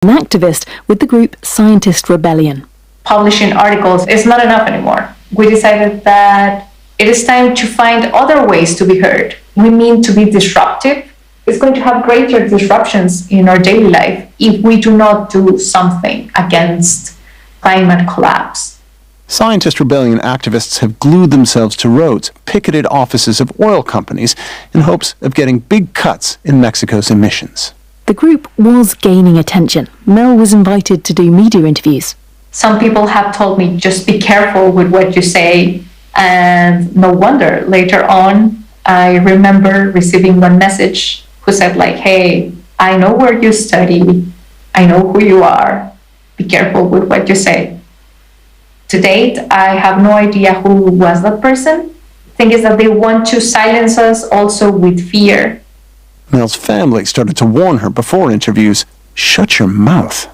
an activist with the group Scientist Rebellion. Publishing articles is not enough anymore. We decided that it is time to find other ways to be heard. We mean to be disruptive. It's going to have greater disruptions in our daily life if we do not do something against climate collapse. Scientist Rebellion activists have glued themselves to roads, picketed offices of oil companies in hopes of getting big cuts in Mexico's emissions. The group was gaining attention. Mel was invited to do media interviews. Some people have told me, just be careful with what you say. And no wonder, later on, I remember receiving one message who said like, hey, I know where you study. I know who you are. Be careful with what you say. To date, I have no idea who was that person. The thing is that they want to silence us also with fear. Mel's family started to warn her before interviews, shut your mouth.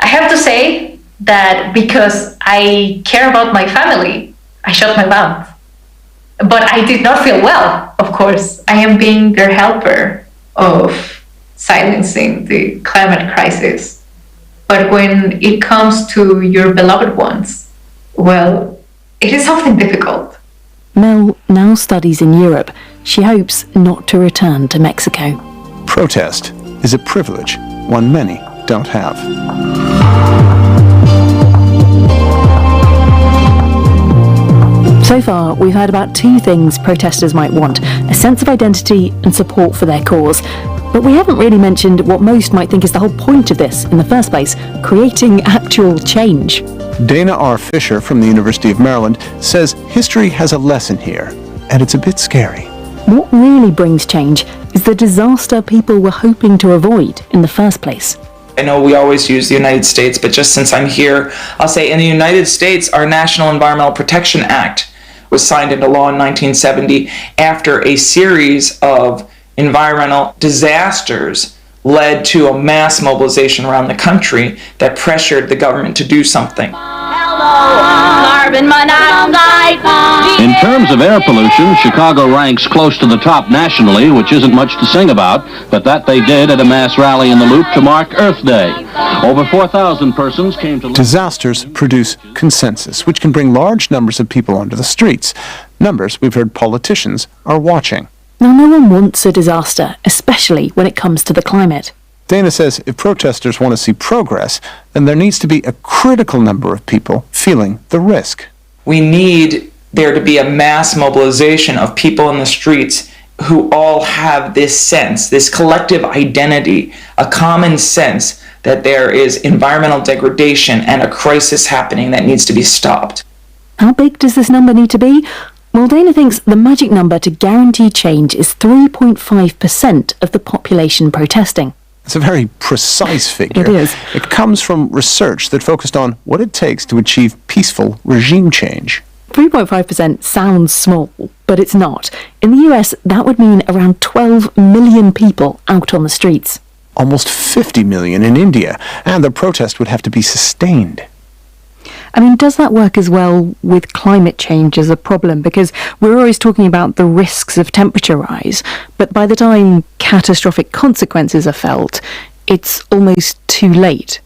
I have to say that because I care about my family, I shut my mouth. But I did not feel well, of course. I am being their helper of silencing the climate crisis. But when it comes to your beloved ones, well, it is often difficult. Mel now studies in Europe. She hopes not to return to Mexico. Protest is a privilege one many don't have. So far, we've heard about two things protesters might want: a sense of identity and support for their cause. But we haven't really mentioned what most might think is the whole point of this in the first place: creating actual change. Dana R. Fisher from the University of Maryland says history has a lesson here, and it's a bit scary. What really brings change is the disaster people were hoping to avoid in the first place. I know we always use the United States, but just since I'm here, I'll say in the United States, our National Environmental Protection Act was signed into law in 1970 after a series of environmental disasters led to a mass mobilization around the country that pressured the government to do something. In terms of air pollution, Chicago ranks close to the top nationally, which isn't much to sing about, but that they did at a mass rally in the Loop to mark Earth Day. Over 4,000 persons came to... Disasters produce consensus, which can bring large numbers of people onto the streets. Numbers we've heard politicians are watching. Now, no one wants a disaster, especially when it comes to the climate. Dana says if protesters want to see progress, then there needs to be a critical number of people feeling the risk. We need there to be a mass mobilization of people in the streets who all have this sense, this collective identity, a common sense that there is environmental degradation and a crisis happening that needs to be stopped. How big does this number need to be? Well, Dana thinks the magic number to guarantee change is 3.5% of the population protesting. It's a very precise figure. It is. It comes from research that focused on what it takes to achieve peaceful regime change. 3.5% sounds small, but it's not. In the US, that would mean around 12 million people out on the streets. Almost 50 million in India, and the protest would have to be sustained. I mean, does that work as well with climate change as a problem? Because we're always talking about the risks of temperature rise, but by the time catastrophic consequences are felt, it's almost too late.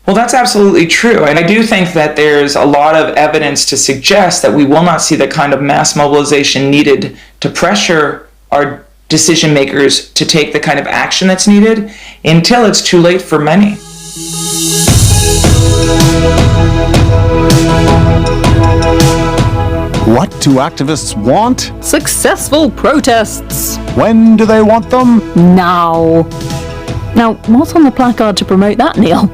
Well, that's absolutely true. And I do think that there's a lot of evidence to suggest that we will not see the kind of mass mobilization needed to pressure our decision makers to take the kind of action that's needed until it's too late for many. What do activists want? Successful protests! When do they want them? Now. Now, what's on the placard to promote that, Neil?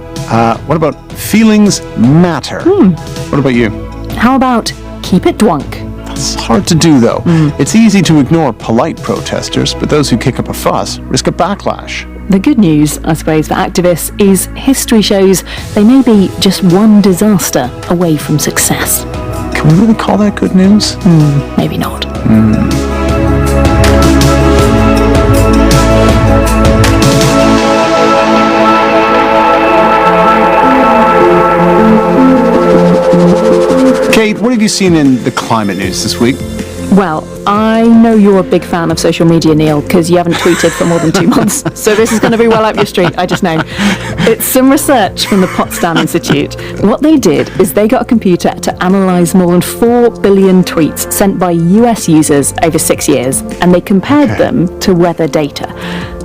What about feelings matter? What about you? How about keep it dwunk? That's hard to do, though. It's easy to ignore polite protesters, but those who kick up a fuss risk a backlash. The good news, I suppose, for activists is history shows they may be just one disaster away from success. Can we really call that good news? Maybe not. Kate, what have you seen in the climate news this week? Well, I know you're a big fan of social media, Neil, because you haven't tweeted for more than 2 months. So this is going to be well up your street, I just know. It's some research from the Potsdam Institute. What they did is they got a computer to analyse more than 4 billion tweets sent by US users over 6 years, and they compared them to weather data.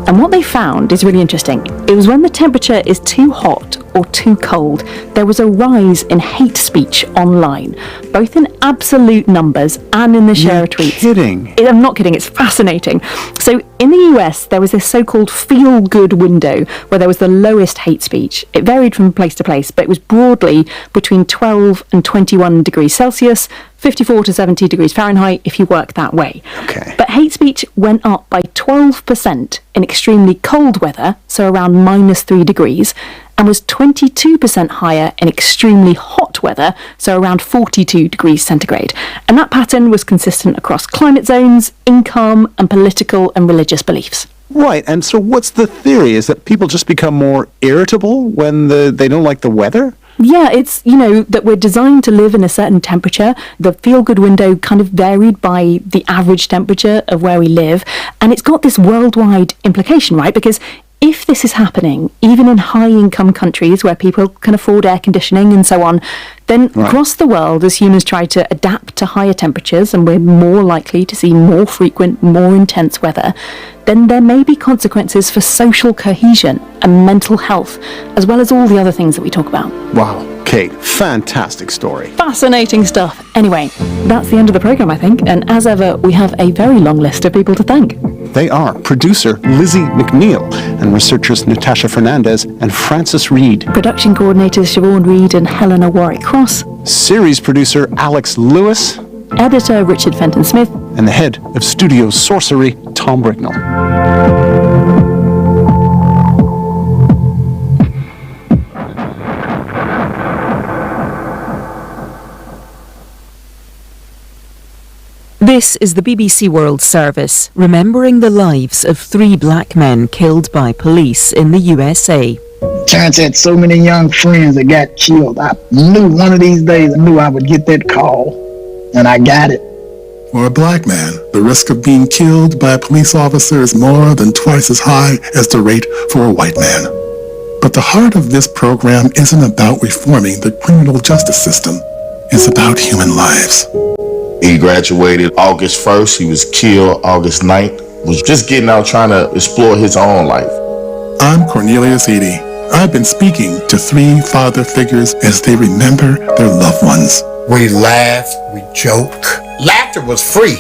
And what they found is really interesting. It was when the temperature is too hot or too cold, there was a rise in hate speech online, both in absolute numbers and in the share of tweets. Kidding. I'm not kidding, it's fascinating. So in the US, there was this so-called feel-good window where there was the lowest hate speech. It varied from place to place, but it was broadly between 12 and 21 degrees Celsius, 54 to 70 degrees Fahrenheit if you work that way. Okay. But hate speech went up by 12% in extremely cold weather, so around -3 degrees, and was 22% higher in extremely hot weather, so around 42 degrees centigrade. And that pattern was consistent across climate zones, income, and political and religious beliefs. Right, and so what's the theory? Is that people just become more irritable when they don't like the weather? Yeah, it's, that we're designed to live in a certain temperature. The feel-good window kind of varied by the average temperature of where we live. And it's got this worldwide implication, right? Because if this is happening, even in high-income countries where people can afford air conditioning and so on, then across the world, as humans try to adapt to higher temperatures and we're more likely to see more frequent, more intense weather, then there may be consequences for social cohesion and mental health, as well as all the other things that we talk about. Wow, Kate, fantastic story. Fascinating stuff. Anyway, that's the end of the programme, I think, and as ever, we have a very long list of people to thank. They are producer Lizzie McNeil and researchers Natasha Fernandez and Francis Reed. Production coordinators Siobhan Reed and Helena Warwick-Cross. Series producer Alex Lewis. Editor Richard Fenton-Smith. And the head of Studio Sorcery, Tom Bricknell. This is the BBC World Service, remembering the lives of 3 black men killed by police in the USA. Terrence had so many young friends that got killed. I knew one of these days I would get that call, and I got it. For a black man, the risk of being killed by a police officer is more than twice as high as the rate for a white man. But the heart of this program isn't about reforming the criminal justice system. It's about human lives. He graduated August 1st. He was killed August 9th. Was just getting out trying to explore his own life. I'm Cornelius Eady. I've been speaking to 3 father figures as they remember their loved ones. We laughed, we joked. Laughter was free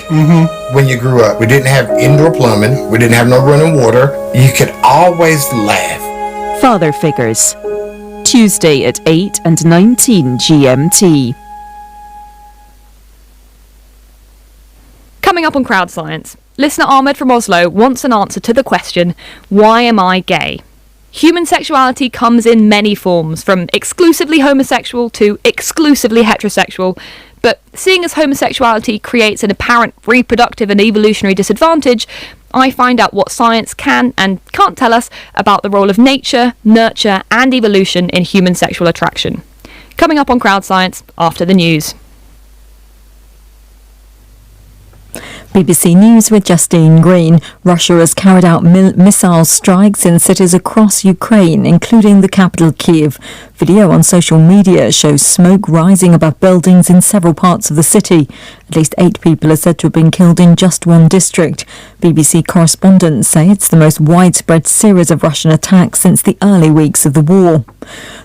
when you grew up. We didn't have indoor plumbing. We didn't have no running water. You could always laugh. Father Figures. Tuesday at 8 and 19 GMT. Coming up on Crowd Science, listener Ahmed from Oslo wants an answer to the question, why am I gay? Human sexuality comes in many forms, from exclusively homosexual to exclusively heterosexual, but seeing as homosexuality creates an apparent reproductive and evolutionary disadvantage, I find out what science can and can't tell us about the role of nature, nurture and evolution in human sexual attraction. Coming up on Crowd Science after the news. BBC News with Justine Green. Russia has carried out missile strikes in cities across Ukraine, including the capital Kyiv. Video on social media shows smoke rising above buildings in several parts of the city. At least 8 people are said to have been killed in just one district. BBC correspondents say it's the most widespread series of Russian attacks since the early weeks of the war.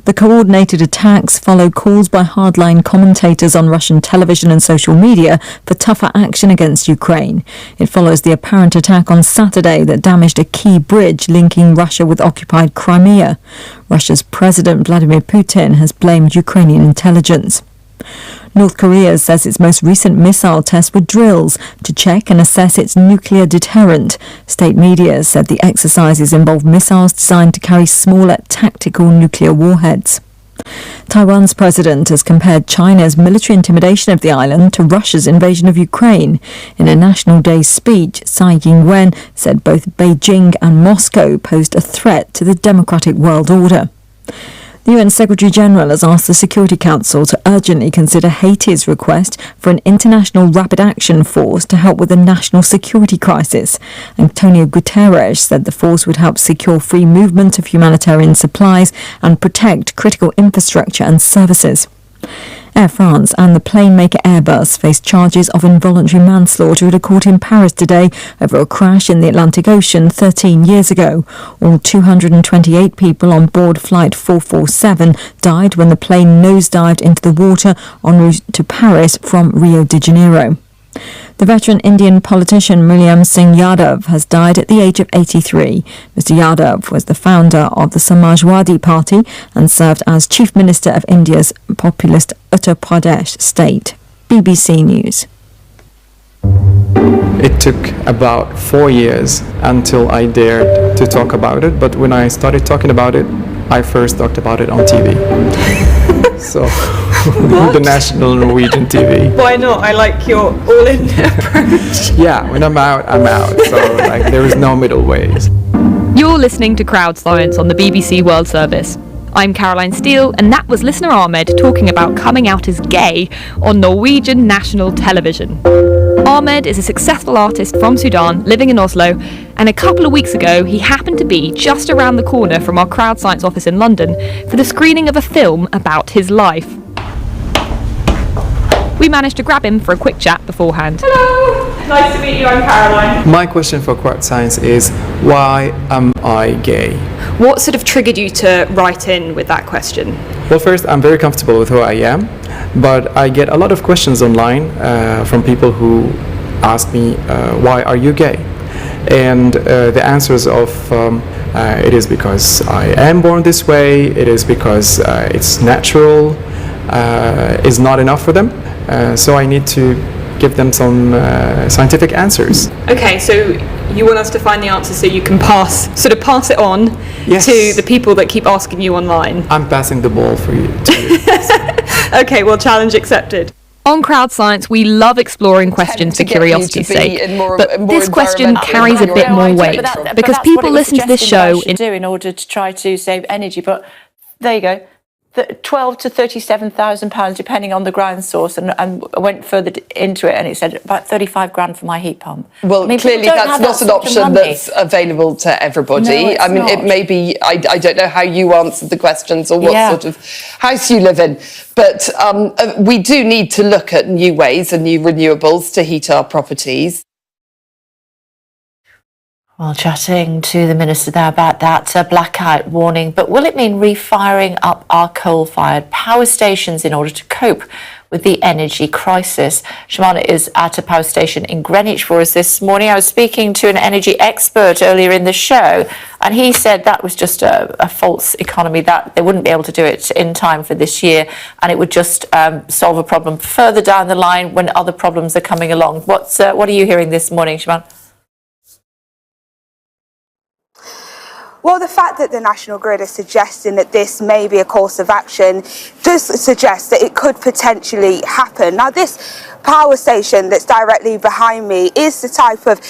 The coordinated attacks follow calls by hardline commentators on Russian television and social media for tougher action against Ukraine. It follows the apparent attack on Saturday that damaged a key bridge linking Russia with occupied Crimea. Russia's President Vladimir Putin has blamed Ukrainian intelligence. North Korea says its most recent missile tests were drills to check and assess its nuclear deterrent. State media said the exercises involved missiles designed to carry smaller tactical nuclear warheads. Taiwan's president has compared China's military intimidation of the island to Russia's invasion of Ukraine. In a National Day speech, Tsai Ing-wen said both Beijing and Moscow posed a threat to the democratic world order. The UN Secretary-General has asked the Security Council to urgently consider Haiti's request for an international rapid action force to help with the national security crisis. Antonio Guterres said the force would help secure free movement of humanitarian supplies and protect critical infrastructure and services. Air France and the plane maker Airbus faced charges of involuntary manslaughter at a court in Paris today over a crash in the Atlantic Ocean 13 years ago. All 228 people on board Flight 447 died when the plane nosedived into the water en route to Paris from Rio de Janeiro. The veteran Indian politician Mulayam Singh Yadav has died at the age of 83. Mr. Yadav was the founder of the Samajwadi Party and served as Chief Minister of India's populist Uttar Pradesh state. BBC News. It took about 4 years until I dared to talk about it, but when I started talking about it, I first talked about it on TV. So, the national Norwegian TV. Why not? I like your all-in approach. Yeah, when I'm out, I'm out. So, there is no middle ways. You're listening to Crowd Science on the BBC World Service. I'm Caroline Steele, and that was listener Ahmed talking about coming out as gay on Norwegian national television. Ahmed is a successful artist from Sudan living in Oslo, and a couple of weeks ago he happened to be just around the corner from our Crowd Science office in London for the screening of a film about his life. We managed to grab him for a quick chat beforehand. Hello! Nice to meet you, I'm Caroline. My question for Crowd Science is, why am I gay? What sort of triggered you to write in with that question? Well, first, I'm very comfortable with who I am, but I get a lot of questions online from people who ask me, why are you gay? And the answers of it is because I am born this way, it is because it's natural, is not enough for them. So I need to give them some scientific answers. Okay, so you want us to find the answer so you can pass it on Yes. to the people that keep asking you online. I'm passing the ball for you. Okay, well, challenge accepted. On Crowd Science, we love exploring questions for curiosity's sake, but this question carries a bit more weight because people listen to this show in order to try to save energy. But there you go. 12 to 37,000 pounds, depending on the ground source, and I went further into it, and it said about 35 grand for my heat pump. Well, clearly that's not an option that's available to everybody. No, I mean, it may be, I don't know how you answered the questions or what sort of house you live in, but we do need to look at new ways and new renewables to heat our properties. Well, chatting to the Minister there about that blackout warning, but will it mean refiring up our coal-fired power stations in order to cope with the energy crisis? Shimana is at a power station in Greenwich for us this morning. I was speaking to an energy expert earlier in the show, and he said that was just a false economy, that they wouldn't be able to do it in time for this year, and it would just solve a problem further down the line when other problems are coming along. What are you hearing this morning, Shimana? Well, the fact that the National Grid is suggesting that this may be a course of action does suggest that it could potentially happen. Now, this power station that's directly behind me is the type of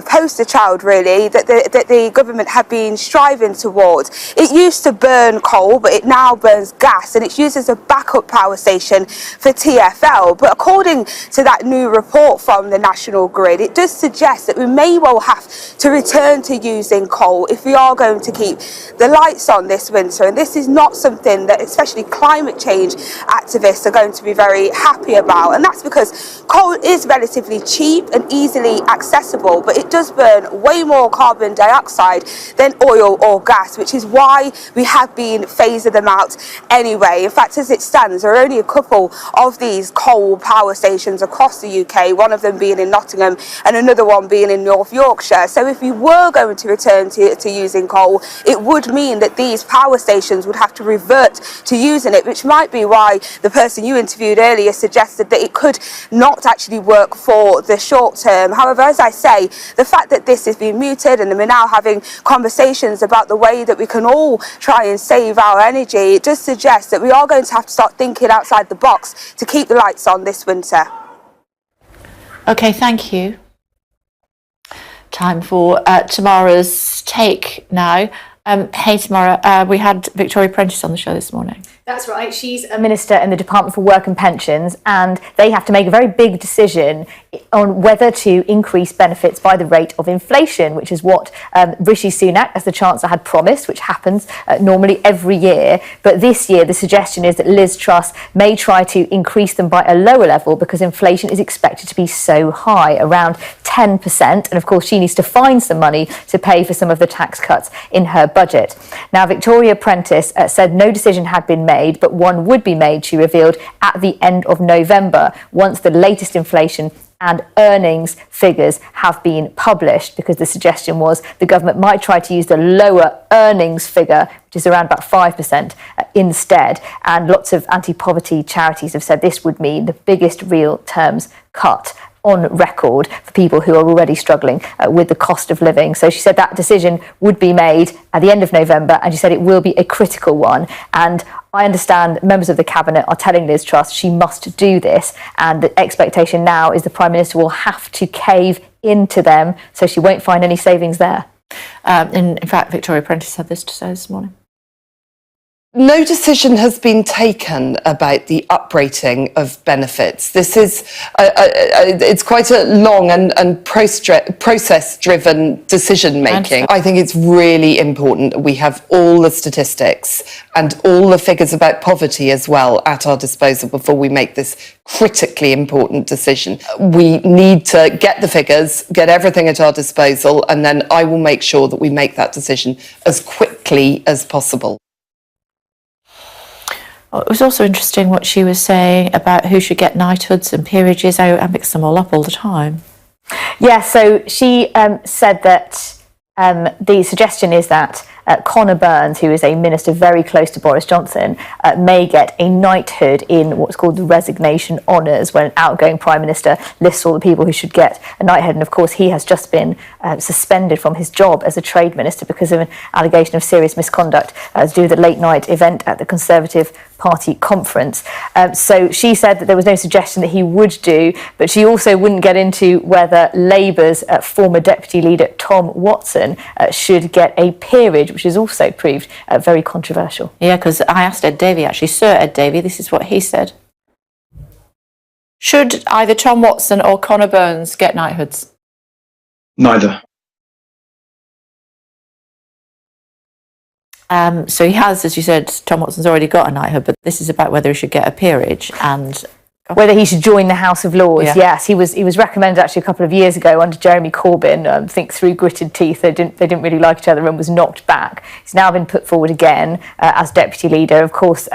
poster child, really, that the government have been striving towards. It used to burn coal, but it now burns gas, and it's used as a backup power station for TfL. But according to that new report from the National Grid, it does suggest that we may well have to return to using coal if we are going to keep the lights on this winter. And this is not something that especially climate change activists are going to be very happy about. And that's because coal is relatively cheap and easily accessible, but it does burn way more carbon dioxide than oil or gas, which is why we have been phasing them out anyway. In fact, as it stands, there are only a couple of these coal power stations across the UK, one of them being in Nottingham and another one being in North Yorkshire. So if we were going to return to using coal, it would mean that these power stations would have to revert to using it, which might be why the person you interviewed earlier suggested that it could not actually work for the short term. However, as I say, the fact that this is being mooted and we're now having conversations about the way that we can all try and save our energy, it does suggest that we are going to have to start thinking outside the box to keep the lights on this winter. Okay, thank you. Time for tomorrow's take now. Hey, Tamara, we had Victoria Prentice on the show this morning. That's right. She's a minister in the Department for Work and Pensions, and they have to make a very big decision on whether to increase benefits by the rate of inflation, which is what Rishi Sunak, as the Chancellor, had promised, which happens normally every year. But this year, the suggestion is that Liz Truss may try to increase them by a lower level because inflation is expected to be so high, around 10%. And of course, she needs to find some money to pay for some of the tax cuts in her budget. Now, Victoria Prentice said no decision had been made, but one would be made, she revealed, at the end of November, once the latest inflation and earnings figures have been published, because the suggestion was the government might try to use the lower earnings figure, which is around about 5%, instead. And lots of anti-poverty charities have said this would mean the biggest real terms cut on record for people who are already struggling with the cost of living. So she said that decision would be made at the end of November, and she said it will be a critical one. And I understand members of the Cabinet are telling Liz Truss she must do this, and the expectation now is the Prime Minister will have to cave into them, so she won't find any savings there. In fact, Victoria Prentice had this to say this morning. No decision has been taken about the uprating of benefits. This is it's quite a long and process-driven decision-making. I think it's really important that we have all the statistics and all the figures about poverty as well at our disposal before we make this critically important decision. We need to get the figures, get everything at our disposal, and then I will make sure that we make that decision as quickly as possible. It was also interesting what she was saying about who should get knighthoods and peerages. I mix them all up all the time. Yeah, so she said that the suggestion is that Conor Burns, who is a minister very close to Boris Johnson, may get a knighthood in what's called the resignation honours, when an outgoing Prime Minister lists all the people who should get a knighthood. And of course, he has just been suspended from his job as a trade minister because of an allegation of serious misconduct to do with the late night event at the Conservative Party conference. So she said that there was no suggestion that he would do, but she also wouldn't get into whether Labour's former deputy leader Tom Watson should get a peerage, which is also proved very controversial. Yeah, because I asked Ed Davey, actually, Sir Ed Davey, this is what he said. Should either Tom Watson or Conor Burns get knighthoods? Neither. So he has, as you said, Tom Watson's already got a knighthood, but this is about whether he should get a peerage and whether he should join the House of Lords. Yeah. Yes, he was recommended actually a couple of years ago under Jeremy Corbyn. I think through gritted teeth, they didn't really like each other and was knocked back. He's now been put forward again as deputy leader. Of course,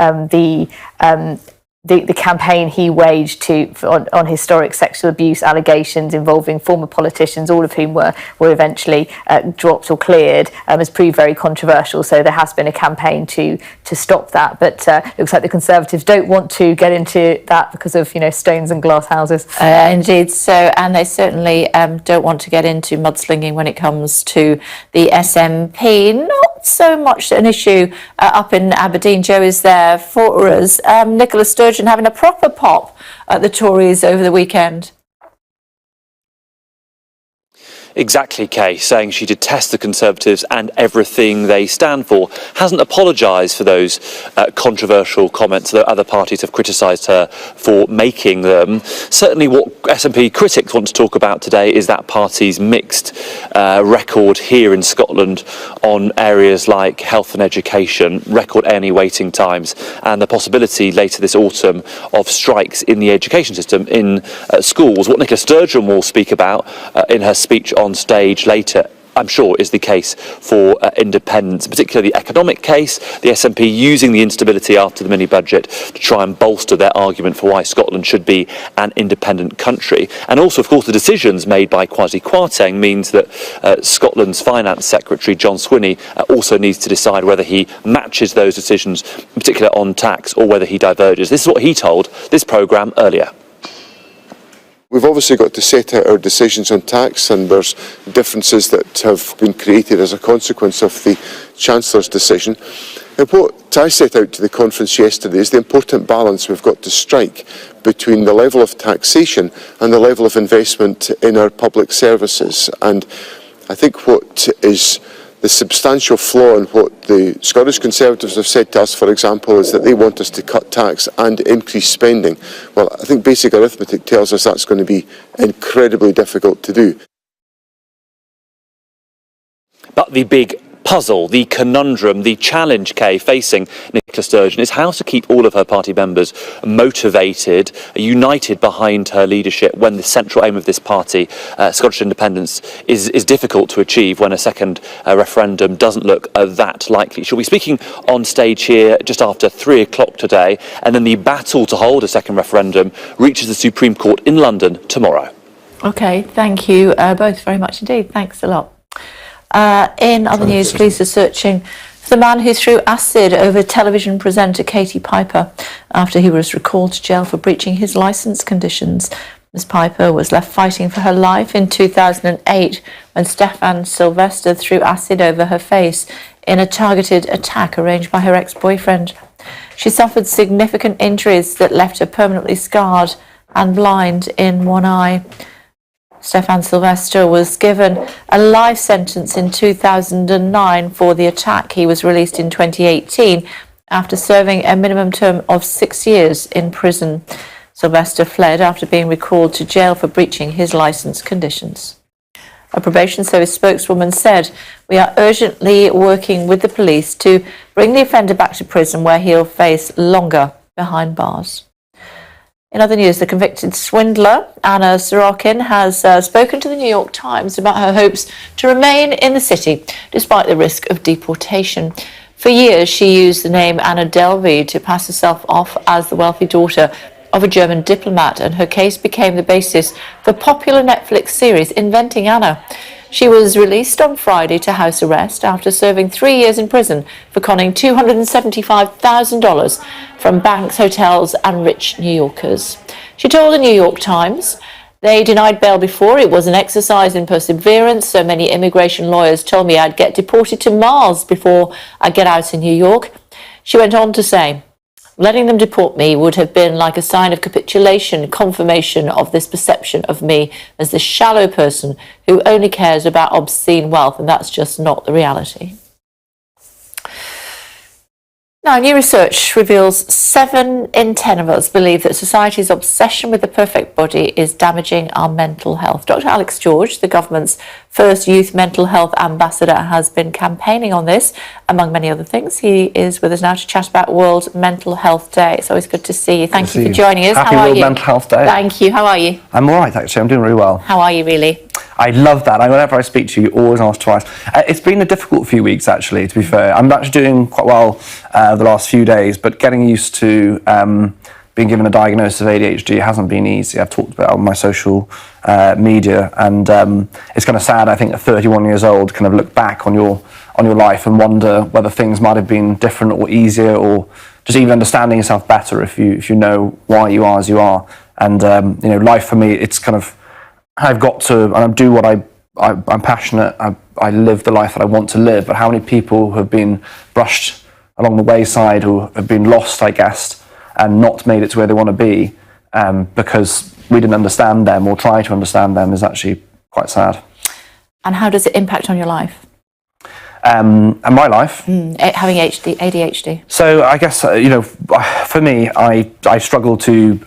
the campaign he waged on historic sexual abuse allegations involving former politicians, all of whom were eventually dropped or cleared, has proved very controversial. So there has been a campaign to stop that, but it looks like the Conservatives don't want to get into that because of stones and glass houses. Indeed. So, and they certainly don't want to get into mudslinging when it comes to the SNP. Not so much an issue up in Aberdeen. Joe is there for us. Nicola Sturgeon having a proper pop at the Tories over the weekend. Exactly, Kay, saying she detests the Conservatives and everything they stand for. Hasn't apologised for those controversial comments that other parties have criticised her for making them. Certainly what SNP critics want to talk about today is that party's mixed record here in Scotland on areas like health and education, record A&E waiting times, and the possibility later this autumn of strikes in the education system in schools. What Nicola Sturgeon will speak about in her speech on stage later, I'm sure, is the case for independence, particularly the economic case, the SNP using the instability after the mini-budget to try and bolster their argument for why Scotland should be an independent country. And also, of course, the decisions made by Kwasi Kwarteng means that Scotland's Finance Secretary, John Swinney, also needs to decide whether he matches those decisions, in particular on tax, or whether he diverges. This is what he told this programme earlier. We've obviously got to set out our decisions on tax, and there's differences that have been created as a consequence of the Chancellor's decision. And what I set out to the conference yesterday is the important balance we've got to strike between the level of taxation and the level of investment in our public services. And I think what is The substantial flaw in what the Scottish Conservatives have said to us, for example, is that they want us to cut tax and increase spending. Well, I think basic arithmetic tells us that's going to be incredibly difficult to do. But the big puzzle, the conundrum, the challenge, Kay, facing Nicola Sturgeon is how to keep all of her party members motivated, united behind her leadership when the central aim of this party, Scottish independence, is difficult to achieve when a second referendum doesn't look that likely. She'll be speaking on stage here just after 3 o'clock today, and then the battle to hold a second referendum reaches the Supreme Court in London tomorrow. OK, thank you both very much indeed. Thanks a lot. In other news, police are searching for the man who threw acid over television presenter Katie Piper after he was recalled to jail for breaching his licence conditions. Ms Piper was left fighting for her life in 2008 when Stefan Sylvester threw acid over her face in a targeted attack arranged by her ex-boyfriend. She suffered significant injuries that left her permanently scarred and blind in one eye. Stefan Sylvester was given a life sentence in 2009 for the attack. He was released in 2018 after serving a minimum term of 6 years in prison. Sylvester fled after being recalled to jail for breaching his licence conditions. A probation service spokeswoman said, "We are urgently working with the police to bring the offender back to prison where he'll face longer behind bars." In other news, the convicted swindler, Anna Sorokin, has spoken to the New York Times about her hopes to remain in the city despite the risk of deportation. For years, she used the name Anna Delvey to pass herself off as the wealthy daughter of a German diplomat, and her case became the basis for popular Netflix series Inventing Anna. She was released on Friday to house arrest after serving 3 years in prison for conning $275,000 from banks, hotels and rich New Yorkers. She told the New York Times, "They denied bail before. It was an exercise in perseverance. So many immigration lawyers told me I'd get deported to Mars before I'd get out in New York." She went on to say, "Letting them deport me would have been like a sign of capitulation, confirmation of this perception of me as the shallow person who only cares about obscene wealth, and that's just not the reality." Now, new research reveals 7 in 10 of us believe that society's obsession with the perfect body is damaging our mental health. Dr. Alex George, the government's first youth mental health ambassador, has been campaigning on this, among many other things. He is with us now to chat about World Mental Health Day. It's always good to see you. Thank you for joining us. Happy How are World you? Mental Health Day. Thank you. How are you? I'm all right, actually. I'm doing really well. How are you, really? I love that. Whenever I speak to you, you always ask twice. It's been a difficult few weeks, actually, to be fair. I'm actually doing quite well the last few days, but getting used to being given a diagnosis of ADHD hasn't been easy. I've talked about it on my social media, and it's kind of sad, I think, at 31 years old, kind of look back on your life and wonder whether things might have been different or easier, or just even understanding yourself better if you know why you are as you are. And life for me, it's kind of, I've got to, and I do what I'm passionate, I live the life that I want to live, but how many people have been brushed along the wayside, who have been lost, I guess, and not made it to where they want to be because we didn't understand them or try to understand them, is actually quite sad. And how does it impact on your life? And my life? Having ADHD. So I guess, for me, I struggle to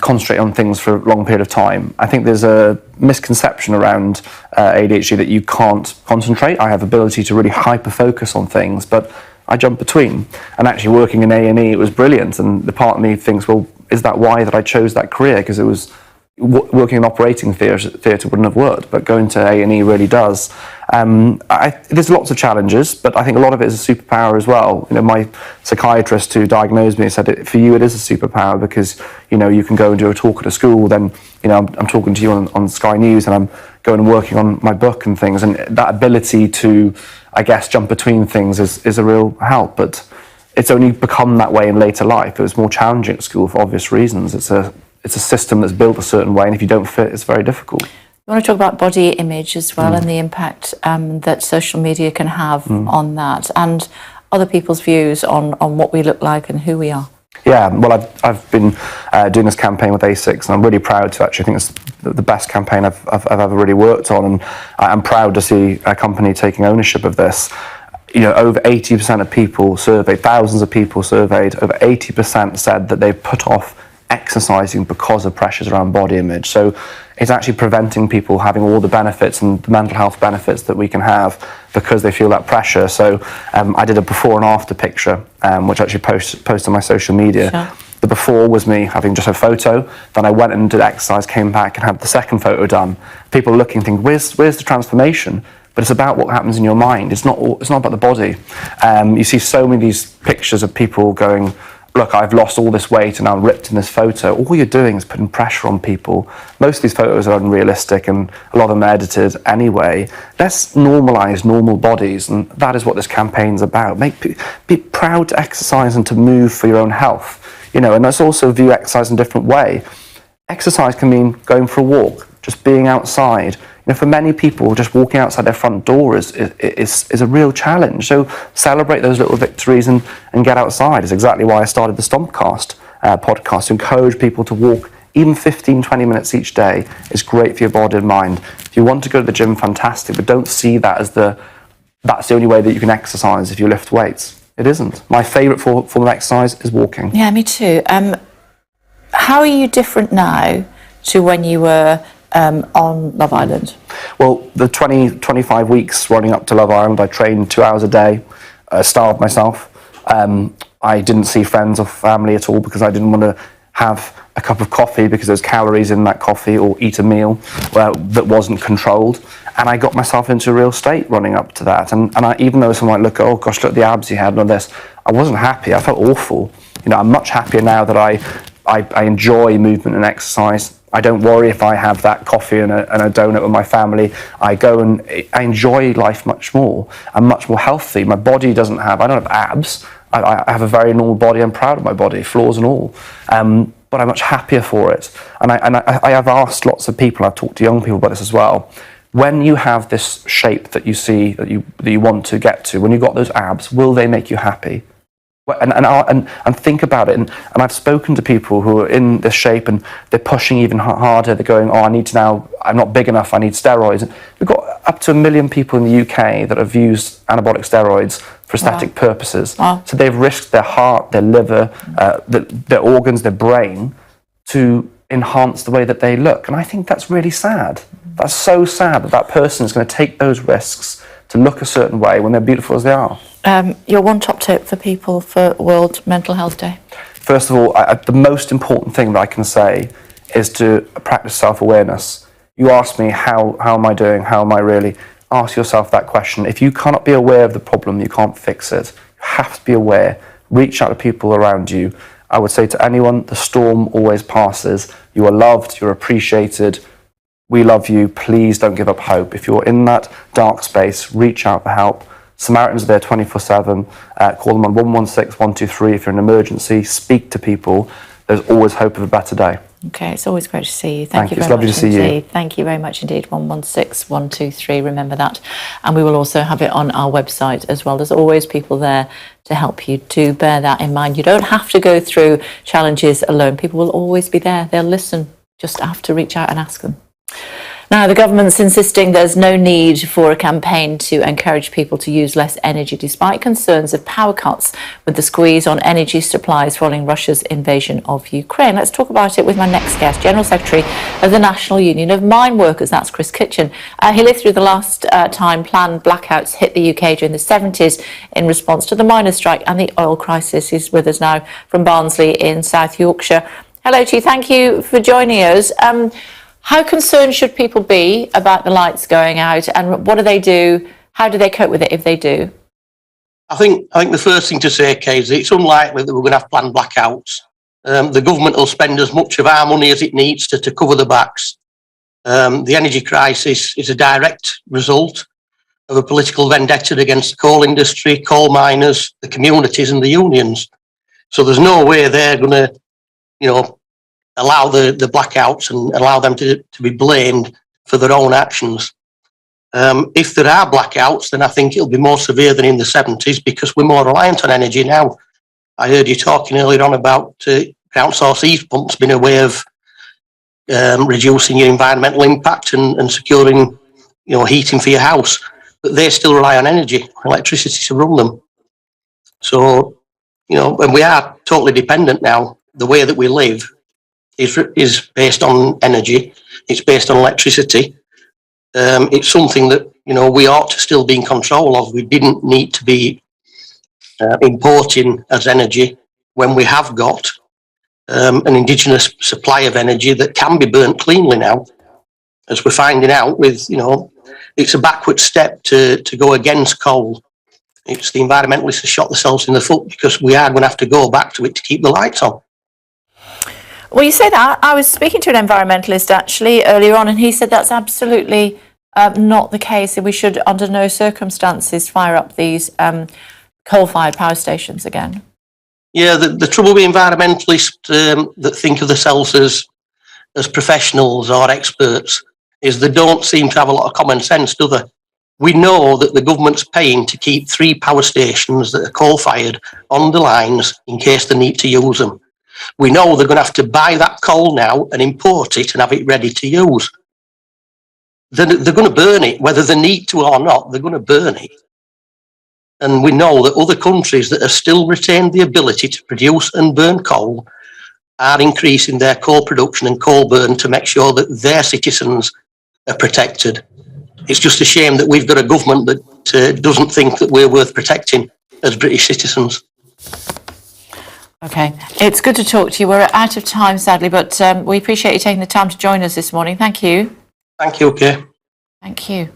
concentrate on things for a long period of time. I think there's a misconception around ADHD that you can't concentrate. I have ability to really hyper-focus on things, but I jump between. And actually working in A&E, it was brilliant. And the part of me thinks, well, is that why that I chose that career? Because it was working in operating theatre wouldn't have worked, but going to A&E really does. There's lots of challenges, but I think a lot of it is a superpower as well. My psychiatrist who diagnosed me said, for you it is a superpower because, you can go and do a talk at a school, then, I'm talking to you on Sky News and I'm going and working on my book and things, and that ability to, I guess, jump between things is a real help, but it's only become that way in later life. It was more challenging at school for obvious reasons. It's a system that's built a certain way, and if you don't fit, it's very difficult. You want to talk about body image as well and the impact that social media can have on that, and other people's views on what we look like and who we are. Yeah, well, I've been doing this campaign with A6, and I'm really proud to actually think it's the best campaign I've ever really worked on, and I'm proud to see a company taking ownership of this. You know, over 80% of people surveyed, thousands of people surveyed, over 80% said that they've put off exercising because of pressures around body image. So it's actually preventing people having all the benefits and the mental health benefits that we can have because they feel that pressure. So I did a before and after picture, which I actually post on my social media. Sure. The before was me having just a photo. Then I went and did exercise, came back and had the second photo done. People looking, thinking, where's the transformation? But it's about what happens in your mind. It's not about the body. You see so many of these pictures of people going, look, I've lost all this weight and I'm ripped in this photo. All you're doing is putting pressure on people. Most of these photos are unrealistic and a lot of them are edited anyway. Let's normalise normal bodies, and that is what this campaign's about. Be proud to exercise and to move for your own health. You know, and let's also view exercise in a different way. Exercise can mean going for a walk, just being outside. You know, for many people, just walking outside their front door is a real challenge. So celebrate those little victories and get outside. It's exactly why I started the Stompcast podcast, to encourage people to walk even 15, 20 minutes each day. It's great for your body and mind. If you want to go to the gym, fantastic, but don't see that as that's the only way that you can exercise if you lift weights. It isn't. My favourite form of exercise is walking. Yeah, me too. How are you different now to when you were on Love Island? Well, the 25 weeks running up to Love Island, I trained 2 hours a day, starved myself. I didn't see friends or family at all because I didn't want to have a cup of coffee because there's calories in that coffee, or eat a meal that wasn't controlled. And I got myself into a real state running up to that. And even though someone might look, oh gosh, look at the abs you had and all this, I wasn't happy. I felt awful. You know, I'm much happier now that I enjoy movement and exercise. I don't worry if I have that coffee and a donut with my family. I go and I enjoy life much more. I'm much more healthy. My body I don't have abs. I have a very normal body. I'm proud of my body, flaws and all. But I'm much happier for it. And I have asked lots of people, I've talked to young people about this as well. When you have this shape that you see, that you want to get to, when you've got those abs, will they make you happy? And think about it. And I've spoken to people who are in this shape and they're pushing even harder. They're going, oh, I'm not big enough, I need steroids. We've got up to 1 million people in the UK that have used anabolic steroids for aesthetic purposes. Wow. So they've risked their heart, their liver, their organs, their brain to enhance the way that they look. And I think that's really sad. That's so sad that person is going to take those risks to look a certain way when they're beautiful as they are. Your one top tip for people for World Mental Health Day? First of all, the most important thing that I can say is to practice self-awareness. You ask me, how am I doing? How am I really? Ask yourself that question. If you cannot be aware of the problem, you can't fix it. You have to be aware. Reach out to people around you. I would say to anyone, the storm always passes. You are loved, you're appreciated. We love you. Please don't give up hope. If you're in that dark space, reach out for help. Samaritans are there 24/7. Call them on 116 123 if you're in an emergency. Speak to people. There's always hope of a better day. Okay, it's always great to see you. Thank you very much. It's lovely to see you. Thank you very much indeed. 116 123. Remember that. And we will also have it on our website as well. There's always people there to help you. Do bear that in mind. You don't have to go through challenges alone. People will always be there. They'll listen. Just have to reach out and ask them. Now, the government's insisting there's no need for a campaign to encourage people to use less energy, despite concerns of power cuts with the squeeze on energy supplies following Russia's invasion of Ukraine. Let's talk about it with my next guest, General Secretary of the National Union of Mine Workers, that's Chris Kitchen. He lived through the last time planned blackouts hit the UK during the 70s in response to the miners' strike and the oil crisis. He's with us now from Barnsley in South Yorkshire. Hello to you, thank you for joining us. How concerned should people be about the lights going out, and what do they do? How do they cope with it if they do? I think the first thing to say, Kay, is it's unlikely that we're going to have planned blackouts. The government will spend as much of our money as it needs to cover the backs. The energy crisis is a direct result of a political vendetta against the coal industry, coal miners, the communities and the unions. So there's no way they're going to, allow the blackouts and allow them to be blamed for their own actions. If there are blackouts, then I think it'll be more severe than in the 70s because we're more reliant on energy now. I heard you talking earlier on about ground source heat pumps being a way of reducing your environmental impact and securing, heating for your house. But they still rely on electricity to run them. So, and we are totally dependent now. The way that we live is based on energy. It's based on electricity. It's something that, we ought to still be in control of. We didn't need to be importing as energy when we have got an indigenous supply of energy that can be burnt cleanly now, as we're finding out with, it's a backward step to go against coal. It's the environmentalists have shot themselves in the foot because we are going to have to go back to it to keep the lights on. Well, you say that. I was speaking to an environmentalist actually earlier on, and he said that's absolutely not the case, and we should under no circumstances fire up these coal-fired power stations again. Yeah, the trouble with environmentalists that think of themselves as professionals or experts is they don't seem to have a lot of common sense, do they? We know that the government's paying to keep 3 power stations that are coal-fired on the lines in case they need to use them. We know they're going to have to buy that coal now and import it and have it ready to use. They're going to burn it, whether they need to or not, they're going to burn it. And we know that other countries that have still retained the ability to produce and burn coal are increasing their coal production and coal burn to make sure that their citizens are protected. It's just a shame that we've got a government that doesn't think that we're worth protecting as British citizens. Okay, it's good to talk to you. We're out of time, sadly, but we appreciate you taking the time to join us this morning. Thank you. Thank you, okay. Thank you.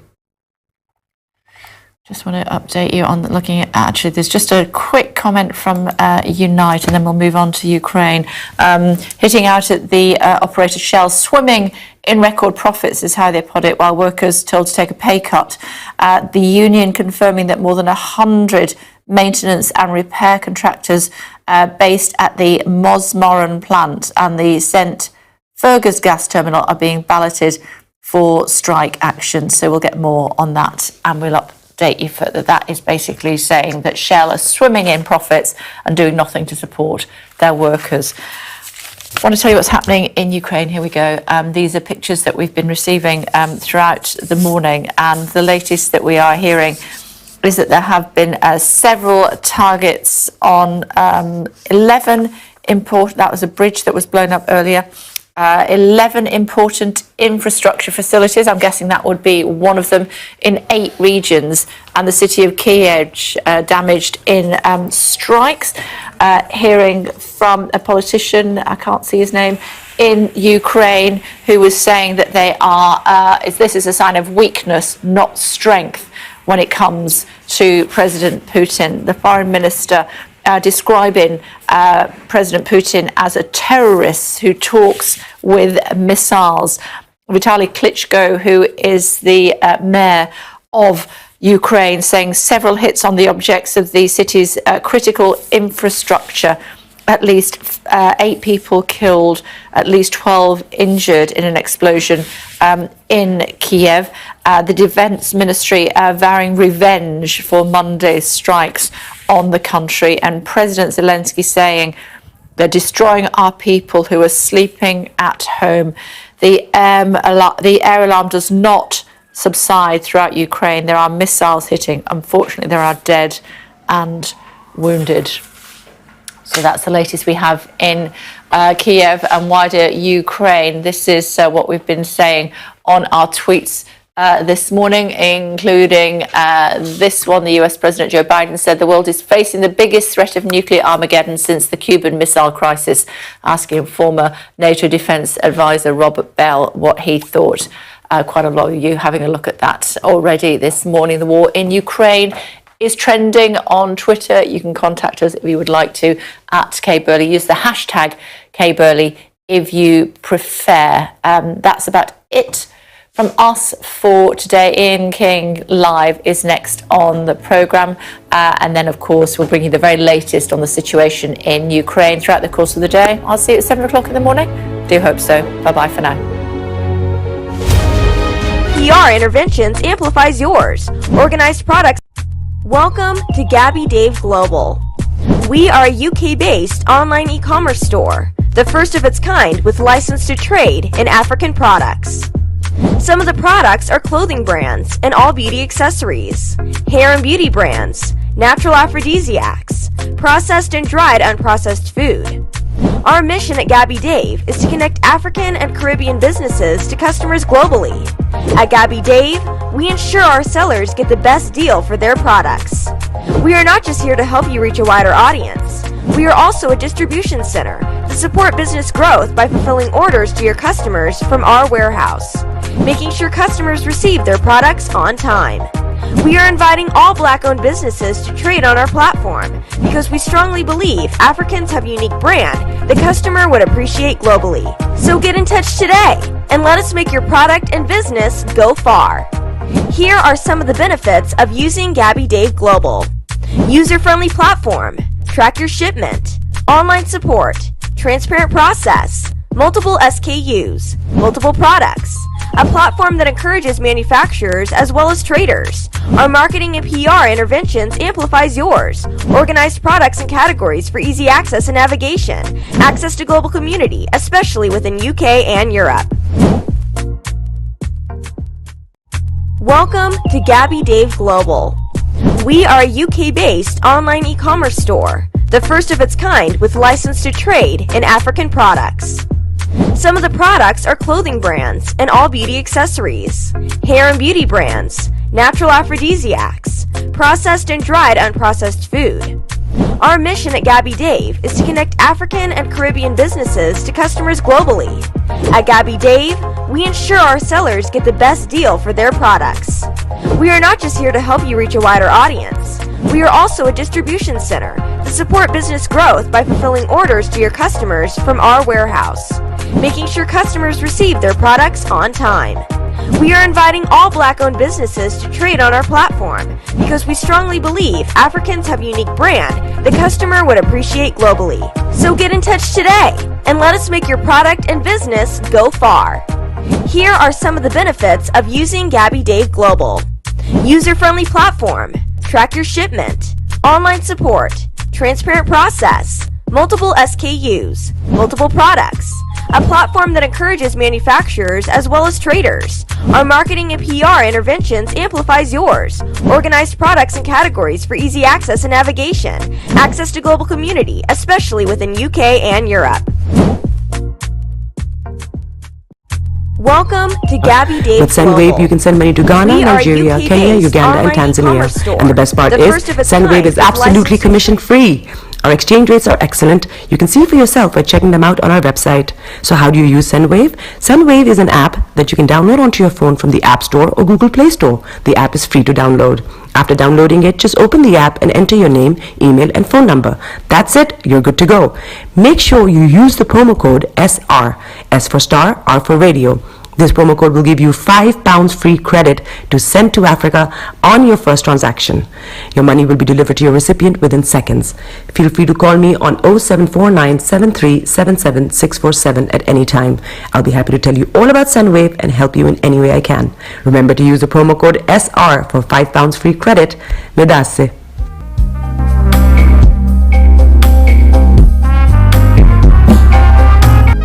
Just want to update you on looking at, actually, there's just a quick comment from Unite, and then we'll move on to Ukraine. Hitting out at the operator Shell, swimming in record profits is how they put it, while workers told to take a pay cut. The union confirming that more than 100 maintenance and repair contractors based at the Mosmoran plant and the St Fergus gas terminal are being balloted for strike action. So we'll get more on that, and we'll update you further. That is basically saying that Shell are swimming in profits and doing nothing to support their workers. I want to tell you what's happening in Ukraine. Here we go. These are pictures that we've been receiving throughout the morning, and the latest that we are hearing is that there have been several targets on 11 important, that was a bridge that was blown up earlier, 11 important infrastructure facilities. I'm guessing that would be one of them in 8 regions, and the city of Kiev damaged in strikes. Hearing from a politician, I can't see his name, in Ukraine, who was saying that they are, this is a sign of weakness, not strength, when it comes to President Putin. The foreign minister describing President Putin as a terrorist who talks with missiles. Vitaly Klitschko, who is the mayor of Ukraine, saying several hits on the objects of the city's critical infrastructure. At least 8 people killed, at least 12 injured in an explosion in Kiev. The Defense Ministry vowing revenge for Monday's strikes on the country, and President Zelensky saying they're destroying our people who are sleeping at home. The air alarm does not subside throughout Ukraine. There are missiles hitting. Unfortunately, there are dead and wounded. So that's the latest we have in Kiev and wider Ukraine. This is what we've been saying on our tweets this morning, including this one. The US President Joe Biden said the world is facing the biggest threat of nuclear Armageddon since the Cuban Missile Crisis, asking former NATO defense advisor Robert Bell what he thought. Quite a lot of you having a look at that already this morning. The war in Ukraine is trending on Twitter. You can contact us if you would like to at Kay Burley. Use the hashtag Kay Burley if you prefer. That's about it from us for today. Ian King Live is next on the programme. And then, of course, we'll bring you the very latest on the situation in Ukraine throughout the course of the day. I'll see you at 7 o'clock in the morning. Do hope so. Bye-bye for now. PR Interventions amplifies yours. Organized products. Welcome to Gabby Dave Global. We are a UK-based online e-commerce store, the first of its kind with license to trade in African products. Some of the products are clothing brands and all beauty accessories, hair and beauty brands, natural aphrodisiacs, processed and dried unprocessed food. Our mission at Gabby Dave is to connect African and Caribbean businesses to customers globally. At Gabby Dave, we ensure our sellers get the best deal for their products. We are not just here to help you reach a wider audience. We are also a distribution center to support business growth by fulfilling orders to your customers from our warehouse, making sure customers receive their products on time. We are inviting all Black-owned businesses to trade on our platform because we strongly believe Africans have a unique brand the customer would appreciate globally. So get in touch today and let us make your product and business go far. Here are some of the benefits of using Gabby Dave Global. User-friendly platform, track your shipment, online support, transparent process, multiple SKUs, multiple products, a platform that encourages manufacturers as well as traders. Our marketing and PR interventions amplifies yours. Organized products and categories for easy access and navigation. Access to global community, especially within UK and Europe. Welcome to Gabby Dave Global. We are a UK-based online e-commerce store, the first of its kind with license to trade in African products. Some of the products are clothing brands and all beauty accessories, hair and beauty brands, natural aphrodisiacs, processed and dried unprocessed food. Our mission at Gabby Dave is to connect African and Caribbean businesses to customers globally. At Gabby Dave, we ensure our sellers get the best deal for their products. We are not just here to help you reach a wider audience. We are also a distribution center to support business growth by fulfilling orders to your customers from our warehouse, making sure customers receive their products on time. We are inviting all Black-owned businesses to trade on our platform because we strongly believe Africans have a unique brand the customer would appreciate globally. So get in touch today and let us make your product and business go far. Here are some of the benefits of using Gabby Dave Global. User-friendly platform, track your shipment, online support, transparent process, multiple SKUs, multiple products, a platform that encourages manufacturers as well as traders. Our marketing and PR interventions amplifies yours. Organized products and categories for easy access and navigation. Access to global community, especially within UK and Europe. Welcome to Gabby Dave With SendWave, you can send money to Ghana, Nigeria, Kenya, Uganda, and Tanzania. And the best part is, SendWave is absolutely commission-free. Our exchange rates are excellent. You can see for yourself by checking them out on our website. So how do you use SendWave? SendWave is an app that you can download onto your phone from the App Store or Google Play Store. The app is free to download. After downloading it, just open the app and enter your name, email, and phone number. That's it. You're good to go. Make sure you use the promo code SR, S for Star, R for Radio. This promo code will give you £5 free credit to send to Africa on your first transaction. Your money will be delivered to your recipient within seconds. Feel free to call me on 0749 7377 647 at any time. I'll be happy to tell you all about SendWave and help you in any way I can. Remember to use the promo code SR for £5 free credit. Medasse.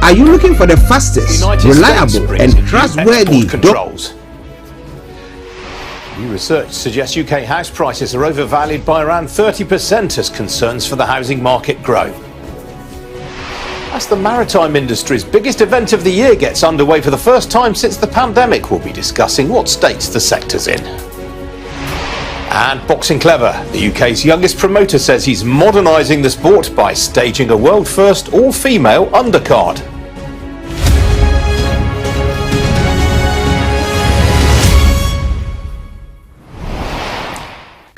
Are you looking for the fastest, reliable, and trustworthy controls? New research suggests UK house prices are overvalued by around 30% as concerns for the housing market grow. As the maritime industry's biggest event of the year gets underway for the first time since the pandemic, we'll be discussing what states the sector's in. And Boxing Clever, the UK's youngest promoter, says he's modernising the sport by staging a world-first all-female undercard.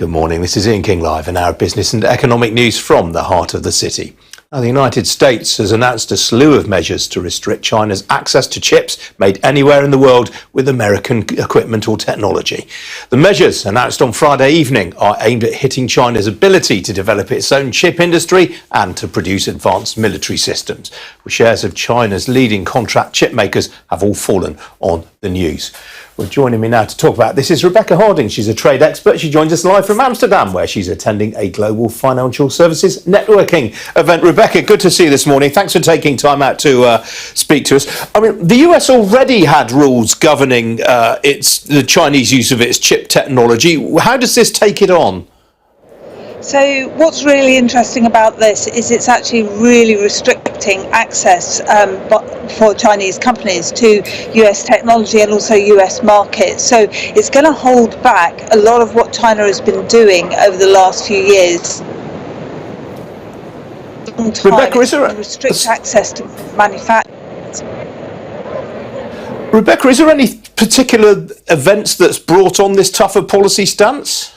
Good morning, this is Ian King Live and our business and economic news from the heart of the city. Now, the United States has announced a slew of measures to restrict China's access to chips made anywhere in the world with American equipment or technology. The measures announced on Friday evening are aimed at hitting China's ability to develop its own chip industry and to produce advanced military systems. Shares of China's leading contract chip makers have all fallen on the news. Well, joining me now to talk about this is Rebecca Harding. She's a trade expert. She joins us live from Amsterdam, where she's attending a global financial services networking event. Rebecca, good to see you this morning. Thanks for taking time out to speak to us. I mean, the US already had rules governing the Chinese use of its chip technology. How does this take it on? So what's really interesting about this is it's actually really restricting access for Chinese companies to US technology and also US markets. So it's going to hold back a lot of what China has been doing over the last few years. Rebecca, is there restrict access to manufacturing? Rebecca, is there any particular events that's brought on this tougher policy stance?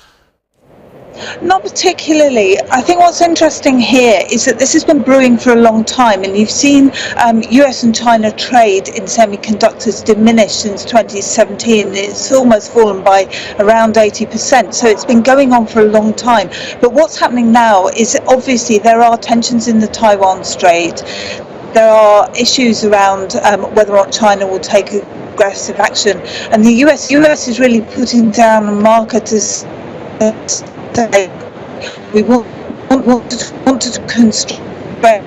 Not particularly. I think what's interesting here is that this has been brewing for a long time, and you've seen US and China trade in semiconductors diminish since 2017. It's almost fallen by around 80%, so it's been going on for a long time. But what's happening now is obviously there are tensions in the Taiwan Strait. There are issues around whether or not China will take aggressive action, and the US is really putting down a marker to we want to constrain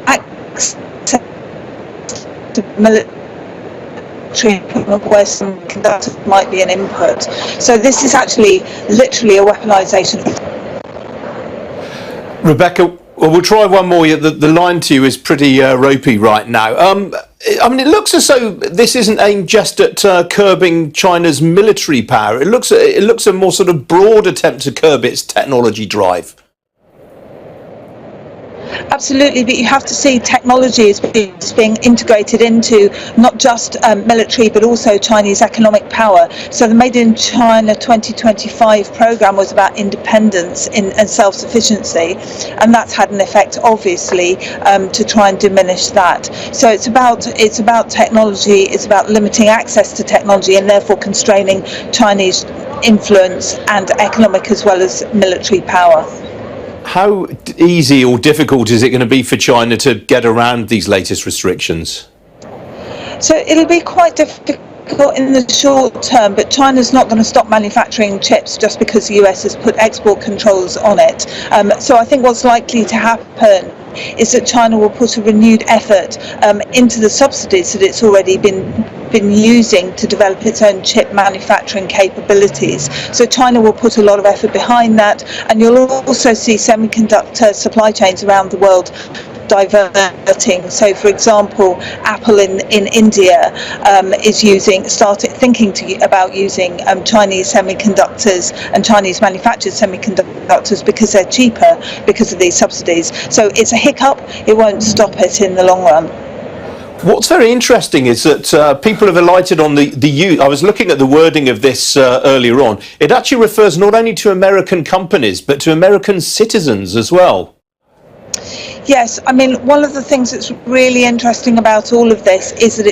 access to military equipment where semiconductors might be an input. So this is actually literally a weaponization. Rebecca, well, we'll try one more. The line to you is pretty ropey right now. I mean, it looks as though this isn't aimed just at curbing China's military power. It looks a more sort of broad attempt to curb its technology drive. Absolutely, but you have to see technology is being integrated into not just military but also Chinese economic power. So the Made in China 2025 program was about independence and self-sufficiency, and that's had an effect obviously to try and diminish that. So it's about technology, it's about limiting access to technology and therefore constraining Chinese influence and economic as well as military power. How easy or difficult is it going to be for China to get around these latest restrictions? So it'll be quite difficult in the short term, but China's not going to stop manufacturing chips just because the US has put export controls on it. So I think what's likely to happen is that China will put a renewed effort into the subsidies that it's already been using to develop its own chip manufacturing capabilities. So China will put a lot of effort behind that, and you'll also see semiconductor supply chains around the world diverting. So for example, Apple in India is started thinking about using Chinese semiconductors and Chinese manufactured semiconductors because they're cheaper because of these subsidies. So it's a hiccup, it won't stop it in the long run. What's very interesting is that people have alighted on the use. I was looking at the wording of this earlier on. It actually refers not only to American companies, but to American citizens as well. Yes, I mean, one of the things that's really interesting about all of this is that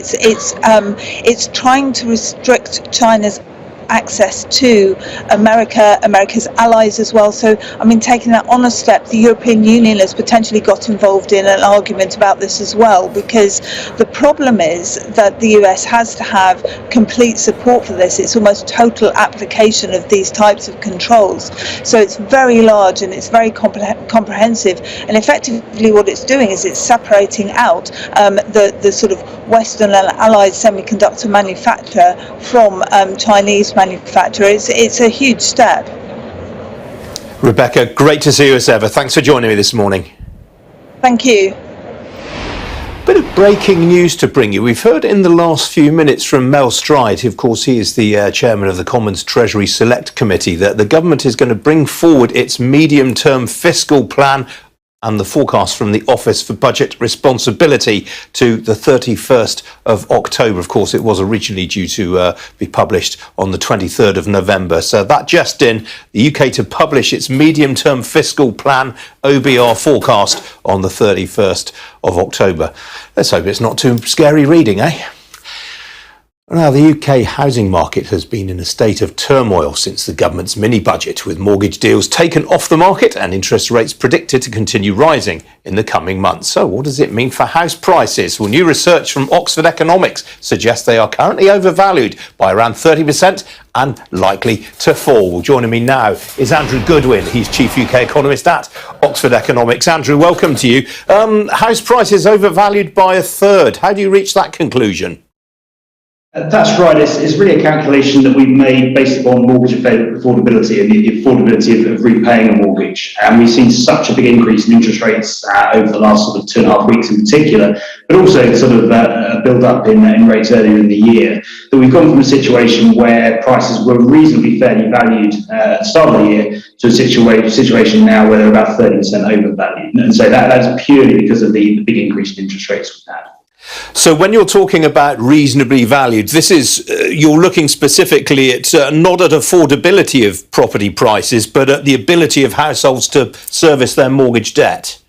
it's trying to restrict China's access to America's allies as well. So, I mean, taking that on a step, the European Union has potentially got involved in an argument about this as well, because the problem is that the US has to have complete support for this. It's almost total application of these types of controls. So it's very large and it's very comprehensive. And effectively what it's doing is it's separating out the sort of Western and allied semiconductor manufacturer from Chinese manufacturer. It's a huge step. Rebecca, great to see you as ever. Thanks for joining me this morning. Thank you. Bit of breaking news to bring you. We've heard in the last few minutes from Mel Stride, who of course he is the chairman of the Commons Treasury Select Committee, that the government is going to bring forward its medium-term fiscal plan and the forecast from the Office for Budget Responsibility to the 31st of October. Of course, it was originally due to be published on the 23rd of November. So that just in, the UK to publish its medium-term fiscal plan, OBR forecast, on the 31st of October. Let's hope it's not too scary reading, eh? Now, the UK housing market has been in a state of turmoil since the government's mini-budget, with mortgage deals taken off the market and interest rates predicted to continue rising in the coming months. So what does it mean for house prices? Well, new research from Oxford Economics suggests they are currently overvalued by around 30% and likely to fall. Well, joining me now is Andrew Goodwin. He's Chief UK Economist at Oxford Economics. Andrew, welcome to you. House prices overvalued by a third. How do you reach that conclusion? That's right. It's really a calculation that we've made based upon mortgage affordability and the affordability of repaying a mortgage. And we've seen such a big increase in interest rates over the last sort of 2.5 weeks in particular, but also sort of a build up in rates earlier in the year, that we've gone from a situation where prices were reasonably fairly valued at the start of the year to a situation now where they're about 30% overvalued. And so that's purely because of the big increase in interest rates we've had. So when you're talking about reasonably valued, this is, you're looking specifically at not at affordability of property prices, but at the ability of households to service their mortgage debt.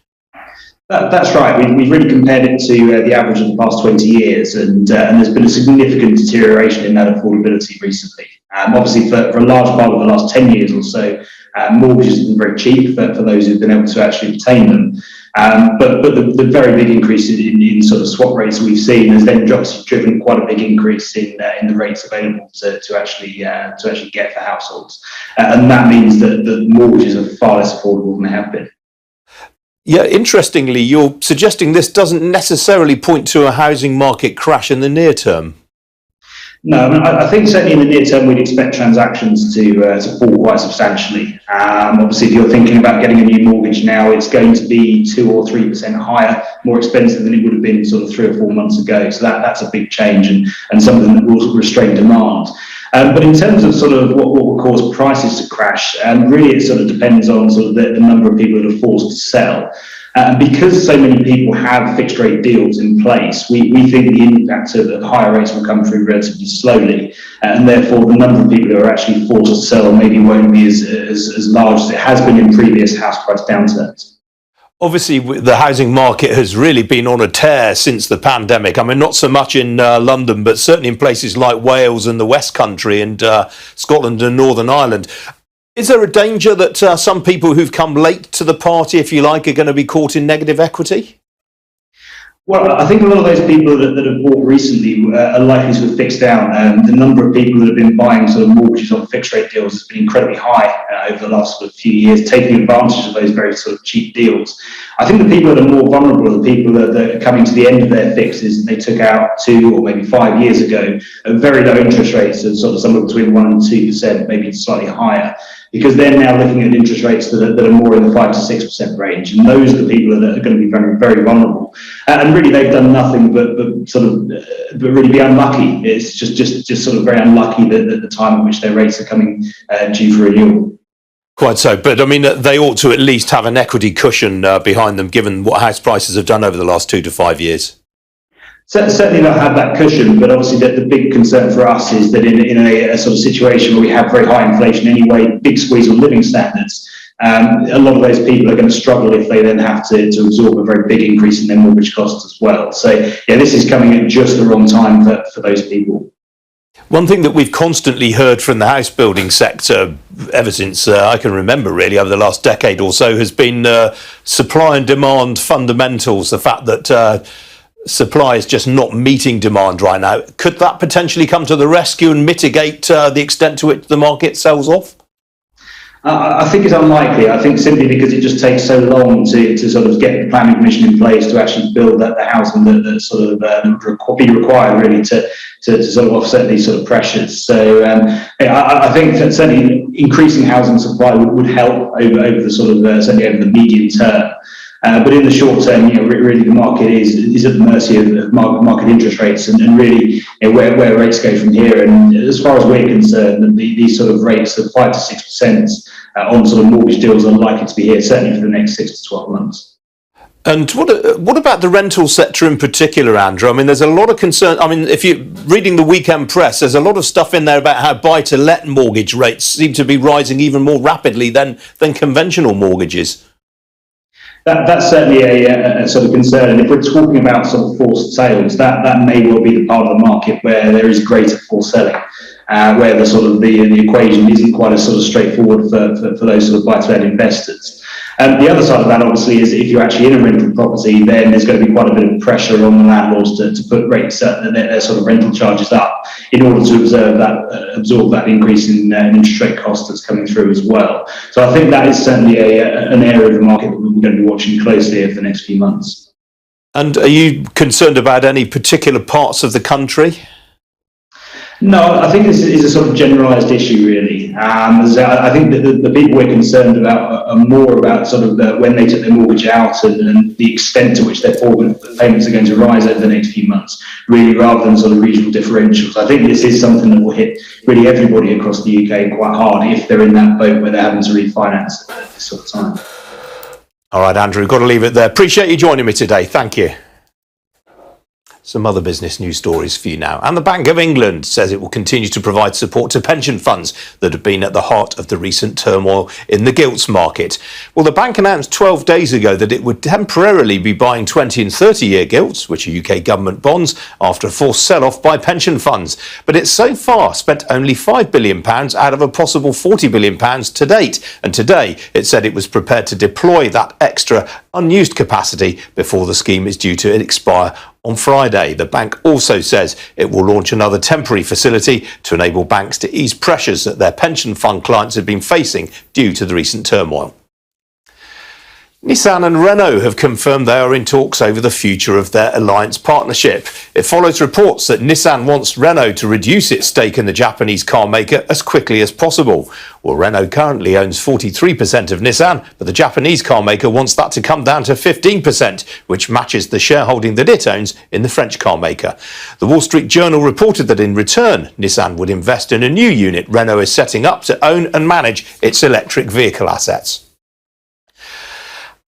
That's right. We've really compared it to the average of the past 20 years, and there's been a significant deterioration in that affordability recently. Obviously, for a large part of the last 10 years or so, mortgages have been very cheap for those who've been able to actually obtain them. But the very big increase in sort of swap rates we've seen has then driven quite a big increase in the rates available to actually get for households, and that means that the mortgages are far less affordable than they have been. Yeah, interestingly, you're suggesting this doesn't necessarily point to a housing market crash in the near term. No, I think certainly in the near term we'd expect transactions to fall quite substantially. Obviously, if you're thinking about getting a new mortgage now, it's going to be 2 or 3% higher, more expensive than it would have been sort of 3 or 4 months ago. So that's a big change and something that will restrain demand. But in terms of sort of what will cause prices to crash, really it sort of depends on sort of the number of people that are forced to sell. Because so many people have fixed rate deals in place, we think the impact of the higher rates will come through relatively slowly, and therefore the number of people who are actually forced to sell maybe won't be as large as it has been in previous house price downturns. Obviously, the housing market has really been on a tear since the pandemic. I mean, not so much in London, but certainly in places like Wales and the West Country and Scotland and Northern Ireland. Is there a danger that some people who've come late to the party, if you like, are going to be caught in negative equity? Well, I think a lot of those people that have bought recently are likely to have fixed down. The number of people that have been buying sort of mortgages on fixed rate deals has been incredibly high over the last sort of few years, taking advantage of those very sort of cheap deals. I think the people that are more vulnerable are the people that are coming to the end of their fixes that they took out 2 or maybe 5 years ago at very low interest rates of sort of somewhere between 1 and 2%, maybe slightly higher, because they're now looking at interest rates that are more in the 5 to 6% range, and those are the people that are going to be very, very vulnerable. And really, they've done nothing but really be unlucky. It's just sort of very unlucky that the time at which their rates are coming due for renewal. Quite so, but I mean, they ought to at least have an equity cushion behind them, given what house prices have done over the last 2 to 5 years. Certainly not have that cushion, but obviously the big concern for us is that in a sort of situation where we have very high inflation anyway, big squeeze on living standards, a lot of those people are going to struggle if they then have to absorb a very big increase in their mortgage costs as well. So yeah, this is coming at just the wrong time for those people. One thing that we've constantly heard from the house building sector ever since I can remember, really, over the last decade or so, has been supply and demand fundamentals, the fact that supply is just not meeting demand right now. Could that potentially come to the rescue and mitigate the extent to which the market sells off? I think it's unlikely. I think simply because it just takes so long to sort of get the planning permission in place to actually build the housing that sort of be required really to sort of offset these sort of pressures. So I think that certainly increasing housing supply would help over the sort of certainly over the medium term. But in the short term, really the market is at the mercy of market interest rates, and really where rates go from here. And as far as we're concerned, these sort of rates of 5 to 6% on sort of mortgage deals are likely to be here certainly for the next 6 to 12 months. And what about the rental sector in particular, Andrew? I mean, there's a lot of concern. I mean, if you're reading the weekend press, there's a lot of stuff in there about how buy-to-let mortgage rates seem to be rising even more rapidly than conventional mortgages. That's certainly a sort of concern. And if we're talking about sort of forced sales, that may well be the part of the market where there is greater forced selling, where the sort of the equation isn't quite as sort of straightforward for those sort of buy-to-let investors. The other side of that, obviously, is if you're actually in a rental property, then there's going to be quite a bit of pressure on the landlords to put rates, their sort of rental charges up in order to absorb that increase in interest rate cost that's coming through as well. So I think that is certainly an area of the market that we're going to be watching closely over the next few months. And are you concerned about any particular parts of the country? No, I think this is a sort of generalised issue, really. I think that the people we're concerned about are more about sort of when they took their mortgage out and the extent to which their payments are going to rise over the next few months, really, rather than sort of regional differentials. I think this is something that will hit really everybody across the UK quite hard if they're in that boat where they're having to refinance at this sort of time. All right, Andrew, got to leave it there. Appreciate you joining me today. Thank you. Some other business news stories for you now. And the Bank of England says it will continue to provide support to pension funds that have been at the heart of the recent turmoil in the gilts market. Well, the bank announced 12 days ago that it would temporarily be buying 20 and 30-year gilts, which are UK government bonds, after a forced sell-off by pension funds. But it's so far spent only £5 billion out of a possible £40 billion to date. And today it said it was prepared to deploy that extra unused capacity before the scheme is due to expire on Friday. The bank also says it will launch another temporary facility to enable banks to ease pressures that their pension fund clients have been facing due to the recent turmoil. Nissan and Renault have confirmed they are in talks over the future of their alliance partnership. It follows reports that Nissan wants Renault to reduce its stake in the Japanese car maker as quickly as possible. Well, Renault currently owns 43% of Nissan, but the Japanese car maker wants that to come down to 15%, which matches the shareholding that it owns in the French car maker. The Wall Street Journal reported that in return, Nissan would invest in a new unit Renault is setting up to own and manage its electric vehicle assets.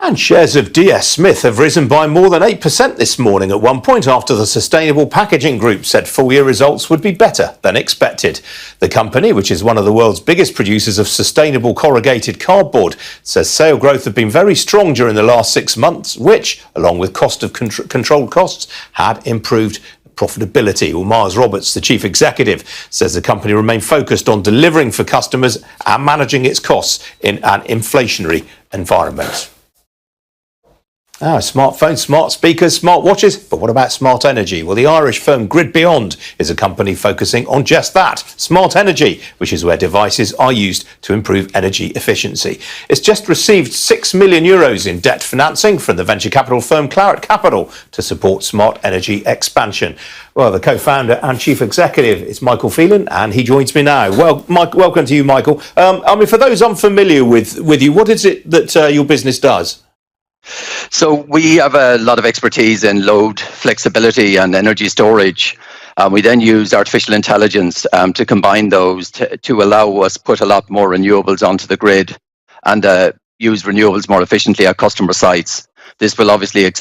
And shares of DS Smith have risen by more than 8% this morning at one point after the Sustainable Packaging Group said full-year results would be better than expected. The company, which is one of the world's biggest producers of sustainable corrugated cardboard, says sale growth have been very strong during the last 6 months, which, along with controlled costs, had improved profitability. Well, Miles Roberts, the chief executive, says the company remained focused on delivering for customers and managing its costs in an inflationary environment. Smartphones, smart speakers, smart watches, but what about smart energy? Well, the Irish firm Grid Beyond is a company focusing on just that, smart energy, which is where devices are used to improve energy efficiency. It's just received €6 million in debt financing from the venture capital firm Claret Capital to support smart energy expansion. Well, the co-founder and chief executive is Michael Phelan, and he joins me now. Well, Mike, welcome to you, Michael. For those unfamiliar with you, what is it that your business does? So we have a lot of expertise in load flexibility and energy storage. We then use artificial intelligence to combine those to allow us put a lot more renewables onto the grid and use renewables more efficiently at customer sites. This will obviously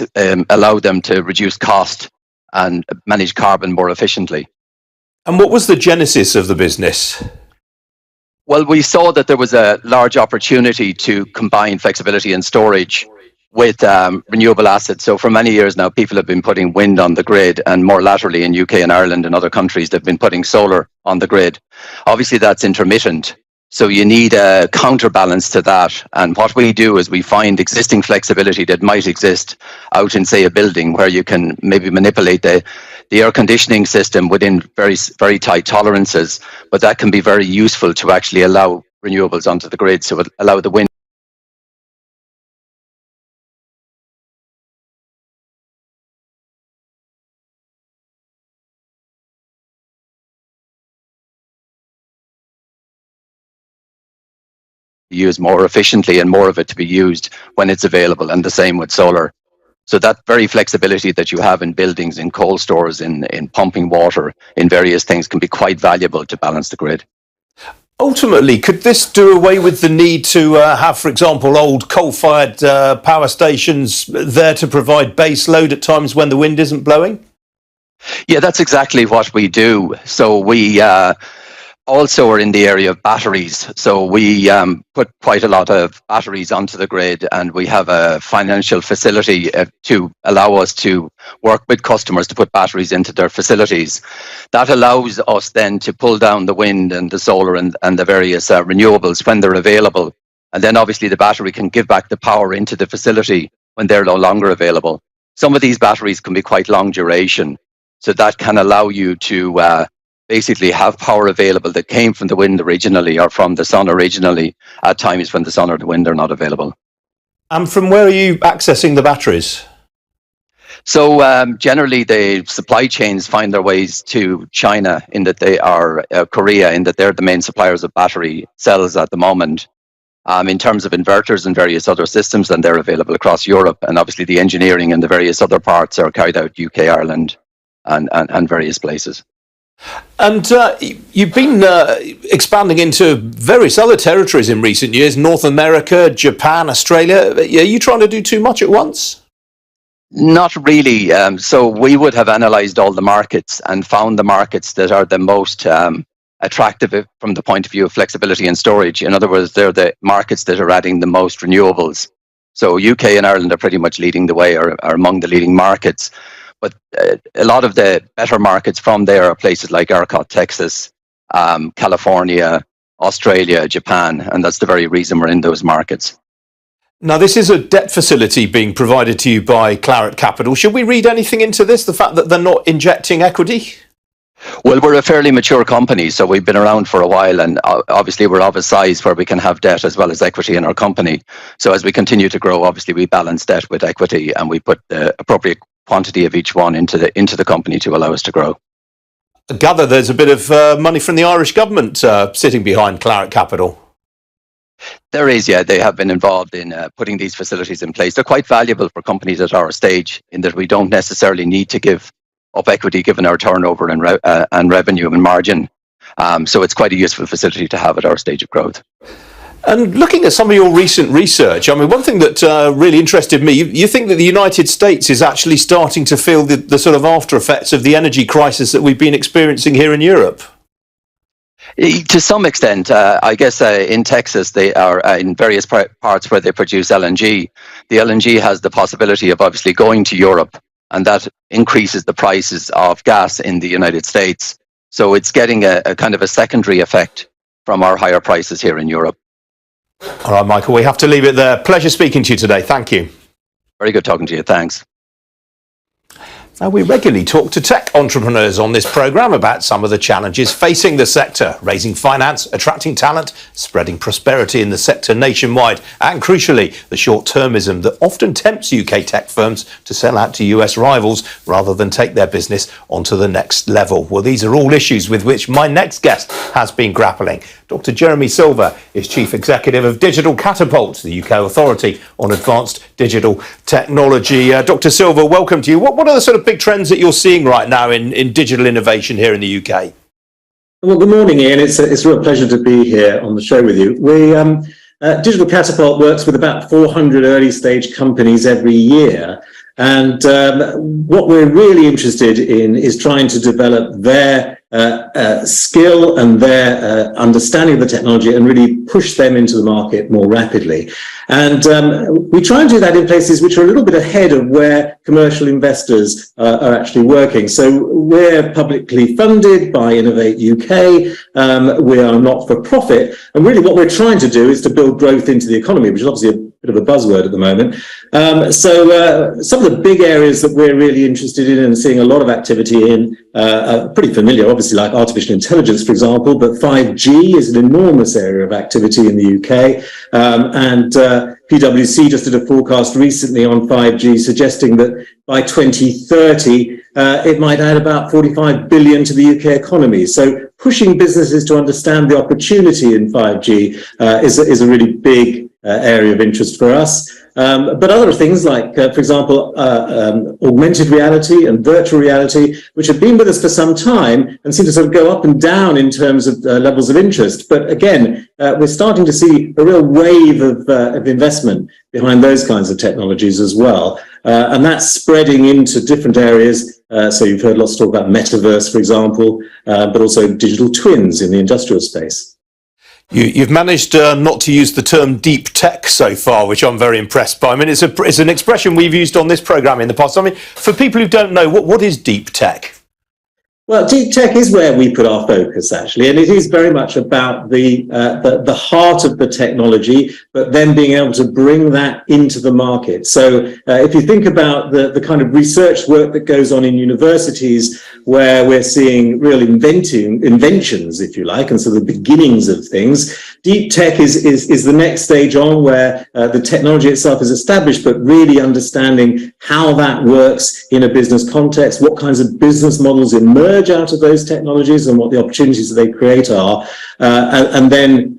allow them to reduce cost and manage carbon more efficiently. And what was the genesis of the business? Well, we saw that there was a large opportunity to combine flexibility and storage with renewable assets. So for many years now, people have been putting wind on the grid, and more laterally in UK and Ireland and other countries, they've been putting solar on the grid. Obviously, that's intermittent. So you need a counterbalance to that. And what we do is we find existing flexibility that might exist out in, say, a building where you can maybe manipulate the air conditioning system within very, very tight tolerances. But that can be very useful to actually allow renewables onto the grid. So allow the wind used more efficiently and more of it to be used when it's available, and the same with solar. So that very flexibility that you have in buildings, in cold stores, in pumping water, in various things can be quite valuable to balance the grid. Ultimately, could this do away with the need to have, for example, old coal-fired power stations there to provide base load at times when the wind isn't blowing? Yeah, that's exactly what we do. So we also are in the area of batteries. So we put quite a lot of batteries onto the grid, and we have a financial facility to allow us to work with customers to put batteries into their facilities. That allows us then to pull down the wind and the solar and the various renewables when they're available. And then obviously the battery can give back the power into the facility when they're no longer available. Some of these batteries can be quite long duration, so that can allow you to basically have power available that came from the wind originally or from the sun originally at times when the sun or the wind are not available. And from where are you accessing the batteries? So generally the supply chains find their ways to China, in that they are Korea, in that they're the main suppliers of battery cells at the moment. In terms of inverters and various other systems, then they're available across Europe, and obviously the engineering and the various other parts are carried out UK, Ireland and various places. And you've been expanding into various other territories in recent years, North America, Japan, Australia. Are you trying to do too much at once? Not really. So we would have analysed all the markets and found the markets that are the most attractive from the point of view of flexibility and storage. In other words, they're the markets that are adding the most renewables. So UK and Ireland are pretty much leading the way, or are among the leading markets. But a lot of the better markets from there are places like ERCOT, Texas, California, Australia, Japan, and that's the very reason we're in those markets. Now, this is a debt facility being provided to you by Claret Capital. Should we read anything into this, the fact that they're not injecting equity? Well, we're a fairly mature company, so we've been around for a while, and obviously we're of a size where we can have debt as well as equity in our company. So as we continue to grow, obviously we balance debt with equity, and we put the appropriate quantity of each one into the company to allow us to grow. I gather there's a bit of money from the Irish government sitting behind Claret Capital. There is, yeah. They have been involved in putting these facilities in place. They're quite valuable for companies at our stage, in that we don't necessarily need to give up equity given our turnover and revenue and margin. So it's quite a useful facility to have at our stage of growth. And looking at some of your recent research, I mean, one thing that really interested me, you think that the United States is actually starting to feel the sort of after effects of the energy crisis that we've been experiencing here in Europe? To some extent, I guess in Texas, they are in various parts where they produce LNG. The LNG has the possibility of obviously going to Europe, and that increases the prices of gas in the United States. So it's getting a kind of a secondary effect from our higher prices here in Europe. All right, Michael, we have to leave it there. Pleasure speaking to you today. Thank you. Very good talking to you. Thanks. Now, we regularly talk to tech entrepreneurs on this programme about some of the challenges facing the sector, raising finance, attracting talent, spreading prosperity in the sector nationwide, and crucially, the short-termism that often tempts UK tech firms to sell out to US rivals rather than take their business onto the next level. Well, these are all issues with which my next guest has been grappling. Dr. Jeremy Silver is Chief Executive of Digital Catapult, the UK authority on advanced digital technology. Dr. Silver, welcome to you. What are the sort of big trends that you're seeing right now in digital innovation here in the UK? Well, good morning, Ian. It's a real pleasure to be here on the show with you. We Digital Catapult works with about 400 early stage companies every year. And what we're really interested in is trying to develop their skill and their understanding of the technology and really push them into the market more rapidly. And we try and do that in places which are a little bit ahead of where commercial investors are actually working. So we're publicly funded by Innovate UK. We are not for profit. And really what we're trying to do is to build growth into the economy, which is obviously a bit of a buzzword at the moment. So some of the big areas that we're really interested in and seeing a lot of activity in are pretty familiar, obviously, like artificial intelligence, for example, but 5G is an enormous area of activity in the UK. And PwC just did a forecast recently on 5G suggesting that by 2030, it might add about 45 billion to the UK economy. So pushing businesses to understand the opportunity in 5G is a really big area of interest for us. But other things like, for example, augmented reality and virtual reality, which have been with us for some time and seem to sort of go up and down in terms of levels of interest. But again, we're starting to see a real wave of investment behind those kinds of technologies as well. And that's spreading into different areas So you've heard lots of talk about metaverse, for example, but also digital twins in the industrial space. You've managed not to use the term deep tech so far, which I'm very impressed by. I mean, it's an expression we've used on this programme in the past. I mean, for people who don't know, what is deep tech? Well, deep tech is where we put our focus, actually, and it is very much about the heart of the technology, but then being able to bring that into the market. So if you think about the kind of research work that goes on in universities, where we're seeing real inventions, if you like, and so the beginnings of things, deep tech is the next stage on, where the technology itself is established, but really understanding how that works in a business context, what kinds of business models emerge out of those technologies and what the opportunities that they create are, and then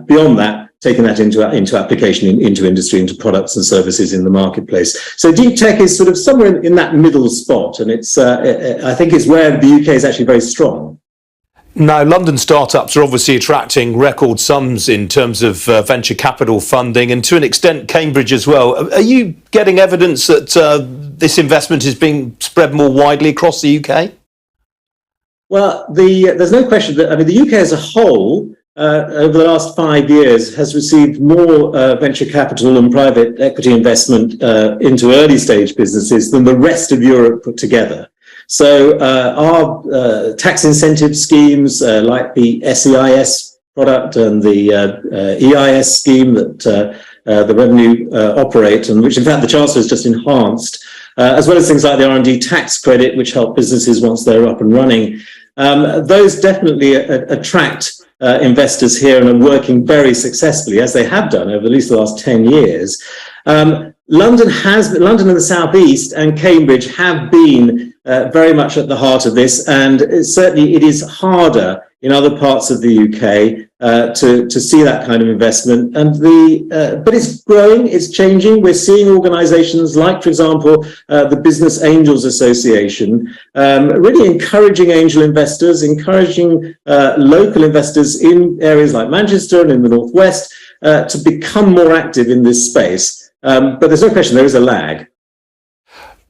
beyond that, taking that into application into industry, into products and services in the marketplace. So deep tech is sort of somewhere in that middle spot, and it's I think it's where the UK is actually very strong. Now, London startups are obviously attracting record sums in terms of venture capital funding, and to an extent Cambridge as well. Are you getting evidence that this investment is being spread more widely across the UK? Well, there's no question that, I mean, the UK as a whole, over the last 5 years, has received more venture capital and private equity investment into early stage businesses than the rest of Europe put together. So our tax incentive schemes, like the SEIS product and the EIS scheme that the Revenue operate, and which in fact the Chancellor has just enhanced, as well as things like the R&D tax credit, which help businesses once they're up and running. Those definitely attract investors here and are working very successfully, as they have done over at least the last 10 years. London and the South East and Cambridge have been very much at the heart of this, and certainly it is harder in other parts of the UK to see that kind of investment. And but it's growing, it's changing. We're seeing organisations like, for example, the Business Angels Association, really encouraging angel investors, encouraging local investors in areas like Manchester and in the Northwest to become more active in this space. But there's no question there is a lag.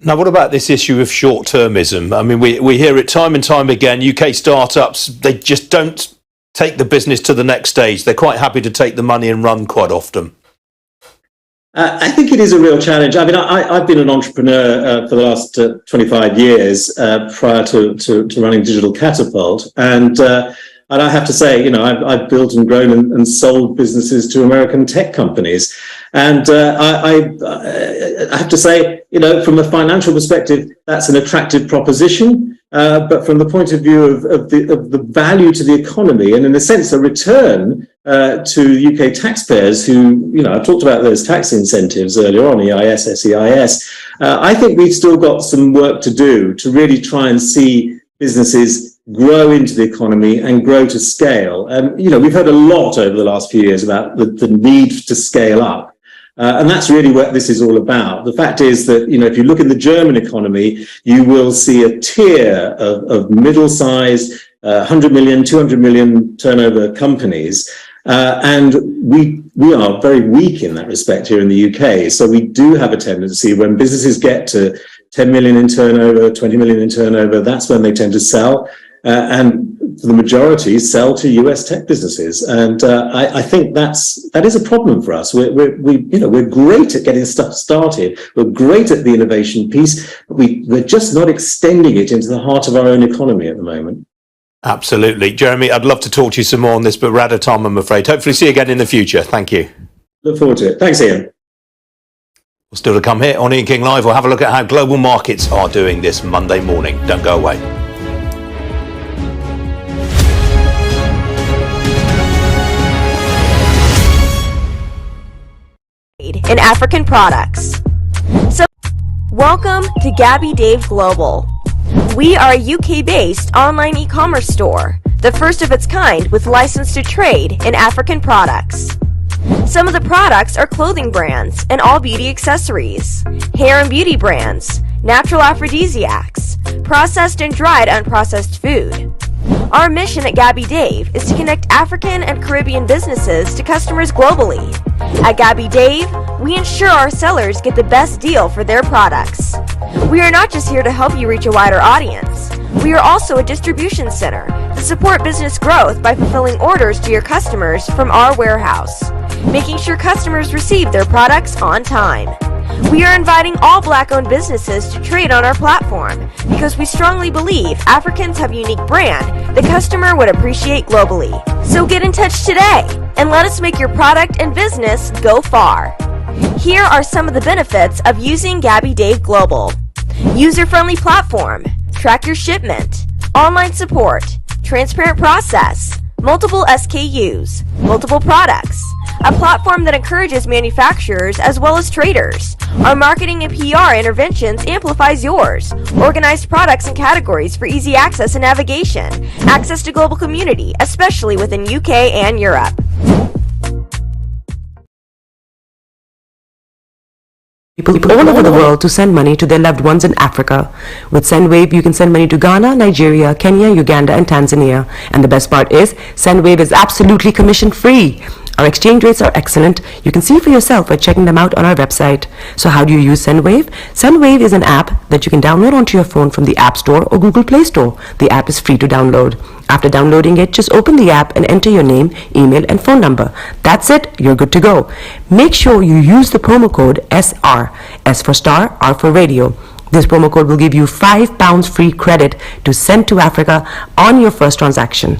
Now, what about this issue of short-termism? I mean, we hear it time and time again. UK startups, they just don't take the business to the next stage. They're quite happy to take the money and run quite often. I think it is a real challenge. I mean, I've been an entrepreneur for the last 25 years prior to running Digital Catapult. And I have to say, you know, I've built and grown and sold businesses to American tech companies. And I have to say, you know, from a financial perspective, that's an attractive proposition. But from the point of view of the value to the economy, and in a sense, a return to UK taxpayers who, you know, I talked about those tax incentives earlier on, EIS, SEIS. I think we've still got some work to do to really try and see businesses grow into the economy and grow to scale. And, you know, we've heard a lot over the last few years about the need to scale up. And that's really what this is all about. The fact is that, you know, if you look in the German economy, you will see a tier of middle-sized, 100 million, 200 million turnover companies. And we are very weak in that respect here in the UK. So we do have a tendency, when businesses get to 10 million in turnover, 20 million in turnover, that's when they tend to sell. And for the majority, sell to US tech businesses, and I think that is a problem for us. We're great at getting stuff started. We're great at the innovation piece, but we're just not extending it into the heart of our own economy at the moment. Absolutely, Jeremy. I'd love to talk to you some more on this, but we're out of time, I'm afraid. Hopefully, see you again in the future. Thank you. Look forward to it. Thanks, Ian. Well, still to come here on Ian King Live. We'll have a look at how global markets are doing this Monday morning. Don't go away. In African products. So, welcome to Gabby Dave Global. We are a UK-based online e-commerce store, the first of its kind with license to trade in African products. Some of the products are clothing brands and all beauty accessories, hair and beauty brands, natural aphrodisiacs, processed and dried unprocessed food. Our mission at Gabby Dave is to connect African and Caribbean businesses to customers globally. At Gabby Dave, we ensure our sellers get the best deal for their products. We are not just here to help you reach a wider audience. We are also a distribution center to support business growth by fulfilling orders to your customers from our warehouse, making sure customers receive their products on time. We are inviting all Black-owned businesses to trade on our platform because we strongly believe Africans have a unique brand the customer would appreciate globally. So get in touch today and let us make your product and business go far. Here are some of the benefits of using Gabby Dave Global. User-friendly platform, track your shipment, online support, transparent process, multiple SKUs, multiple products, a platform that encourages manufacturers as well as traders. Our marketing and PR interventions amplifies yours. Organized products and categories for easy access and navigation. Access to global community, especially within UK and Europe. People all over the world to send money to their loved ones in Africa. With SendWave, you can send money to Ghana, Nigeria, Kenya, Uganda, and Tanzania. And the best part is, SendWave is absolutely commission-free. Our exchange rates are excellent. You can see for yourself by checking them out on our website. So how do you use SendWave? SendWave is an app that you can download onto your phone from the App Store or Google Play Store. The app is free to download. After downloading it, just open the app and enter your name, email, and phone number. That's it. You're good to go. Make sure you use the promo code SR. S for Star, R for Radio. This promo code will give you £5 free credit to send to Africa on your first transaction.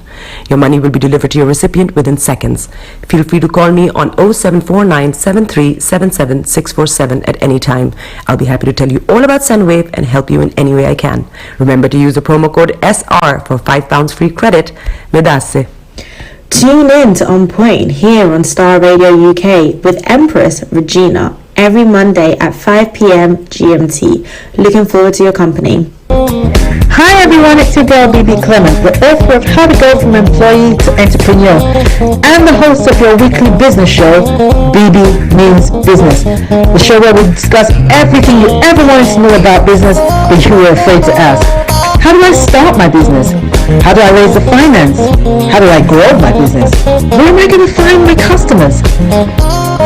Your money will be delivered to your recipient within seconds. Feel free to call me on 0749 7377 647 at any time. I'll be happy to tell you all about SendWave and help you in any way I can. Remember to use the promo code SR for £5 free credit. Medasse. Tune in to On Point here on Star Radio UK with Empress Regina every Monday at 5 p.m. GMT. Looking forward to your company. Hi everyone, it's your girl BB Clement, the author of How to Go From Employee to Entrepreneur and the host of your weekly business show, BB Means Business, the show where we discuss everything you ever wanted to know about business but you were afraid to ask. How do I start my business? How do I raise the finance? How do I grow my business? Where am I going to find my customers?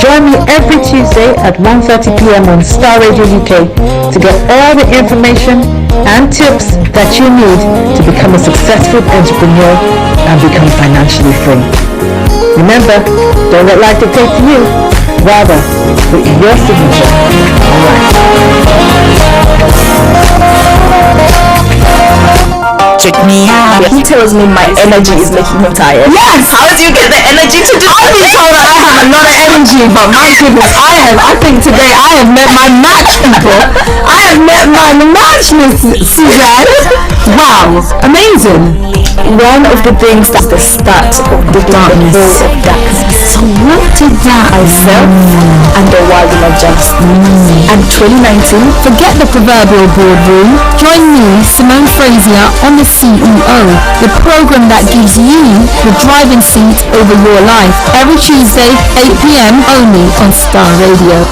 Join me every Tuesday at 1:30 p.m. on Star Radio UK to get all the information and tips that you need to become a successful entrepreneur and become financially free. Remember, don't let life dictate to you. Rather, put your signature on life. Check me out. He tells me my energy is making him tired. Yes! How do you get the energy to do it? I've been told that I have a lot of energy, but my goodness, I think today I have met my match, people. I have met my match, Miss Suzanne. Wow, amazing. One of the things that's the start of the darkness. So what did that myself and the world will adjust. And 2019, forget the proverbial boardroom. Join me, Simone Frazier, on the CEO, the program that gives you the driving seat over your life. Every Tuesday, 8 p.m. only on Star Radio.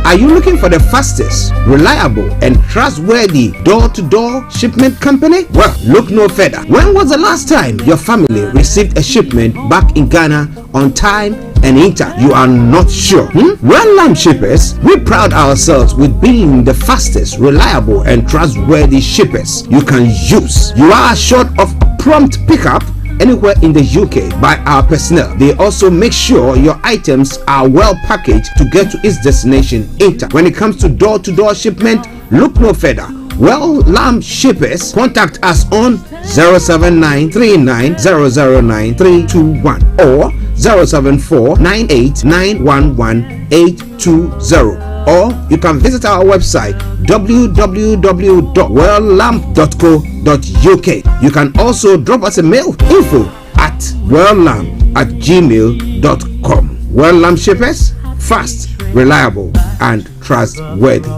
Are you looking for the fastest, reliable, and trustworthy door-to-door shipment company? Well, look no further. When was the last time your family received a shipment back in Ghana on time and in time? You are not sure? Well, Lamb Shippers, we pride ourselves with being the fastest, reliable, and trustworthy shippers you can use. You are assured of prompt pickup anywhere in the UK by our personnel. They also make sure your items are well packaged to get to its destination in time. When it comes to door-to-door shipment, look no further. Well, Lamb Shippers, contact us on 07939009321 or 07498911820. Or you can visit our website www.welllamp.co.uk. You can also drop us a mail, info@welllamp@gmail.com. Well Lamp Shippers, fast, reliable, and trustworthy.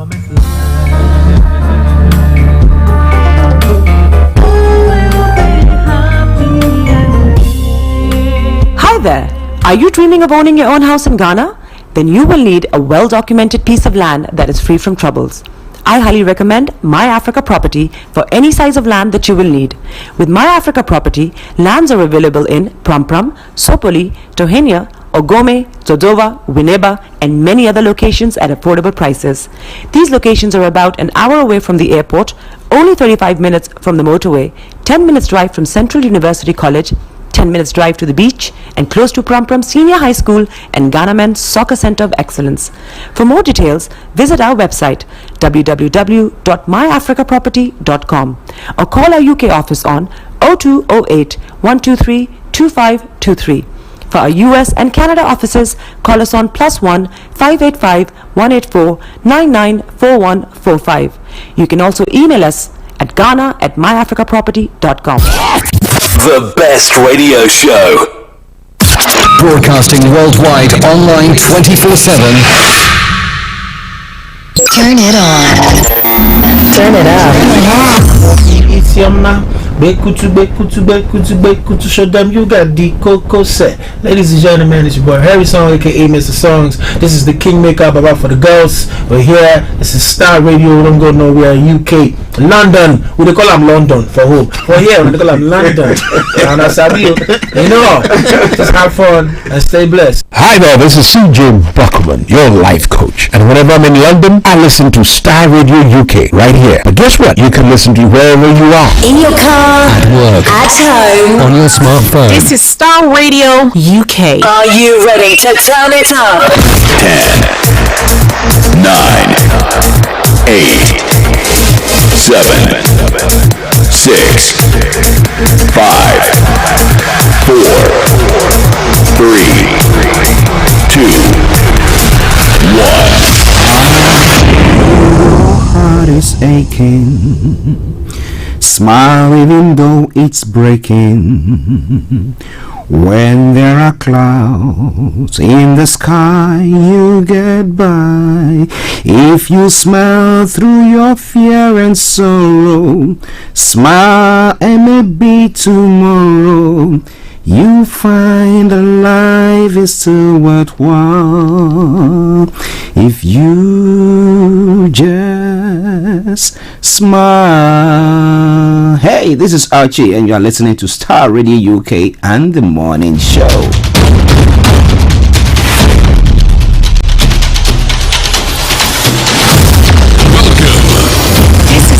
Hi there. Are you dreaming of owning your own house in Ghana? Then you will need a well-documented piece of land that is free from troubles. I highly recommend My Africa Property for any size of land that you will need. With My Africa Property, lands are available in Pram, Sopoli, Tohenia, Ogome, Dodoma, Winneba, and many other locations at affordable prices. These locations are about an hour away from the airport, only 35 minutes from the motorway, 10 minutes drive from Central University College, 10 minutes drive to the beach, and close to Pram Senior High School and Ghana Men's Soccer Center of Excellence. For more details, visit our website www.myafricaproperty.com or call our UK office on 0208 123 2523. For our US and Canada offices, call us on +1 585 184 994145. You can also email us at ghana@myafricaproperty.com. The best radio show. Broadcasting worldwide, online 24/7. Turn it on. Turn it up. It's your man. Bekutu, show them you got the cocoa set. Ladies and gentlemen, it's your boy Harry Song, aka Mr. Songs. This is the Kingmaker Baba for the girls. We're here. This is Star Radio. We don't go nowhere. UK, London. We call them London for home. We're here. We call them London. And I said, you know, just have fun and stay blessed. Hi there, this is CJ Buckman, your life coach. And whenever I'm in London, I listen to Star Radio UK right here. But guess what? You can listen to wherever you are. In your car, at work, at home, on your smartphone. This is Starr Radio UK. Are you ready to turn it up? 10, 9, 8, 7, 6, 5, 4, 3, 2, 1. Your heart is aching. Smile even though it's breaking. When there are clouds in the sky, you get by. If you smile through your fear and sorrow, smile and maybe tomorrow you find that life is still worthwhile if you just smile. Hey, this is Archie and you are listening to Star Radio UK and the Morning Show. This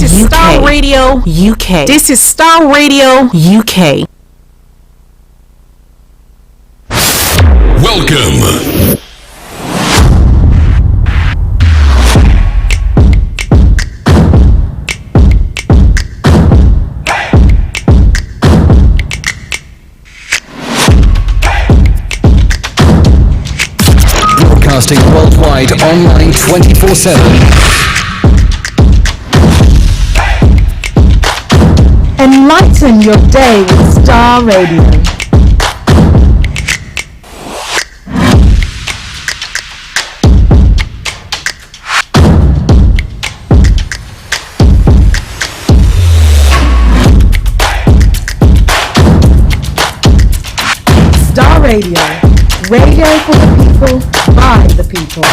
is Starr Radio UK. This is Starr Radio UK. Welcome. Broadcasting worldwide, online 24/7. Enlighten your day with Starr Radio. Starr Radio. Radio for the people, by the people.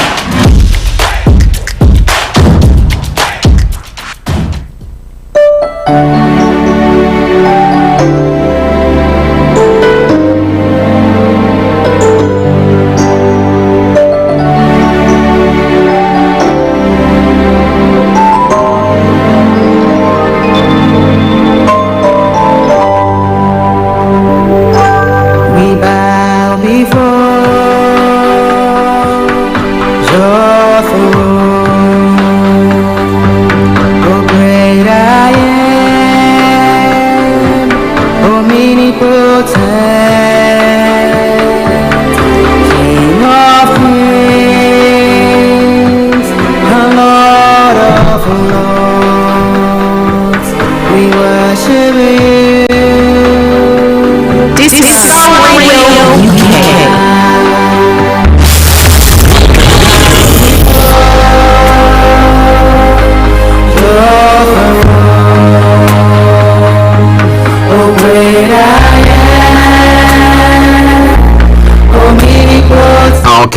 great I am.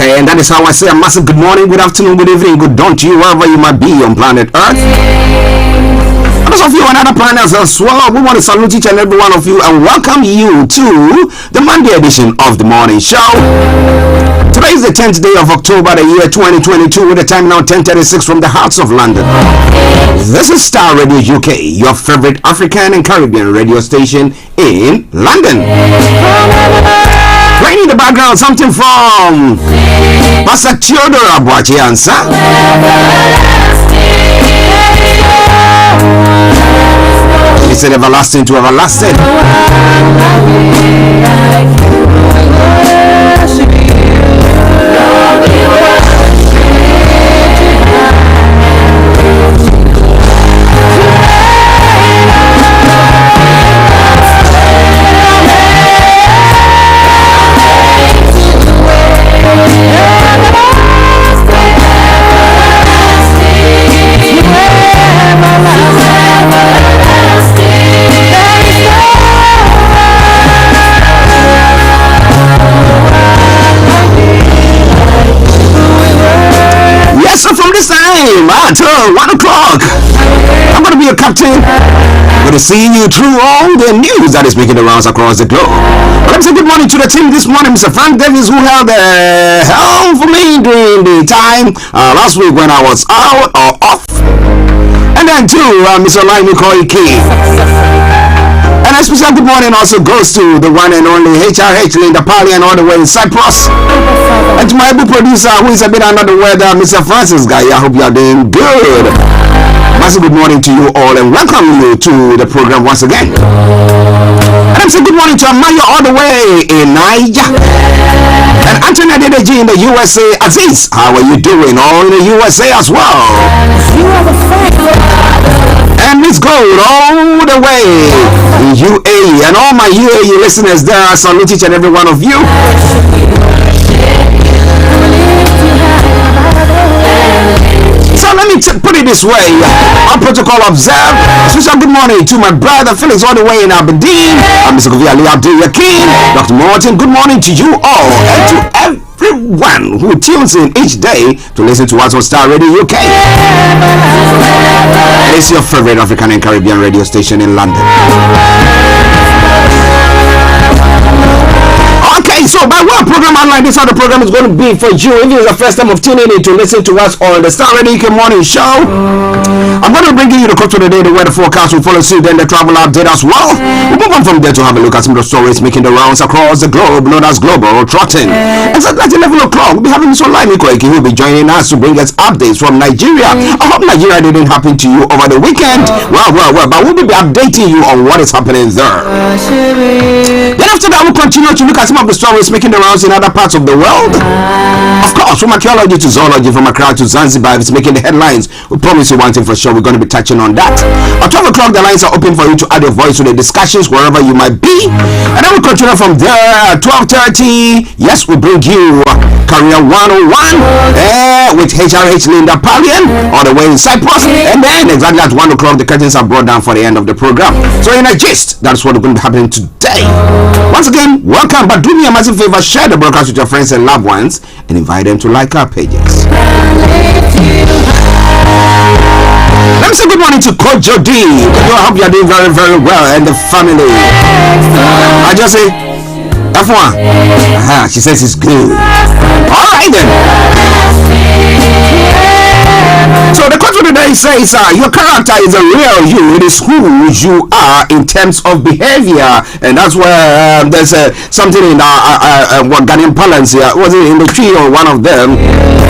And that is how I say a massive good morning, good afternoon, good evening, good dawn to you wherever you might be on planet Earth. And those of you on other planets as well, we want to salute each and every one of you and welcome you to the Monday edition of the morning show. Today is the 10th day of October, the year 2022, with the time now 10:36 from the hearts of London. This is Starr Radio UK, your favorite African and Caribbean radio station in London. Playing in the background, something from Pastor Theodore Abuachi Ansa. He said everlasting to everlasting. So from this time until 1 o'clock, I'm going to be your captain. I'm going to see you through all the news that is making the rounds across the globe. Let's say good morning to the team this morning, Mr. Frank Davis, who held the helm for me during the time last week when I was out or off. And then to Mr. Laimi Koiki. And a special good morning also goes to the one and only HRH Linda Palian all the way in Cyprus. And to my able producer who is a bit under the weather, Mr. Francis Guy. I hope you are doing good. Massive good morning to you all and welcome you to the program once again. And I'm saying good morning to Amaya all the way in Niger. And Anthony Adedeji in the USA. Aziz, how are you doing? All in the USA as well. You are the and Miss Gold all the way in UAE. And all my UAE listeners there, I salute each and every one of you. So let me put it this way. Our protocol observed. Special good morning to my brother Felix all the way in Aberdeen. I'm Mr. Kofi Ali Abdul Yakin. Dr. Martin, good morning to you all and to everyone who tunes in each day to listen to us on Starr Radio UK. It's your favorite African and Caribbean radio station in London. Okay, so by one program online, this other program is going to be for you. If it's the first time of tuning in to listen to us on the Starr Radio UK Morning Show, I'm going to bring you the quote of the day, the weather forecast will follow suit, then the travel update as well. We'll move on from there to have a look at some of the stories making the rounds across the globe, known as Global Trotting. Exactly at 11 o'clock, we'll be having Mr. Laimi Koiki who will be joining us to bring us updates from Nigeria. I hope Nigeria didn't happen to you over the weekend. Well, but we'll be updating you on what is happening there. Then after that, we'll continue to look at some of the stories making the rounds in other parts of the world. Of course, from archaeology to zoology, from Accra to Zanzibar, it's making the headlines. We promise you one thing for sure, we're going to be touching on that. At 12 o'clock, the lines are open for you to add your voice to the discussions wherever you might be. And then we'll continue from there at 12:30. Yes, we bring you Career 101 with HRH Linda Palian all the way in Cyprus. And then exactly at 1 o'clock, the curtains are brought down for the end of the program. So in a gist, that's what is going to be happening today. Once again, welcome, but do me a massive favor, share the broadcast with your friends and loved ones and invite them to like our pages. Let me say good morning to Coach Jody. I hope you are doing very, very well and the family. I just say F1. She says it's good. Alright then. So the quote for today says, your character is a real you. It is who you are in terms of behavior. And that's where there's something in what Ghanaian parlance here. Was it in the tree or one of them?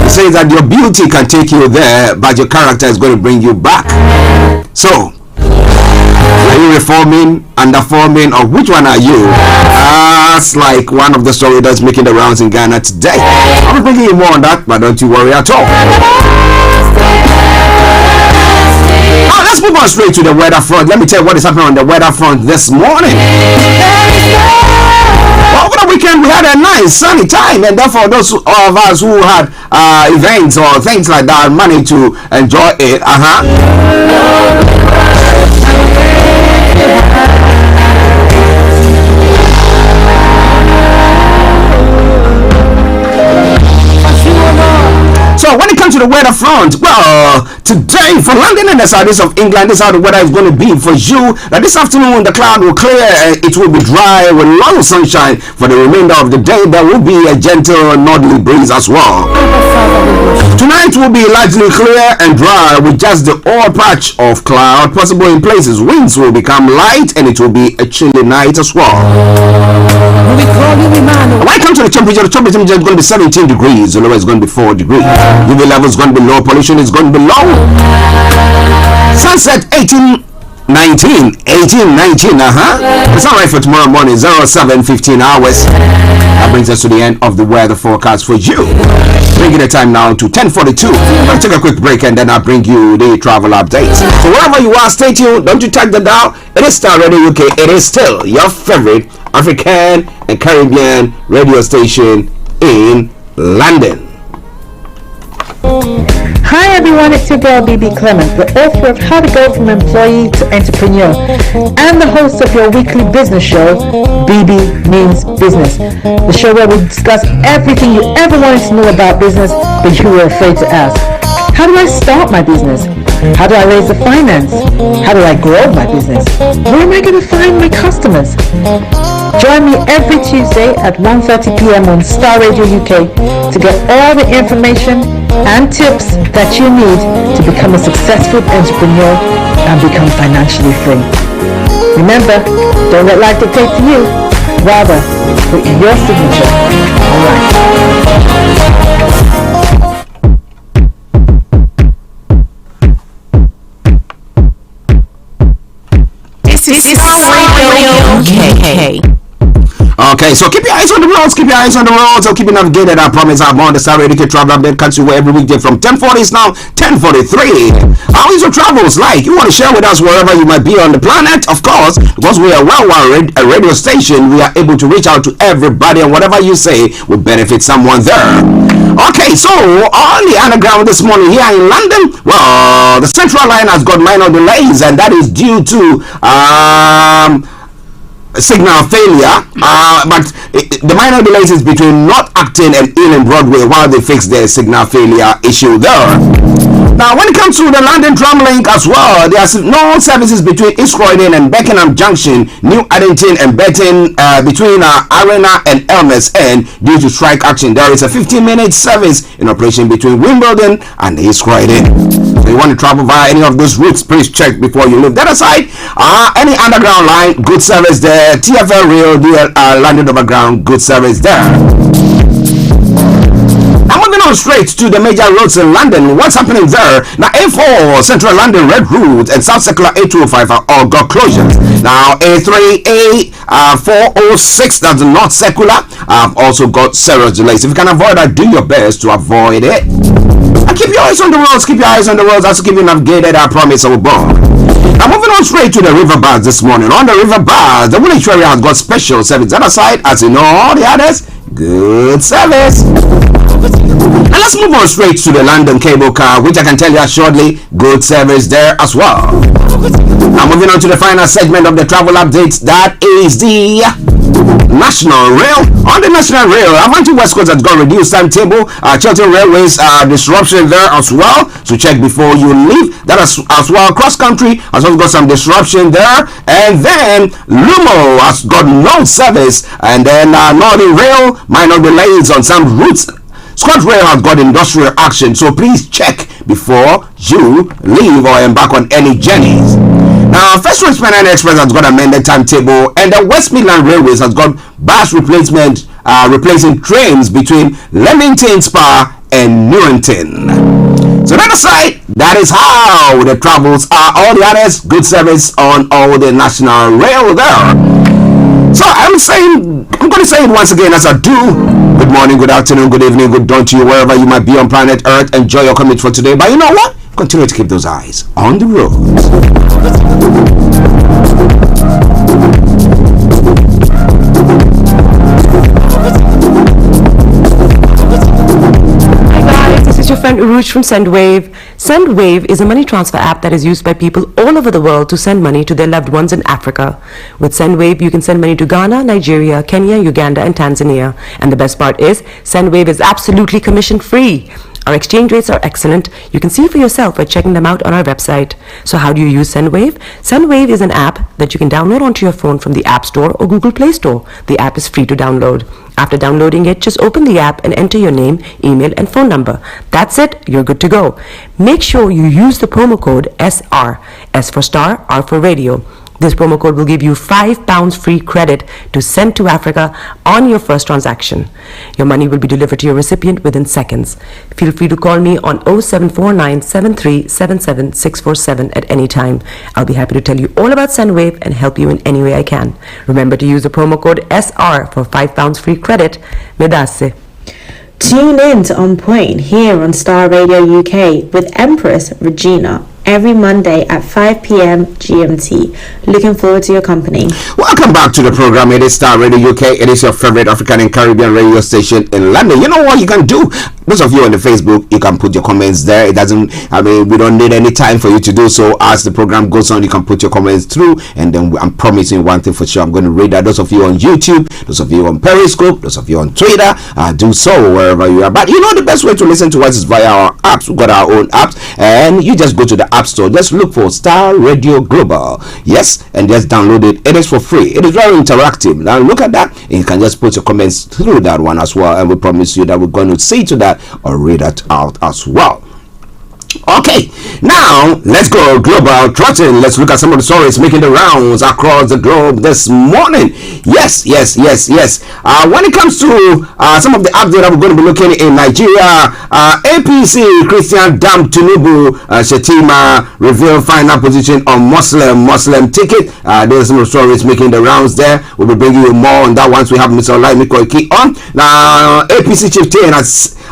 It says that your beauty can take you there, but your character is going to bring you back. So, are you reforming, underforming, or which one are you? That's like one of the stories that's making the rounds in Ghana today. I'll be bringing you more on that, but don't you worry at all. Now let's move on straight to the weather front. Let me tell you what is happening on the weather front this morning. Well, over the weekend we had a nice sunny time, and therefore those of us who had events or things like that managed to enjoy it. to the weather front. Well, today for London and the southeast of England, this is how the weather is going to be for you. Now this afternoon, the cloud will clear and it will be dry with long sunshine. For the remainder of the day, there will be a gentle northerly breeze as well. Tonight will be largely clear and dry with just the odd patch of cloud possible in places. Winds will become light and it will be a chilly night as well. Welcome to the temperature. The temperature is going to be 17 degrees. The lower is going to be 4 degrees. UV level is going to be low. Pollution is going to be low. Sunset 18, 19. It's all right for tomorrow morning. 07:15 hours. That brings us to the end of the weather forecast for you. Bringing the time now to 10:42. I'll take a quick break and then I'll bring you the travel updates. So wherever you are, stay tuned. Don't you tag the dial. It is Starr Radio UK. It is still your favorite African and Caribbean radio station in London. Hi everyone, it's your girl BB Clement, the author of How to Go From Employee to Entrepreneur and the host of your weekly business show, BB Means Business, the show where we discuss everything you ever wanted to know about business but you were afraid to ask. How do I start my business? How do I raise the finance? How do I grow my business? Where am I going to find my customers? Join me every Tuesday at 1:30 p.m. on Starr Radio UK to get all the information and tips that you need to become a successful entrepreneur and become financially free. Remember, don't let life dictate to you. Rather, put your signature. All right. This is Starr Radio UK. Okay, so keep your eyes on the roads, I'll keep you navigated. I promise I'm on the Starr Radio Travel Update comes you every weekday from 10:40. It's now 10:43. How is your travels like? You want to share with us wherever you might be on the planet? Of course, because we are a radio station, we are able to reach out to everybody, and whatever you say will benefit someone there. Okay, so on the underground this morning here in London, well, the Central Line has got minor delays, and that is due to signal failure, but the minor delays is between North Acton and Ealing Broadway while they fix their signal failure issue there. Now, when it comes to the London Tram Link as well, there's no services between East Croydon and Beckenham Junction, New Addington and Betton, between Arena and Elmers End due to strike action. There is a 15-minute service in operation between Wimbledon and East Croydon. So you want to travel via any of those routes, please check before you leave. That aside, any underground line, good service there. TFL Rail, London Overground, good service there. I'm moving on straight to the major roads in London. What's happening there? Now, A4, Central London Red Route and South Circular A205 are all got closures. Now, A3, A406, that's the North Circular, I've also got serious delays. If you can avoid that, do your best to avoid it. And keep your eyes on the roads, also keep you navigated, I promise I will bomb. I'm moving on straight to the river bars this morning. On the river bars, the village area has got special service. That aside, as you know, all the others, good service. And let's move on straight to the London cable car, which I can tell you shortly, good service there as well. Now moving on to the final segment of the travel updates, that is the National Rail. On the National Rail, Avanti West Coast has got reduced timetable. Chiltern Railways disruption there as well, so check before you leave. That as well. Cross country has also got some disruption there, and then Lumo has got no service, and then Northern Rail minor delays on some routes. ScotRail has got industrial action, so please check before you leave or embark on any journeys. Now, First Rail Penang Express has got amended timetable, and the West Midland Railways has got bus replacement, replacing trains between Leamington Spa and Newington. So that aside, that is how the travels are. All the others, good service on all the National Rail there. So I'm going to say it once again as I do. Good morning, good afternoon, good evening, good dawn to you wherever you might be on planet Earth. Enjoy your commute for today. But you know what? Continue to keep those eyes on the road. Your friend Uruj from SendWave. SendWave is a money transfer app that is used by people all over the world to send money to their loved ones in Africa. With SendWave, you can send money to Ghana, Nigeria, Kenya, Uganda, and Tanzania. And the best part is, SendWave is absolutely commission-free. Our exchange rates are excellent. You can see for yourself by checking them out on our website. So how do you use SendWave? SendWave is an app that you can download onto your phone from the App Store or Google Play Store. The app is free to download. After downloading it, just open the app and enter your name, email, and phone number. That's it. You're good to go. Make sure you use the promo code SR, S for Star, R for Radio. This promo code will give you £5 free credit to send to Africa on your first transaction. Your money will be delivered to your recipient within seconds. Feel free to call me on 0749 7377 647 at any time. I'll be happy to tell you all about SendWave and help you in any way I can. Remember to use the promo code SR for £5 free credit. Medasse. Tune in to On Point here on Star Radio UK with Empress Regina every Monday at 5 p.m. GMT. Looking forward to your company. Welcome back to the program. It is Star Radio UK. It is your favorite African and Caribbean radio station in London. You know what you can do? Those of you on the Facebook, you can put your comments there. It doesn't, we don't need any time for you to do so. As the program goes on, you can put your comments through, and then I'm promising one thing for sure. I'm going to read that. Those of you on YouTube, those of you on Periscope, those of you on Twitter, do so wherever you are. But you know the best way to listen to us is via our apps. We've got our own apps, and you just go to the App Store. Just look for Star Radio Global. Yes, and just download it. It is for free. It is very interactive. Now look at that, and you can just put your comments through that one as well. And we promise you that we're going to see to that or read it out as well. Okay, now let's go global trotting. Let's look at some of the stories making the rounds across the globe this morning. Yes. When it comes to some of the updates that we're going to be looking in Nigeria, APC Christian Dam Tinubu Shetima revealed final position on Muslim ticket. There's some stories making the rounds there. We'll be bringing you more on that once we have Mr. Olaimi Koiki on. Now, APC chieftain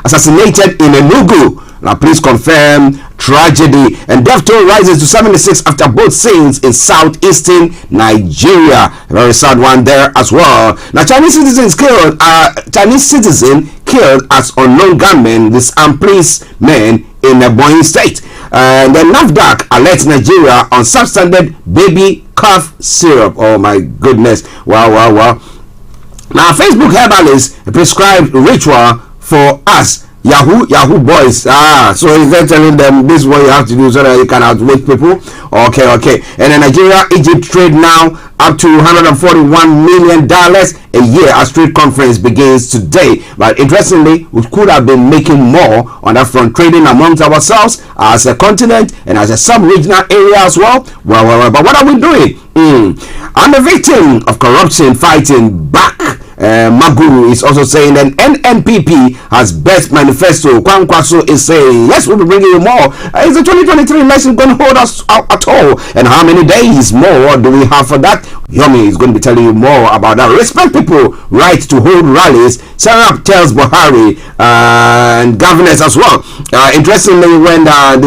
assassinated in Enugu. Now, please confirm tragedy. And death toll rises to 76 after both scenes in southeastern Nigeria. A very sad one there as well. Now, Chinese citizen killed as unknown gunmen, disarmed policemen in Ebonyi State. And then NAFDAC alerts Nigeria on substandard baby cough syrup. Oh my goodness! Wow. Now, Facebook herbalists prescribed ritual for us. Yahoo boys. So is that telling them this is what you have to do so that you can outwit people? Okay. And in Nigeria, Egypt trade now up to $141 million a year as trade conference begins today. But interestingly, we could have been making more on that front, trading amongst ourselves as a continent and as a sub-regional area as well. Well, but what are we doing? I'm the victim of corruption fighting back. Magu is also saying that NNPP has best manifesto. Kwankwaso is saying, yes, we'll be bringing you more. Is the 2023 election going to hold us out at all? And how many days more do we have for that? Yomi is going to be telling you more about that. Respect people right to hold rallies. Sarah tells Buhari and governors as well. Interestingly, when the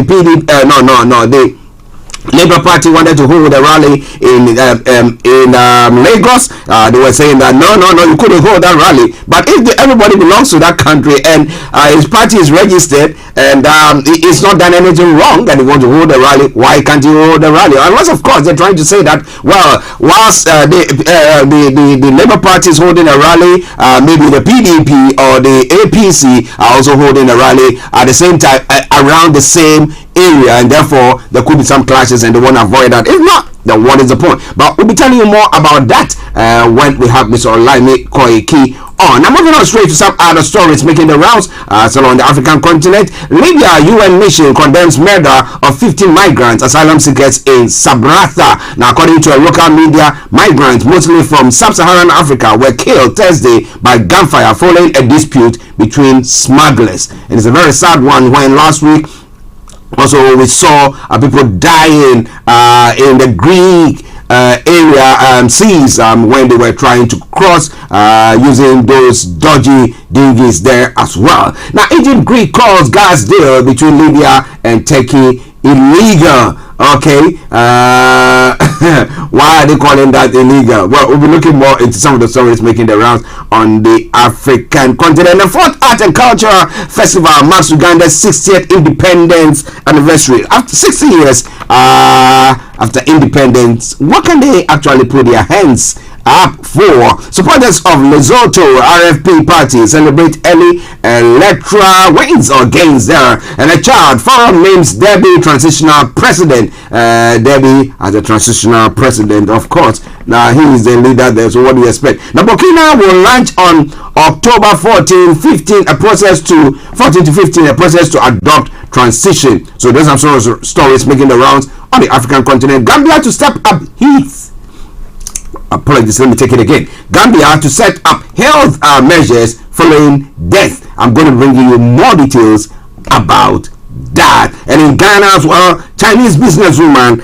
the Labour Party wanted to hold a rally in Lagos. They were saying that no, you couldn't hold that rally. But if everybody belongs to that country and his party is registered and it's not done anything wrong and they want to hold a rally, why can't you hold a rally? Unless, of course, they're trying to say that, well, whilst the Labour Party is holding a rally, maybe the PDP or the APC are also holding a rally at the same time around the same area, and therefore there could be some clashes and they want to avoid that. If not, then what is the point? But we'll be telling you more about that when we have Mr. Olaimi Koiki on. Now, moving on straight to some other stories making the rounds still on the African continent. Libya UN mission condemns murder of 15 migrants, asylum seekers in Sabratha. Now, according to a local media, migrants mostly from sub-Saharan Africa were killed Thursday by gunfire following a dispute between smugglers. And it's a very sad one when last week also we saw people dying in the Greek area seas when they were trying to cross using those dodgy dinghies there as well. Now, Egypt Greek calls gas deal between Libya and Turkey illegal. Okay, why are they calling that illegal? Well, we'll be looking more into some of the stories making the rounds on the African continent. The 4th Art and Culture Festival marks Uganda's 60th independence anniversary. After 60 years after independence, what can they actually put their hands up for supporters of Lesotho RFP party celebrate early electoral wins or gains there. And a child forum names Debbie transitional president. Debbie as a transitional president, of course. Now he is the leader there, so what do you expect? Now Burkina will launch on October 14 to 15 a process to adopt transition. So there's some sort of stories making the rounds on the African continent. Gambia to step up heat. Apologies, let me take it again. Gambia to set up health measures following death. I'm going to bring you more details about that. And in Ghana as well, Chinese businesswoman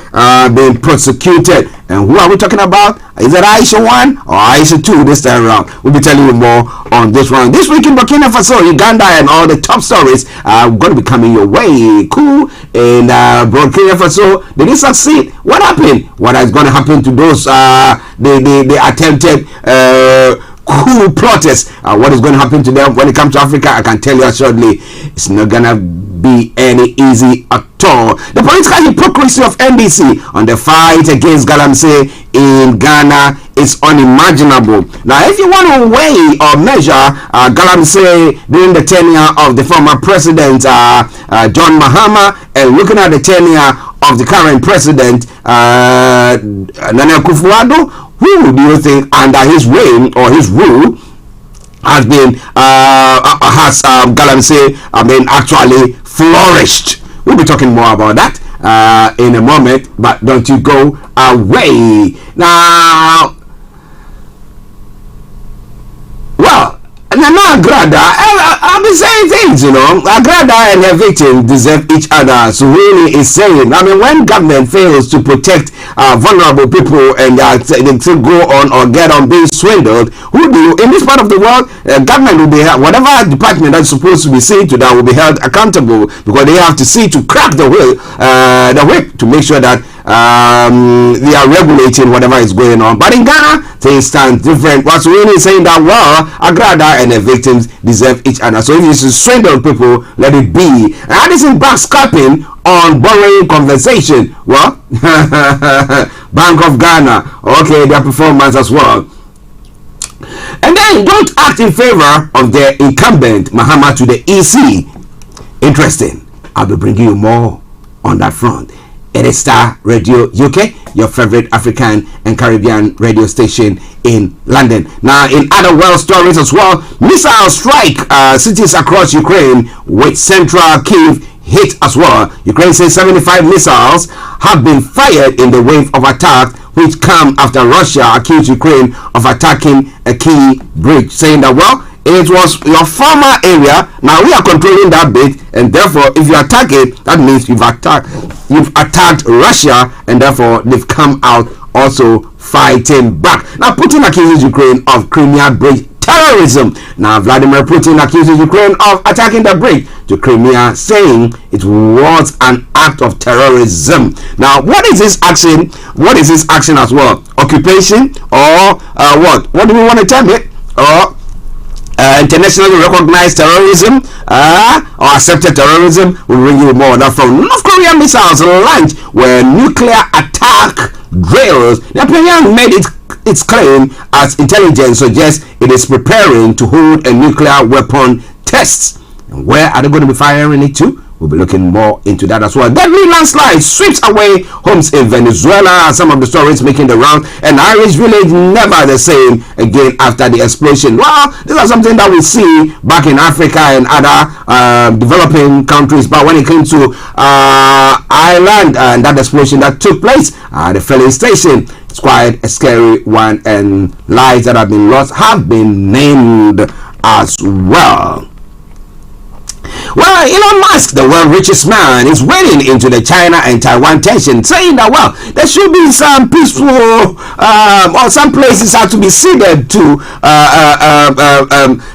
being prosecuted. And who are we talking about? Is it Aisha 1 or Aisha 2 this time around? We'll be telling you more on this one. This week in Burkina Faso, Uganda, and all the top stories are going to be coming your way. Cool. In Burkina Faso, did it succeed? What happened? What is going to happen to those the attempted coup protests? What is going to happen to them when it comes to Africa? I can tell you shortly. It's not going to be any easy at all. The political hypocrisy of NDC on the fight against Galamsey in Ghana is unimaginable. Now, if you want to weigh or measure Galamsey during the tenure of the former president John Mahama and looking at the tenure of the current president Nana Akufo-Addo, who do you think under his reign or his rule has been Galamsey actually flourished? We'll be talking more about that in a moment, but don't you go away. Now, well, Nana Agrada, I've been saying things, you know. Agrada and her victim deserve each other. So really is saying, I mean, when government fails to protect vulnerable people and they still go on or get on being swindled, who do in this part of the world, government will be whatever department that's supposed to be seen to that will be held accountable, because they have to see to crack the whip to make sure that they are regulating whatever is going on. But in Ghana, things stand different. What's really saying that, well, Agrada and the victims deserve each other. So if you swindle people, let it be. And that isn't backstabbing on borrowing conversation. Well, Bank of Ghana, okay, their performance as well. And then don't act in favor of the incumbent Mahama to the EC. Interesting. I'll be bringing you more on that front. It is Starr Radio UK, your favorite African and Caribbean radio station in London. Now, in other world stories as well, missile strike cities across Ukraine with central Kyiv hit as well. Ukraine says 75 missiles have been fired in the wave of attack which come after Russia accused Ukraine of attacking a key bridge, saying that, well, it was your former area, now we are controlling that bit, and therefore if you attack it, that means you've attacked Russia, and therefore they've come out also fighting back. Now Putin accuses Ukraine of Crimea bridge terrorism. Now Vladimir Putin accuses Ukraine of attacking the bridge to Crimea, saying it was an act of terrorism. Now what is this action? What is this action as well? Occupation or what? What do we want to term it? Or internationally recognized terrorism or accepted terrorism? We'll bring you more on that from North Korean missiles launched where nuclear attack drills. The Pyongyang made its claim as intelligence suggests it is preparing to hold a nuclear weapon test. And where are they going to be firing it to? We'll be looking more into that as well. Deadly landslide sweeps away homes in Venezuela. Some of the stories making the round. An Irish village never the same again after the explosion. Well, this is something that we see back in Africa and other developing countries. But when it came to Ireland and that explosion that took place at the filling station, it's quite a scary one, and lives that have been lost have been named as well. Well, Elon Musk, the world's richest man, is wading into the China and Taiwan tension, saying that, well, there should be some peaceful or some places have to be ceded to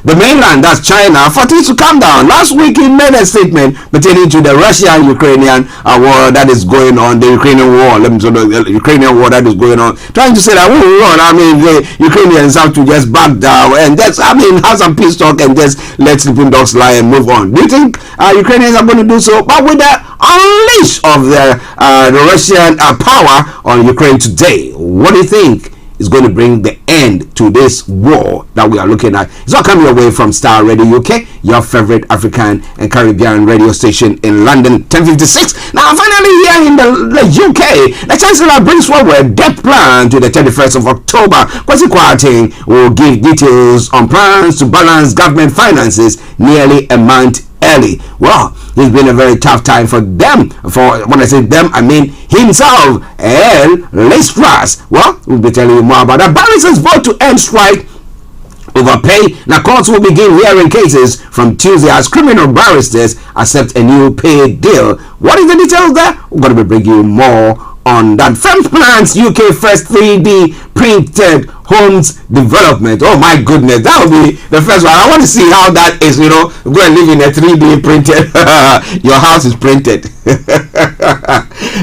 the mainland, that's China, for things to calm down. Last week he made a statement pertaining to the Russian-Ukrainian war that is going on, the Ukrainian war, the Ukrainian war that is going on, trying to say that, I mean, the Ukrainians have to just back down and just, I mean, have some peace talk and just let sleeping dogs lie and move on. Do you think Ukrainians are going to do so? But with the unleash of the Russian power on Ukraine today, what do you think is going to bring the end to this war that we are looking at. It's all coming away from Starr Radio UK, your favorite African and Caribbean radio station in London, 1056. Now, finally, here in the UK, the Chancellor brings forward a debt plan to the 31st of October. Kwasi Kwarteng will give details on plans to balance government finances nearly a month early. Well, it's been a very tough time for them. For when I say them, I mean himself and Liz Truss. Well, we'll be telling you more about that. Barristers vote to end strike over pay. Now, courts will begin hearing cases from Tuesday as criminal barristers accept a new pay deal. What is the details there? We're going to be bringing you more on that. Firm Plans UK first 3D printed homes development. Oh my goodness, that will be the first one. I want to see how that is. You know, go and live in a 3D printed your house is printed.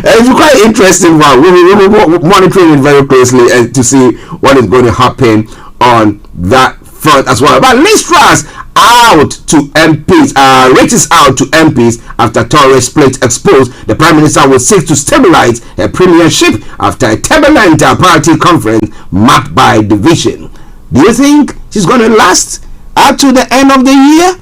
It's quite interesting. Wow, we'll be monitoring it very closely and to see what is going to happen on that front as well. But Liz Truss out to MPs, reaches out to MPs after Tory split exposed. The Prime Minister will seek to stabilize her premiership after a turbulent party conference marked by division. Do you think she's going to last up to the end of the year?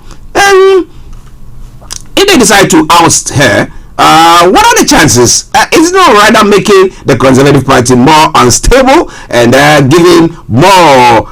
If they decide to oust her, what are the chances? Is it not rather making the Conservative Party more unstable and giving more,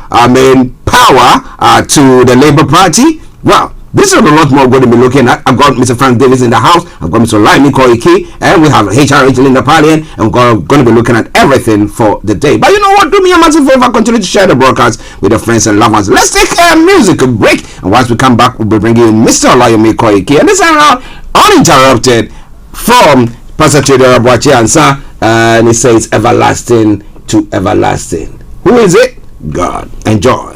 power to the Labour Party? Well, this is a lot more going to be looking at. I've got Mr. Frank Davis in the house. I've got Mr. Laimi Koiki, and we have HR Rachel in the parliament, and we're going to be looking at everything for the day. But you know what? Do me a massive favor. Continue to share the broadcast with your friends and loved ones. Let's take a music break, and once we come back, we'll be bringing in Mr. Laimi Koiki, and this is uninterrupted from Pastor Theodore Abuachi Ansa, and he says everlasting to everlasting. Who is it? God. Enjoy.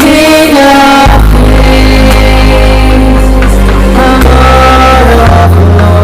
King of kings, the Lord of lords.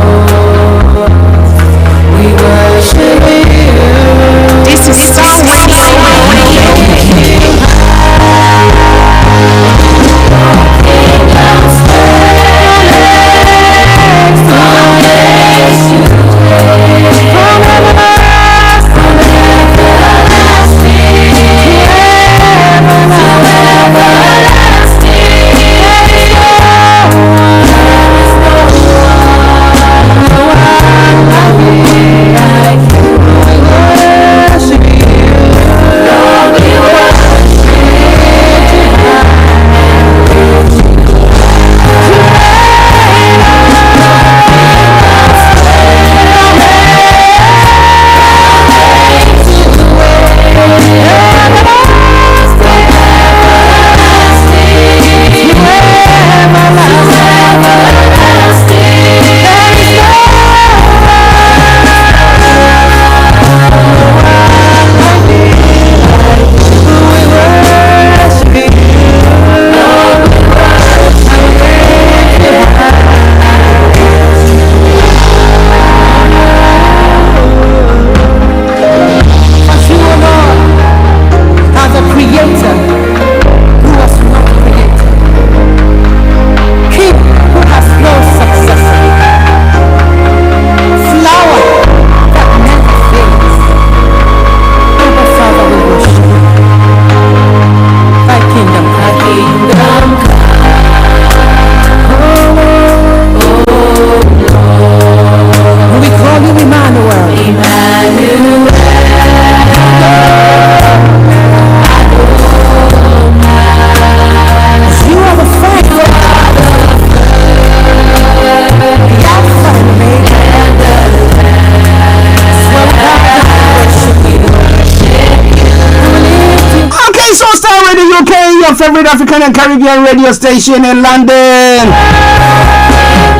your favorite African and Caribbean radio station in London.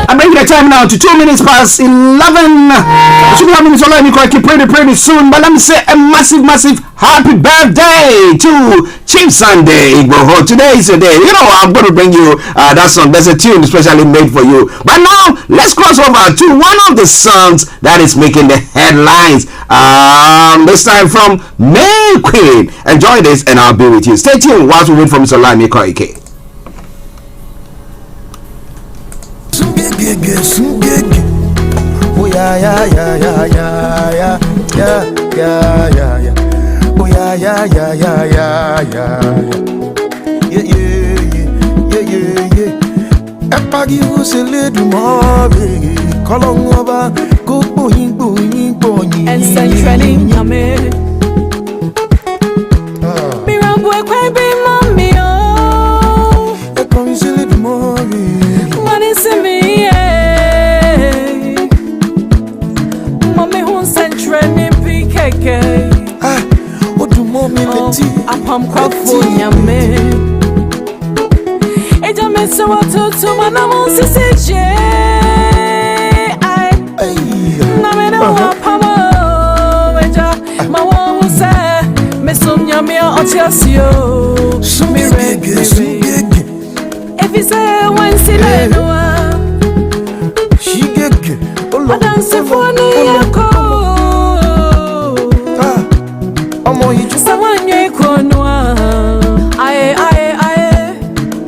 I'm bringing the time now to 2 minutes past 11. I should be having this online pretty soon, but let me say a massive happy birthday to Chief Sunday Igboho. Today is the day. You know, I'm going to bring you that song. There's a tune especially made for you. But now, let's cross over to one of the songs that is making the headlines. This time from May Queen. Enjoy this and I'll be with you. Stay tuned whilst we wait for Mr. Lami Koike. Oh yeah. Oh yeah. Epagi usele du mori kolong oba go boyin. And centrally nyame. Mirambo ekwe bi mommy oh. Epagi usele du mori. Money se me mommy hun centrally PKK. Odu mommy leti. Apam kwa fo nyame. Eja mese watoto mana monsi seje. Na me na wapamo. Eja ma wo se mesum nyame otiasio. Sumire. If you say one sileno. Shigege. Adanse for no yako. Omo yi sawanye konwa. Aye.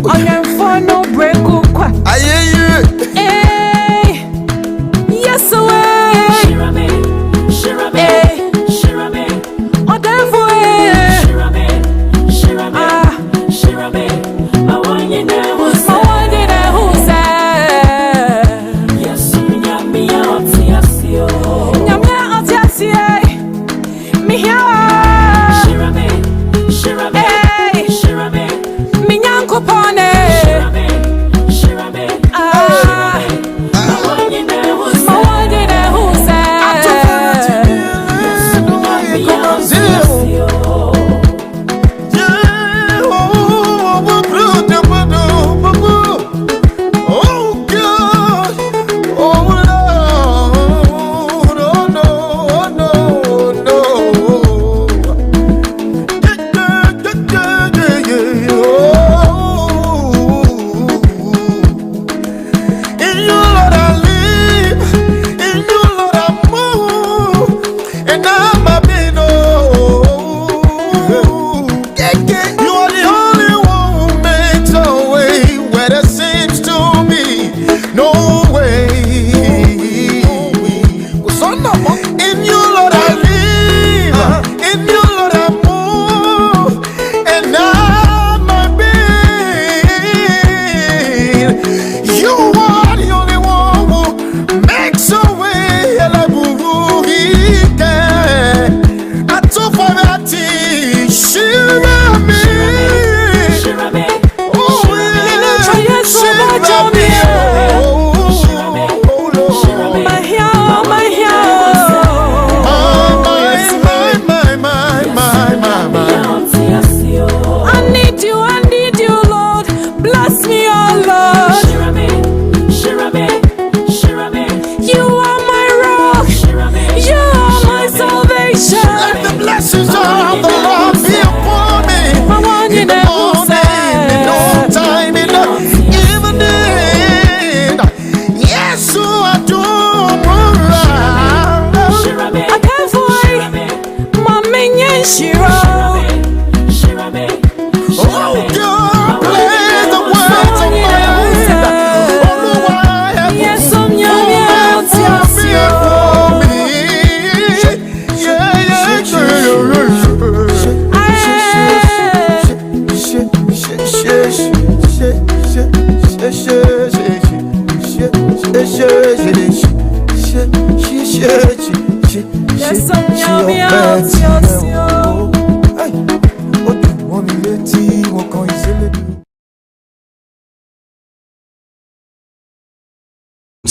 Onyem for no break ukwa. Aye. Yes away. Shirame. Odefo Shirame. Awanye na husa. Yes, nyame otiasio. Nyame otiasio. Mi hia. Shirame. Mi nyanko pone. Shirame. Awanye na husa.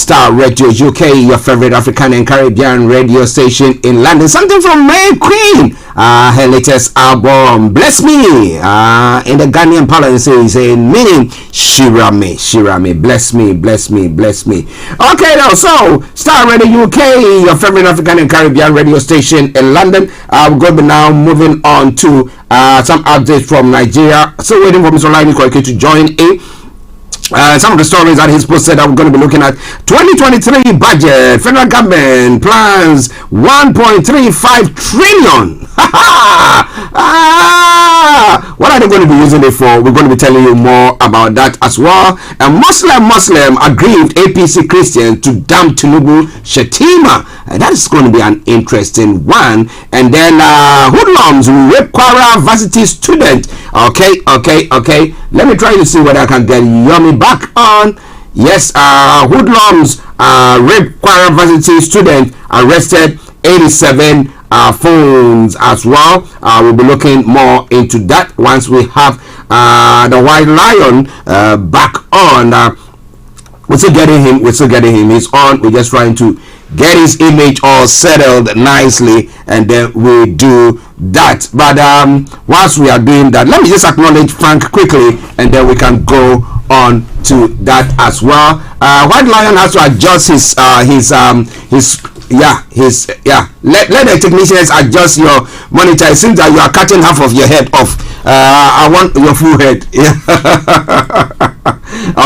Starr Radio UK, your favorite African and Caribbean radio station in London. Something from May Queen, her latest album, Bless Me, in the Ghanaian parlance is meaning Shirame, bless me, bless me, bless me. Okay, now, so Starr Radio UK, your favorite African and Caribbean radio station in London. We're going to be now moving on to some updates from Nigeria. So waiting for Mr. Olaimi Koike to join in. Some of the stories that he's posted, I'm going to be looking at 2023 budget. Federal government plans 1.35 trillion. What are they going to be using it for? We're going to be telling you more about that as well. A Muslim aggrieved APC Christian to damn Tinubu Shetima. That is going to be an interesting one. And then hoodlums rape Kwara varsity student. Okay. Let me try to see whether I can get Yomi back on. Yes, hoodlums rape Kwara varsity student, arrested, 87 phones as well. We'll be looking more into that once we have the White Lion back on. We're still getting him. He's on. We're just trying to get his image all settled nicely, and then we do that. But whilst we are doing that, let me just acknowledge Frank quickly, and then we can go on to that as well. White Lion has to adjust his let the technicians adjust your monitor. It seems that you are cutting half of your head off. I want your full head.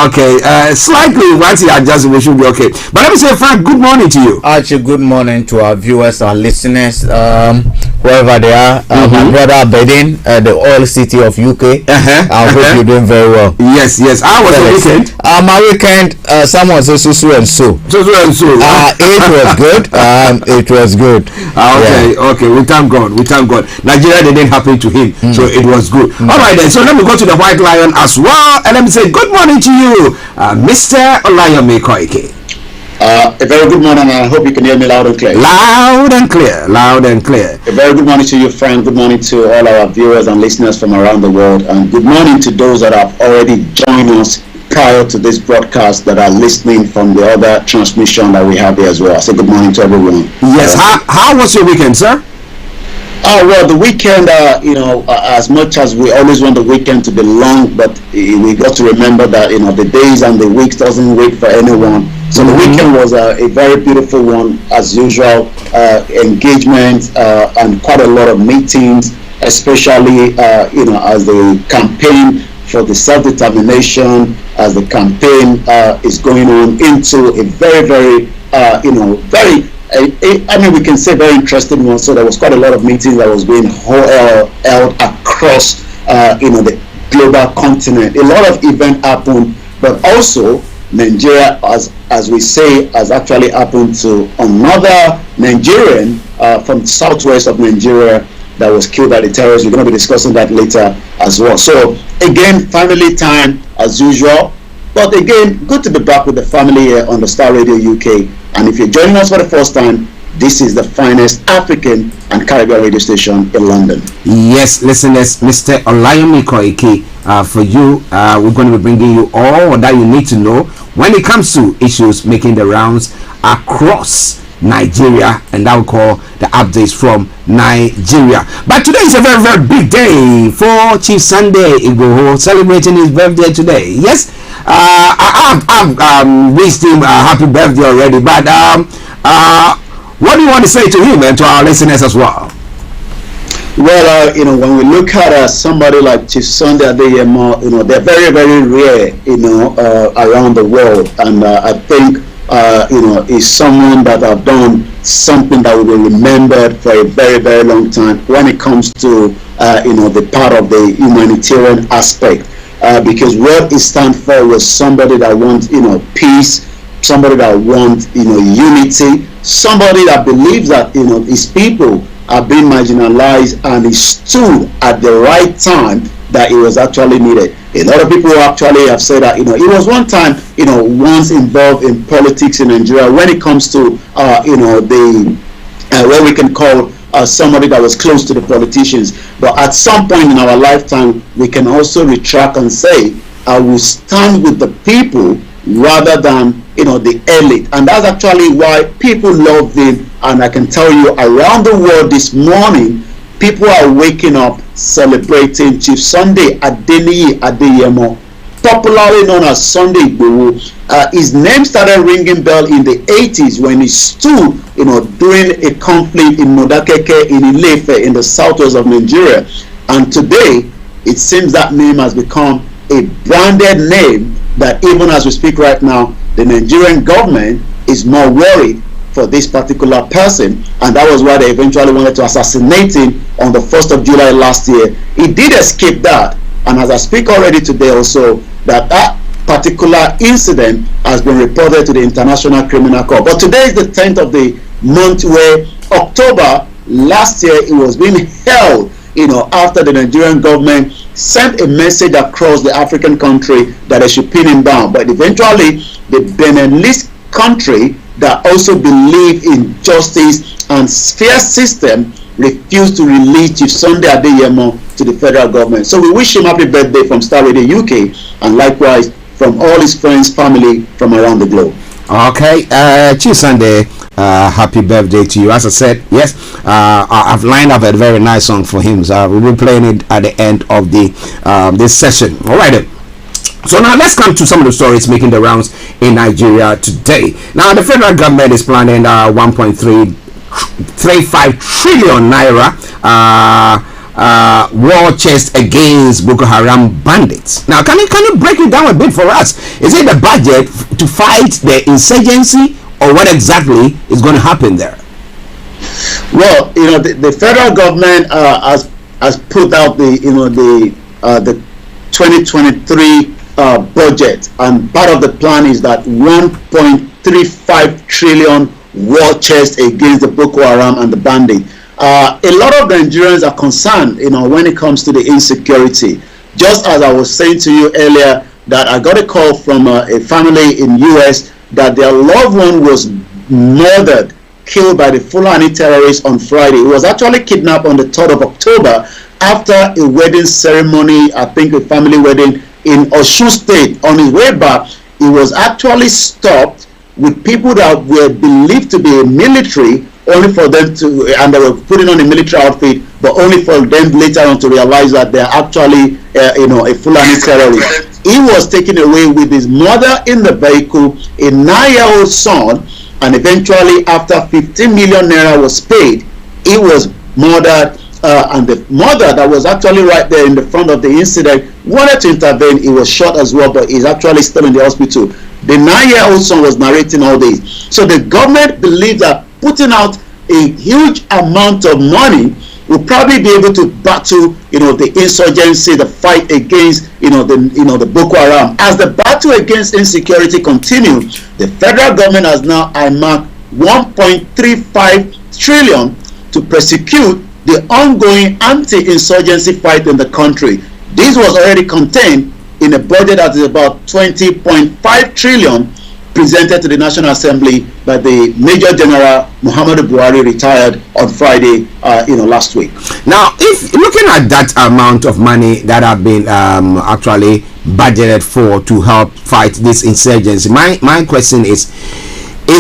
Okay, slightly once you adjust, we should be okay. But let me say, Frank, good morning to you. Archie, good morning to our viewers, our listeners, wherever they are. My brother Bedin, the oil city of UK. I hope you're doing very well. Yes. How was your weekend? My weekend, someone says so and so. It was good. It was good. Okay. We thank God. Nigeria didn't happen to him, so it was good. All right then. So let me go to the White Lion as well, and let me say good morning to you, Mr. Olaimi Koike. A very good morning, and I hope you can hear me loud and clear. Loud and clear. A very good morning to you, Frank. Good morning to all our viewers and listeners from around the world, and good morning to those that have already joined us prior to this broadcast that are listening from the other transmission that we have here as well. So good morning to everyone. Yes. How was your weekend, sir? Well, the weekend, as much as we always want the weekend to be long, but we got to remember that, the days and the weeks doesn't wait for anyone. So the weekend was a very beautiful one, as usual, engagement and quite a lot of meetings, especially, as the campaign for the self-determination, as the campaign is going on into a very, very, we can say very interesting one. So there was quite a lot of meetings that was being held across, the global continent. A lot of events happened, but also Nigeria, as we say, has actually happened to another Nigerian from southwest of Nigeria that was killed by the terrorists. We're going to be discussing that later as well. So again, family time as usual. But again, good to be back with the family here on the Starr Radio UK. And if you're joining us for the first time, this is the finest African and Caribbean radio station in London. Yes, listeners, Mr. Olaimi Koike, for you, we're going to be bringing you all that you need to know when it comes to issues making the rounds across Nigeria, and that we call the updates from Nigeria. But today is a very, very big day for Chief Sunday Igboho, celebrating his birthday today. Yes, I've wished him a happy birthday already, but what do you want to say to him and to our listeners as well? Well, when we look at somebody like Chief Sunday Adeyemo, they're very, very rare, around the world, and I think is someone that have done something that will be remembered for a very, very long time when it comes to the part of the humanitarian aspect, because what he stands for was somebody that wants peace, somebody that wants unity, somebody that believes that his people are being marginalized, and he stood at the right time that it was actually needed. A lot of people actually have said that he was one time once involved in politics in Nigeria when it comes to what we can call somebody that was close to the politicians. But at some point in our lifetime, we can also retract and say, I will stand with the people rather than, the elite. And that's actually why people love him. And I can tell you, around the world this morning, people are waking up celebrating Chief Sunday Adeniyi Adeyemo, popularly known as Sunday Igboho. His name started ringing bell in the 80s when he stood, during a conflict in Modakeke in Ile-Ife in the southwest of Nigeria. And today, it seems that name has become a branded name that even as we speak right now, the Nigerian government is more worried for this particular person, and that was why they eventually wanted to assassinate him on the 1st of July last year. He did escape that, and as I speak already today also, that particular incident has been reported to the International Criminal Court. But today is the 10th of the month, where October last year it was being held, after the Nigerian government sent a message across the African country that they should pin him down. But eventually, the Beninese country that also believe in justice and fair system refused to release Chief Sunday Adeyemo to the federal government. So we wish him happy birthday from Starr Radio UK, and likewise from all his friends, family from around the globe. Okay, Chief Sunday, happy birthday to you. As I said, yes, I've lined up a very nice song for him, so we'll be playing it at the end of the this session. All right then. So now let's come to some of the stories making the rounds in Nigeria today. Now the federal government is planning 1.35 trillion naira war chest against Boko Haram bandits. Now can you break it down a bit for us? Is it the budget to fight the insurgency, or what exactly is going to happen there? Well, the federal government has put out the 2023 budget, and part of the plan is that 1.35 trillion war chest against the Boko Haram and the bandit. A lot of Nigerians are concerned, when it comes to the insecurity. Just as I was saying to you earlier, that I got a call from a family in US that their loved one was murdered, killed by the Fulani terrorists on Friday. He was actually kidnapped on the 3rd of October after a wedding ceremony, I think a family wedding in Osun State. On his way back, he was actually stopped with people that were believed to be military, only for them to, and they were putting on a military outfit, but only for them later on to realize that they're actually, a Fulani terrorist. He was taken away with his mother in the vehicle, a 9-year-old son, and eventually after 15 million naira was paid, he was murdered. And the mother that was actually right there in the front of the incident wanted to intervene. He was shot as well, but he's actually still in the hospital. The 9-year-old son was narrating all this. So the government believes that putting out a huge amount of money will probably be able to battle, the insurgency, the fight against, the Boko Haram. As the battle against insecurity continues, the federal government has now earmarked 1.35 trillion to prosecute the ongoing anti-insurgency fight in the country. This was already contained in a budget that is about 20.5 trillion presented to the National Assembly by the Major General Muhammadu Buhari, retired on Friday, last week. Now, if looking at that amount of money that have been actually budgeted for to help fight this insurgency, my question is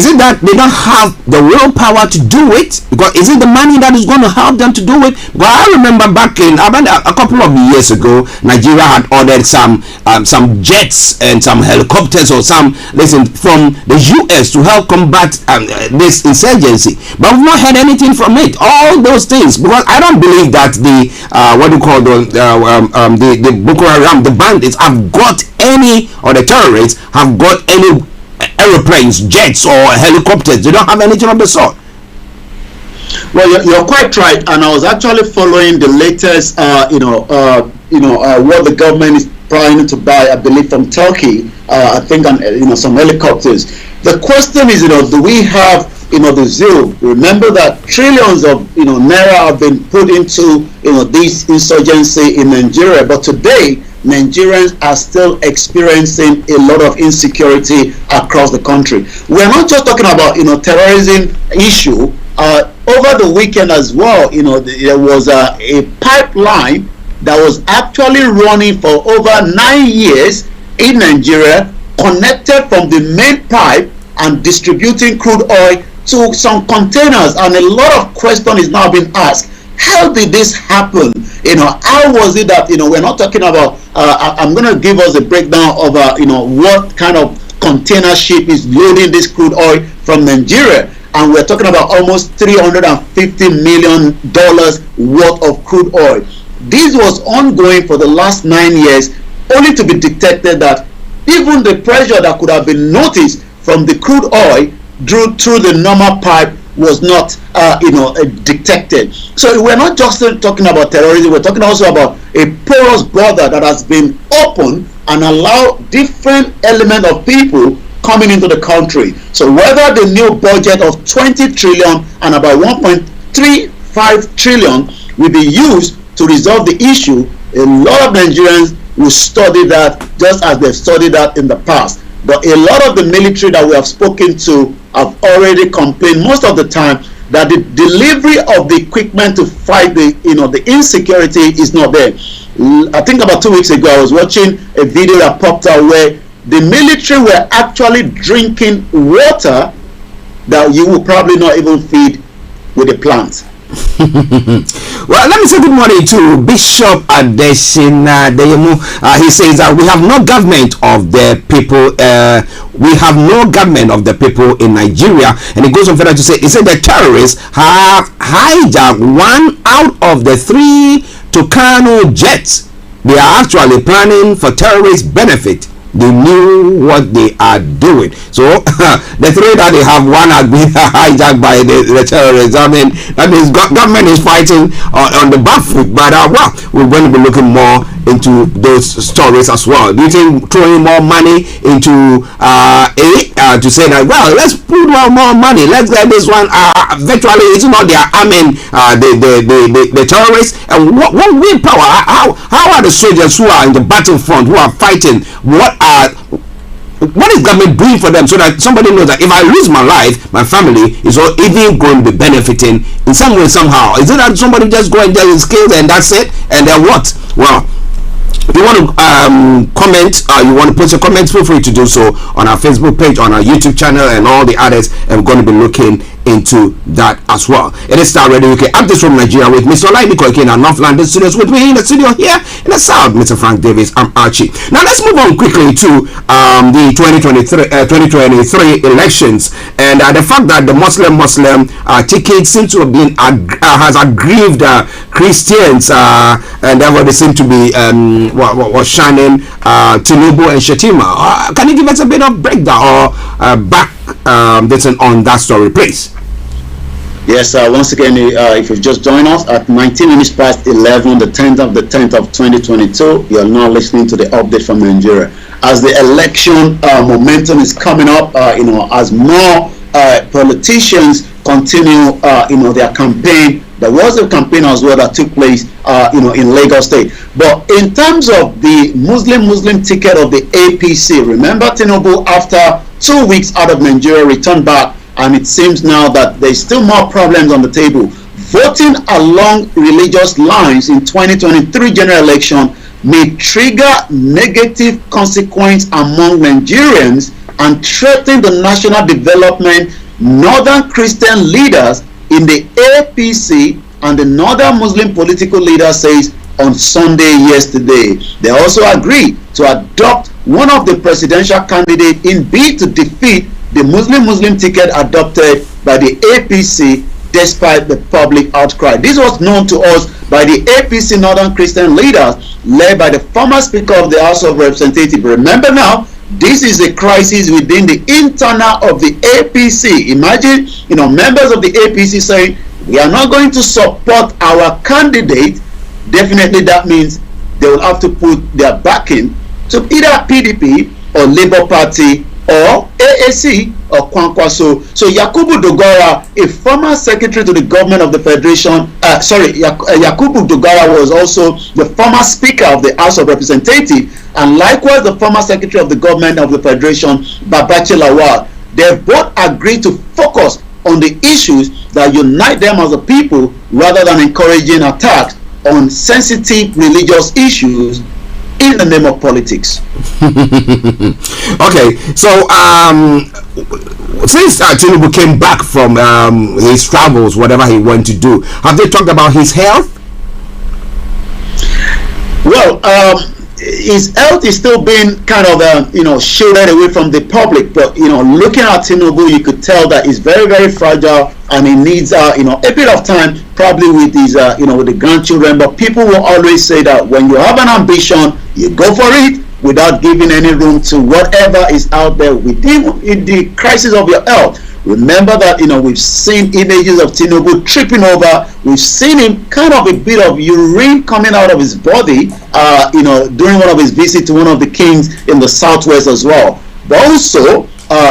it that they don't have the willpower to do it? Because is it the money that is going to help them to do it? Well, I remember back in about a couple of years ago, Nigeria had ordered some jets and some helicopters or from the US to help combat this insurgency, but we've not heard anything from it. All those things, because I don't believe that the Boko Haram, the bandits, have got any, or the terrorists have got any aeroplanes, jets, or helicopters. They don't have anything of the sort. Well, you're quite right, and I was actually following the latest, what the government is planning to buy, I believe, from Turkey. I think, some helicopters. The question is, do we have, the zeal? Remember that trillions of, naira have been put into, this insurgency in Nigeria, but today Nigerians are still experiencing a lot of insecurity across the country. We're not just talking about, terrorism issue. Over the weekend as well, there was a pipeline that was actually running for over 9 years in Nigeria connected from the main pipe and distributing crude oil to some containers, and a lot of question is now being asked. How did this happen? How was it that, we're not talking about, I'm going to give us a breakdown of, what kind of container ship is loading this crude oil from Nigeria. And we're talking about almost $350 million worth of crude oil. This was ongoing for the last 9 years, only to be detected that even the pressure that could have been noticed from the crude oil through the normal pipe was not detected. So we're not just talking about terrorism, we're talking also about a porous border that has been opened and allow different element of people coming into the country. So whether the new budget of 20 trillion and about 1.35 trillion will be used to resolve the issue, a lot of Nigerians will study that just as they've studied that in the past. But a lot of the military that we have spoken to have already complained most of the time that the delivery of the equipment to fight the insecurity is not there. I think about 2 weeks ago I was watching a video that popped out where the military were actually drinking water that you will probably not even feed with the plant. Well, let me say good morning to Bishop Adesina Deyemu. He says that we have no government of the people. We have no government of the people in Nigeria, and he goes on further to say, he said the terrorists have hijacked one out of the 3 Tucano jets. They are actually planning for terrorist benefit. They knew what they are doing. So the 3 that they have, one has been hijacked by the terrorists. I mean, that means government is fighting on the back foot. But well, we're going to be looking more into those stories as well. Do you think throwing more money into to say that, well, let's put more money, let's get this one virtually, it's not their arming the terrorists, and what willpower, how are the soldiers who are in the battlefront, who are fighting, what is government doing for them, so that somebody knows that if I lose my life, my family is all even going to be benefiting in some way, somehow? Is it that somebody just go and get his skills and that's it, and then what? Well, if you want to comment, you want to post your comments, feel free to do so on our Facebook page, on our YouTube channel, and all the others. And we're going to be looking into that as well. It is Starr Radio UK, updates from Nigeria with Mr. Olaimi Koike in our North London studios. With me in the studio here in the South, Mr. Frank Davis. I'm Archie. Now let's move on quickly to the 2023 elections, and the fact that the Muslim ticket seems to have been has aggrieved Christians, and therefore they seem to be was shining Tinubu and Shetima. Can you give us a bit of breakdown or back on that story, please? Yes, once again, if you've just joined us at 19 minutes past 11, the 10th of 2022, you're now listening to the update from Nigeria. As the election momentum is coming up, as more politicians continue, their campaign. There was a campaign as well that took place, in Lagos State. But in terms of the Muslim ticket of the APC, remember Tinubu, after 2 weeks out of Nigeria, returned back, and it seems now that there's still more problems on the table. Voting along religious lines in 2023 general election may trigger negative consequence among Nigerians and threaten the national development. Northern Christian leaders in the APC and the Northern Muslim political leader says on Sunday yesterday. They also agreed to adopt one of the presidential candidates in bid to defeat the Muslim ticket adopted by the APC despite the public outcry. This was known to us by the APC Northern Christian leaders led by the former Speaker of the House of Representatives. Remember now, this is a crisis within the internal of the APC. Imagine, members of the APC saying, we are not going to support our candidate. Definitely that means they will have to put their backing to either PDP or Labour Party or AAC or Kwankwaso. So Yakubu Dogara, a former secretary to the government of the Federation, Yakubu Dogara was also the former Speaker of the House of Representatives, and likewise the former secretary of the government of the Federation, Babachi Lawal. They both agreed to focus on the issues that unite them as a people rather than encouraging attacks on sensitive religious issues in the name of politics. Okay, so since Tinubu came back from his travels, whatever he went to do, have they talked about his health? Well, his health is still being kind of shielded away from the public, but looking at Tinubu, you could tell that he's very, very fragile, and he needs a bit of time, probably with his with the grandchildren. But people will always say that when you have an ambition, you go for it without giving any room to whatever is out there within the crisis of your health. Remember that we've seen images of Tinubu tripping over. We've seen him kind of a bit of urine coming out of his body, during one of his visits to one of the kings in the southwest as well. But also,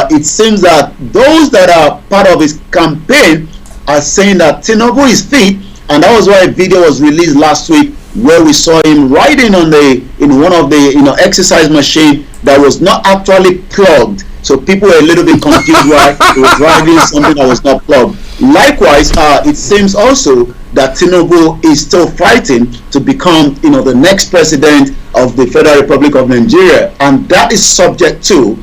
it seems that those that are part of his campaign are saying that Tinubu is fit, and that was why a video was released last week where we saw him riding on one of the exercise machine that was not actually plugged. So people were a little bit confused why he was riding something that was not plugged. Likewise, it seems also that Tinubu is still fighting to become, the next president of the Federal Republic of Nigeria, and that is subject to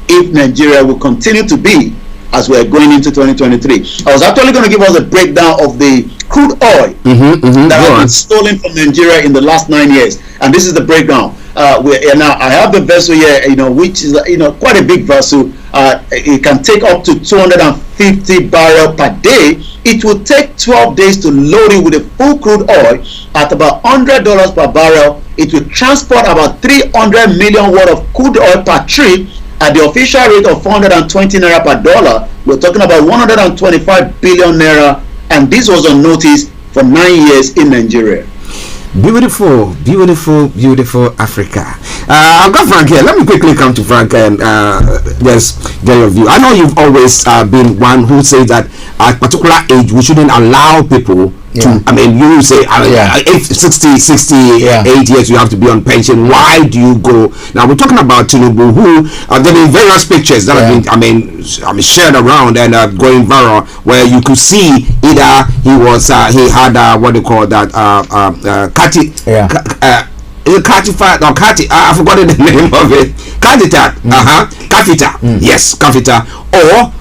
if Nigeria will continue to be as we are going into 2023. I was actually going to give us a breakdown of the crude oil that has been stolen from Nigeria in the last 9 years, and this is the breakdown. Now I have the vessel here, which is quite a big vessel. It can take up to 250 barrels per day. It will take 12 days to load it with a full crude oil at about $100 per barrel. It will transport about 300 million worth of crude oil per trip at the official rate of 420 naira per dollar. We're talking about 125 billion naira, and this was on notice for 9 years in Nigeria. Beautiful, beautiful, beautiful Africa. I've got Frank here. Let me quickly come to Frank and just get your view. I know you've always been one who says that at a particular age we shouldn't allow people to, I mean, you say if 68 years you have to be on pension. Why do you go? Now we're talking about Tinubu, who there are various pictures that have been, shared around and going viral, where you could see either he had what they call that I forgot the name of it. Catheter. Yes, catheter. Or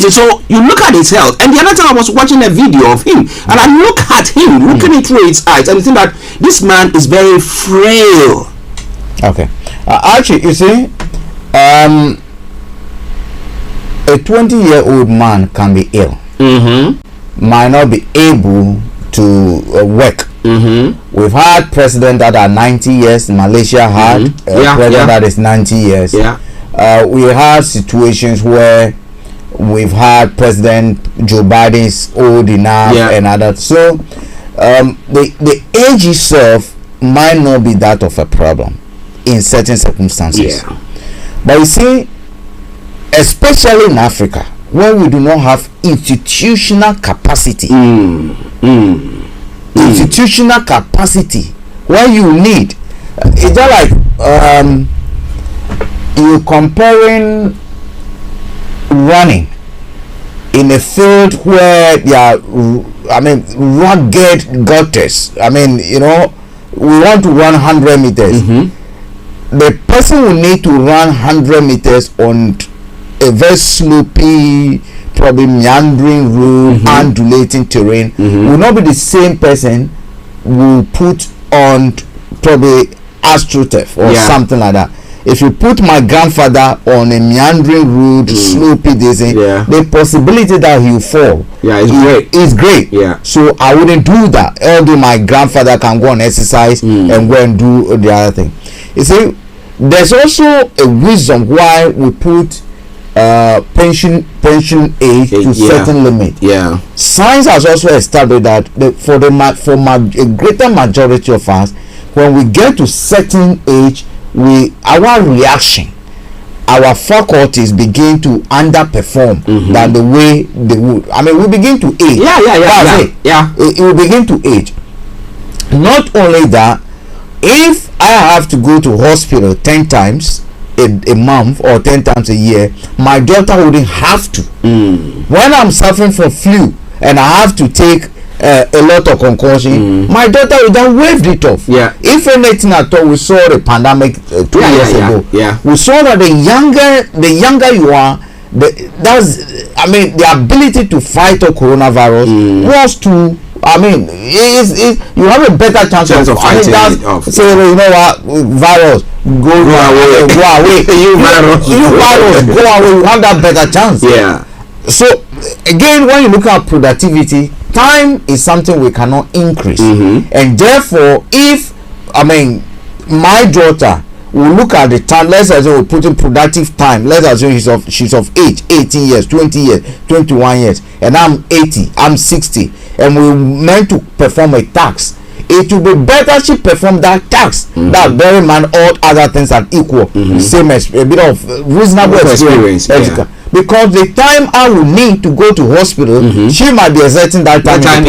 so you look at his health, and the other time I was watching a video of him, and I look at him, looking it through his eyes, and I think that this man is very frail. Okay, actually, you see, a 20-year-old man can be ill, might not be able to work. We've had presidents that are 90 years. Malaysia had a president that is 90 years. We had situations where we've had President Joe Biden is old enough and others. So the age itself might not be that of a problem in certain circumstances. But you see, especially in Africa, where we do not have institutional capacity, institutional capacity, where you need, it's not like you're comparing running in a field where there are, rugged gutters. We want to run 100 meters. The person will need to run 100 meters on a very slopey, probably meandering road, undulating terrain. Will not be the same person will put on probably AstroTurf or something like that. If you put my grandfather on a meandering road, slopey the possibility that he'll fall is great. So I wouldn't do that. Although my grandfather can go on exercise and go and do the other thing. You see, there's also a reason why we put pension age to certain limit. Science has also established that for a greater majority of us, when we get to certain age, our reaction, our faculties begin to underperform than the way they would. We begin to age. It will begin to age. Not only that, if I have to go to hospital 10 times a month or 10 times a year, my daughter wouldn't have to. When I'm suffering from flu and I have to take a lot of concussion, my daughter would have waved it off. Yeah. If anything at all, we saw the pandemic 2 years ago. Yeah. We saw that the younger you are, the ability to fight a coronavirus was to. You have a better chance of fighting it off. Say, you know what, virus, go away. You virus, go away. You have that better chance. Yeah. So again, when you look at productivity, time is something we cannot increase, and therefore, if my daughter will look at the time, let's assume we put in productive time, let's assume she's of age 18 years, 20 years, 21 years, and I'm 80, I'm 60, and we meant to perform a task. It will be better she perform that task. That very man, all other things are equal, same as a bit of reasonable experience. Because the time I will need to go to hospital, she might be exerting that time.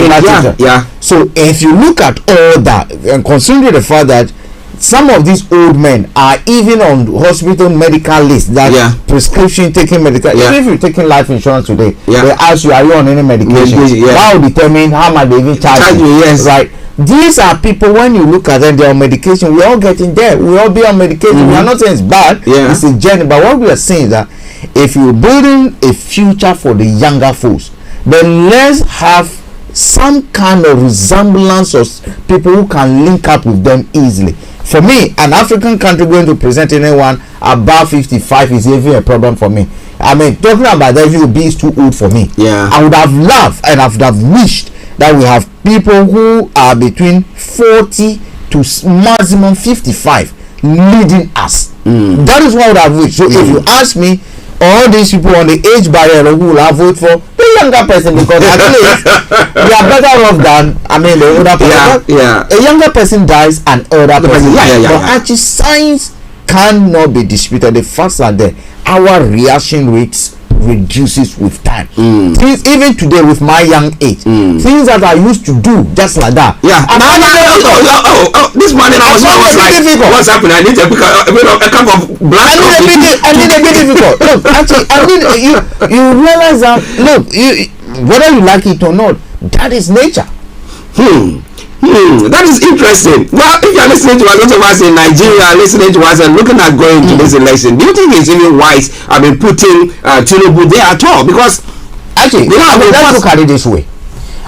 So if you look at all that, and considering the fact that some of these old men are even on hospital medical list, that prescription taking medical. Even if you're taking life insurance today, they ask you, are you on any medication? That will determine how much they even charge you. Right. These are people, when you look at them, they're on medication. We're all getting there. We all be on medication. We are not saying it's bad. It's a journey. But what we are saying is that if you're building a future for the younger folks, then let's have some kind of resemblance of people who can link up with them easily. For me, an African country going to present anyone above 55 is even a problem for me. Talking about that, if be is too old for me. I would have loved and I would have wished that we have people who are between 40 to maximum 55 leading us. That is what I would have wished. So if you ask me, all these people on the age barrier who will have vote for the younger person, because at least they are better off than the older person. A younger person dies, an older person dies. But actually, science cannot be disputed. The facts are there. Our reaction rates reduces with time. Things, even today with my young age, things that I used to do just like that. This morning I was like, what's happening? I need a cup of black coffee. I need a bit difficult. Look, actually, you realize that, look, whether you like it or not, that is nature. That is interesting. Well, if you're listening to a lot of us in Nigeria, listening to us and looking at going to this election, do you think it's even wise putting Tinubu there at all? Because actually, let's look at it this way.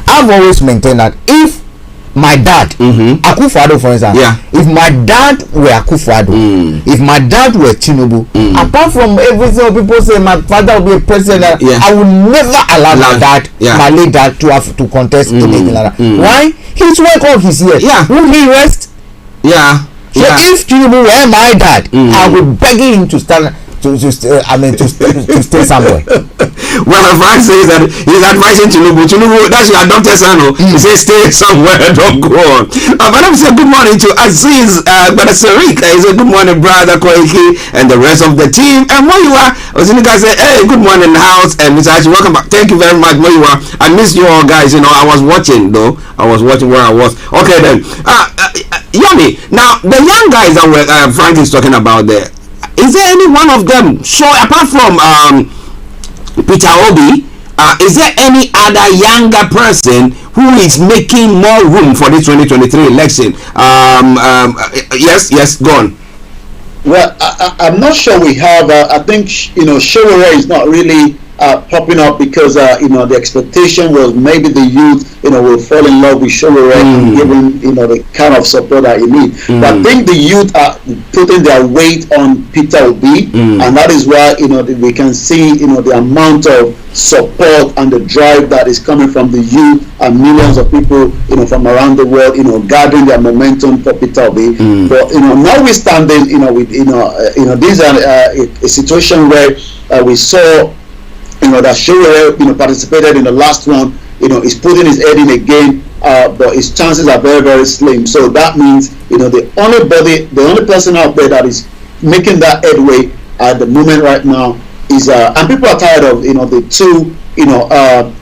I've always maintained that if my dad, Akufo-Addo, for instance, if my dad were Akufo-Addo, if my dad were Tinubu, apart from everything people say my father will be a president, I would never allow my dad, my late dad, to have to contest anything like that. Why? He's worked all his years. Would he rest? So if Tinubu were my dad, I would beg him to stand. To stay somewhere. Well, Frank says that he's advising Tinubu, that's your adopted son. He says stay somewhere, don't go on. But I'm saying good morning to Aziz, Brother Sarik. He said good morning, Brother Koiki, and the rest of the team. And where you are, Ozinika said, hey, good morning, house. And Mr. Ashi, welcome back. Thank you very much. Where you are, I missed you all, guys. I was watching though. I was watching where I was. Okay then. Yomi, now the young guys that Frank is talking about there. Is there any one of them? So apart from Peter Obi, is there any other younger person who is making more room for this 2023 election? Yes, go on. Well, I'm not sure we have. I think Showore is not really popping up because the expectation was maybe the youth will fall in love with Showore and give him the kind of support that he needs. But I think the youth are putting their weight on Peter Obi, and that is why we can see the amount of support and the drive that is coming from the youth and millions of people from around the world gathering their momentum for Peter Obi. But notwithstanding these are a situation where we saw that Showore participated in the last one, is putting his head in again, but his chances are very, very slim. So that means the only person out there that is making that headway at the moment right now is and people are tired of the two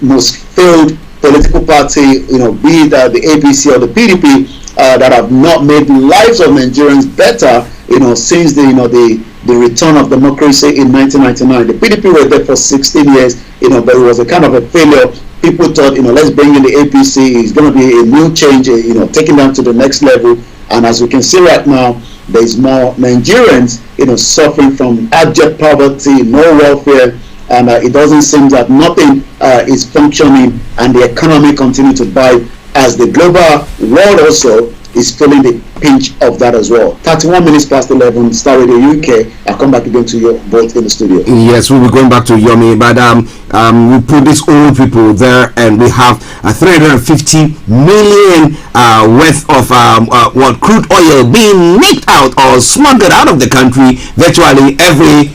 most failed political party, be it the APC or the PDP, that have not made the lives of Nigerians better since the return of democracy in 1999. The PDP were there for 16 years, but it was a kind of a failure. people thought, let's bring in the APC. It's going to be a new change, taking them to the next level. And as we can see right now, there's more Nigerians, suffering from abject poverty, no welfare, and it doesn't seem that nothing is functioning, and the economy continues to bite as the global world also is feeling the pinch of that as well. 31 minutes past 11, Starr Radio UK. I'll come back again to you both in the studio. Yes, we'll be going back to Yomi, but we put these old people there, and we have 350 million worth of crude oil being nicked out or smuggled out of the country virtually every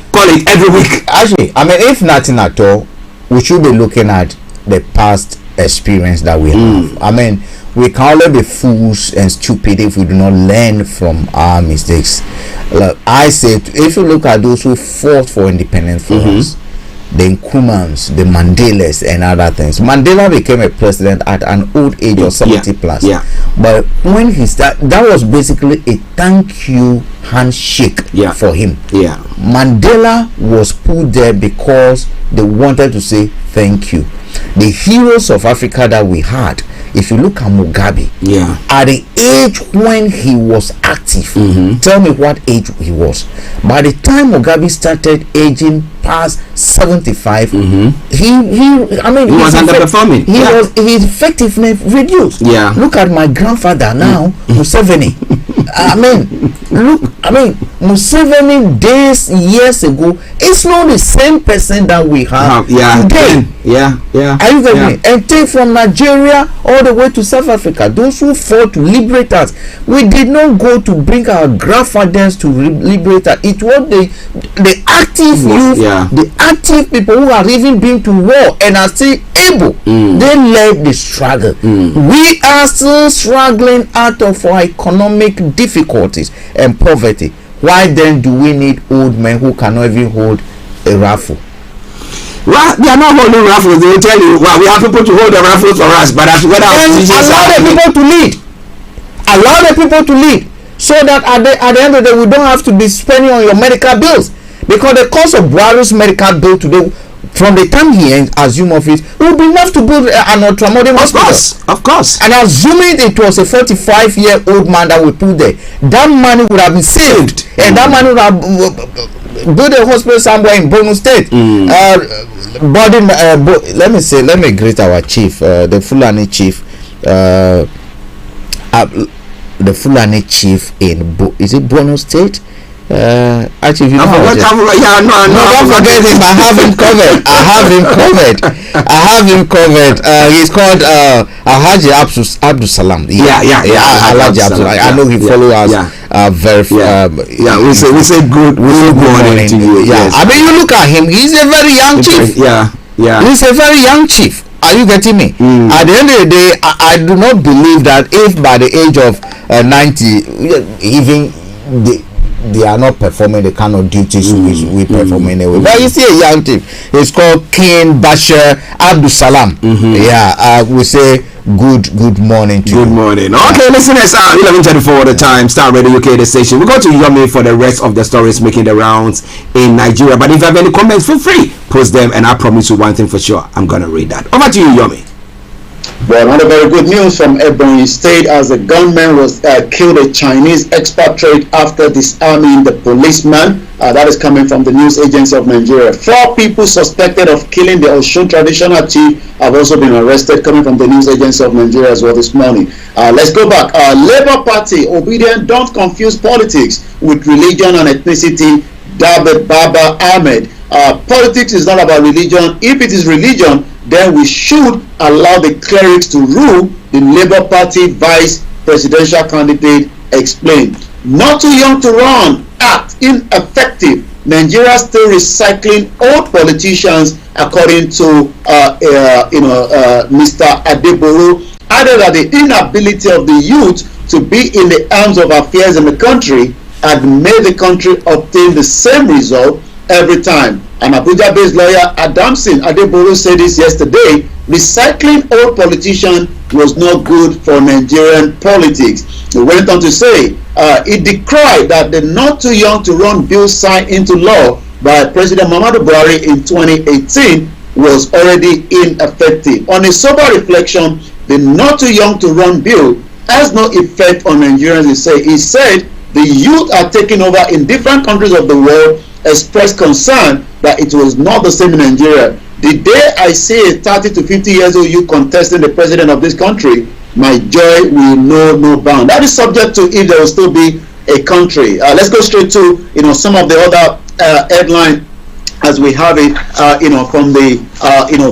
week. Actually, I mean, if nothing at all, we should be looking at the past experience that we have. I mean, we can only be fools and stupid if we do not learn from our mistakes. Like I said, if you look at those who fought for independence for us, the Nkrumahs, the Mandelas, and other things. Mandela became a president at an old age of 70 plus. Yeah. But when he started, that was basically a thank you handshake for him. Yeah. Mandela was put there because they wanted to say thank you. The heroes of Africa that we had, if you look at Mugabe, at the age when he was active, tell me what age he was. By the time Mugabe started aging past 75, he was underperforming. His effectiveness reduced. Yeah. Look at my grandfather now, Museveni. Museveni years ago, it's not the same person that we have today. Are you getting me? And take from Nigeria all the way to South Africa, those who fought to liberate us. We did not go to bring our grandfathers to liberate us. It was the active youth, the active people who have even been to war and are still able. They led the struggle. We are still struggling out of our economic difficulties and poverty. Why then do we need old men who cannot even hold a rifle? Well, they are not holding raffles. They will tell you, well, we have people to hold the raffles for us, but as well allow the people to lead. Allow the people to lead, so that at the end of the day, we don't have to be spending on your medical bills, because the cost of Buhari's medical bill today, from the time he assumed office, will be enough to build an ultramodern hospital. Of course. And assuming it was a 45-year-old man that we put there, that money would have been saved, and that money would have built a hospital somewhere in Borno State. Let me greet our chief, the Fulani chief, in is it Borno State? Actually, if you don't forget him. I have him covered. He's called Alhaji Abdul Salam. Alhaji Abdul. I know he follows us very. We say good morning to you. Yes. I mean, you look at him. He's a very young chief. He's a very young chief. Are you getting me? At the end of the day, I do not believe that if by the age of 90, even they are not performing the kind of duties we perform anyway. But you see a young team. It's called King Bashir Abdul Salam. We say good morning to you. Good morning. Okay, listeners, 11:34 the time, Starr Radio UK, the station. We'll go to Yomi for the rest of the stories making the rounds in Nigeria. But if you have any comments, feel free, post them, and I promise you one thing for sure, I'm gonna read that. Over to you, Yomi. Well, another very good news from Ebonyi State, as the gunman was killed a Chinese expatriate after disarming the policeman. That is coming from the news agency of Nigeria. 4 people suspected of killing the Osun traditional chief have also been arrested, coming from the news agency of Nigeria as well this morning. Let's go back. Labour Party, obedient, don't confuse politics with religion and ethnicity. David Baba Ahmed. Politics is not about religion. If it is religion, then we should allow the clerics to rule, the Labour Party vice presidential candidate explained. Not too young to run, act ineffective. Nigeria still recycling old politicians, according to Mr. Adeboro. Added that the inability of the youth to be in the arms of affairs in the country had made the country obtain the same result every time. An Abuja-based lawyer, Adamson Adeboro, said this yesterday. Recycling old politicians was not good for Nigerian politics. He went on to say he decried that the not too young to run bill signed into law by President Muhammadu Buhari in 2018 was already ineffective. On a sober reflection, the not too young to run bill has no effect on Nigerians, he said the youth are taking over in different countries of the world, expressed concern that it was not the same in Nigeria. The day I see a 30 to 50 years old youth contesting the president of this country, my joy will know no bound. That is subject to if there will still be a country. Let's go straight to some of the other headline as we have it, from the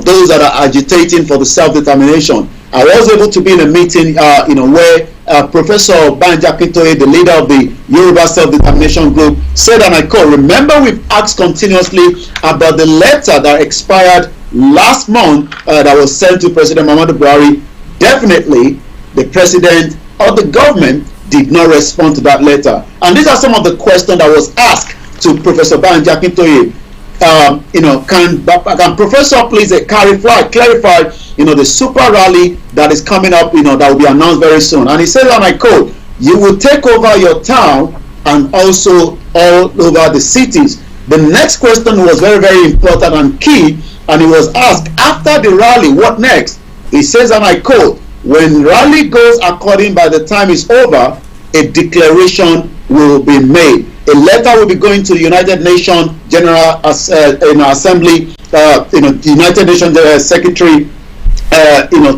those that are agitating for the self-determination. I was able to be in a meeting, where Professor Banji Akintoye, the leader of the Yoruba Self-Determination Group, said, and I quote, "Remember, we've asked continuously about the letter that expired last month that was sent to President Muhammadu Buhari. Definitely, the president or the government did not respond to that letter." And these are some of the questions that was asked to Professor Banji Akintoye. Can Professor please clarify, the super rally that is coming up, that will be announced very soon. And he said, and I quote, "You will take over your town and also all over the cities." The next question was very, very important and key, and he was asked, after the rally, what next? He says, and I quote, "When rally goes according by the time is over, a declaration will be made. A letter will be going to the United Nations General Assembly, United Nations Secretary,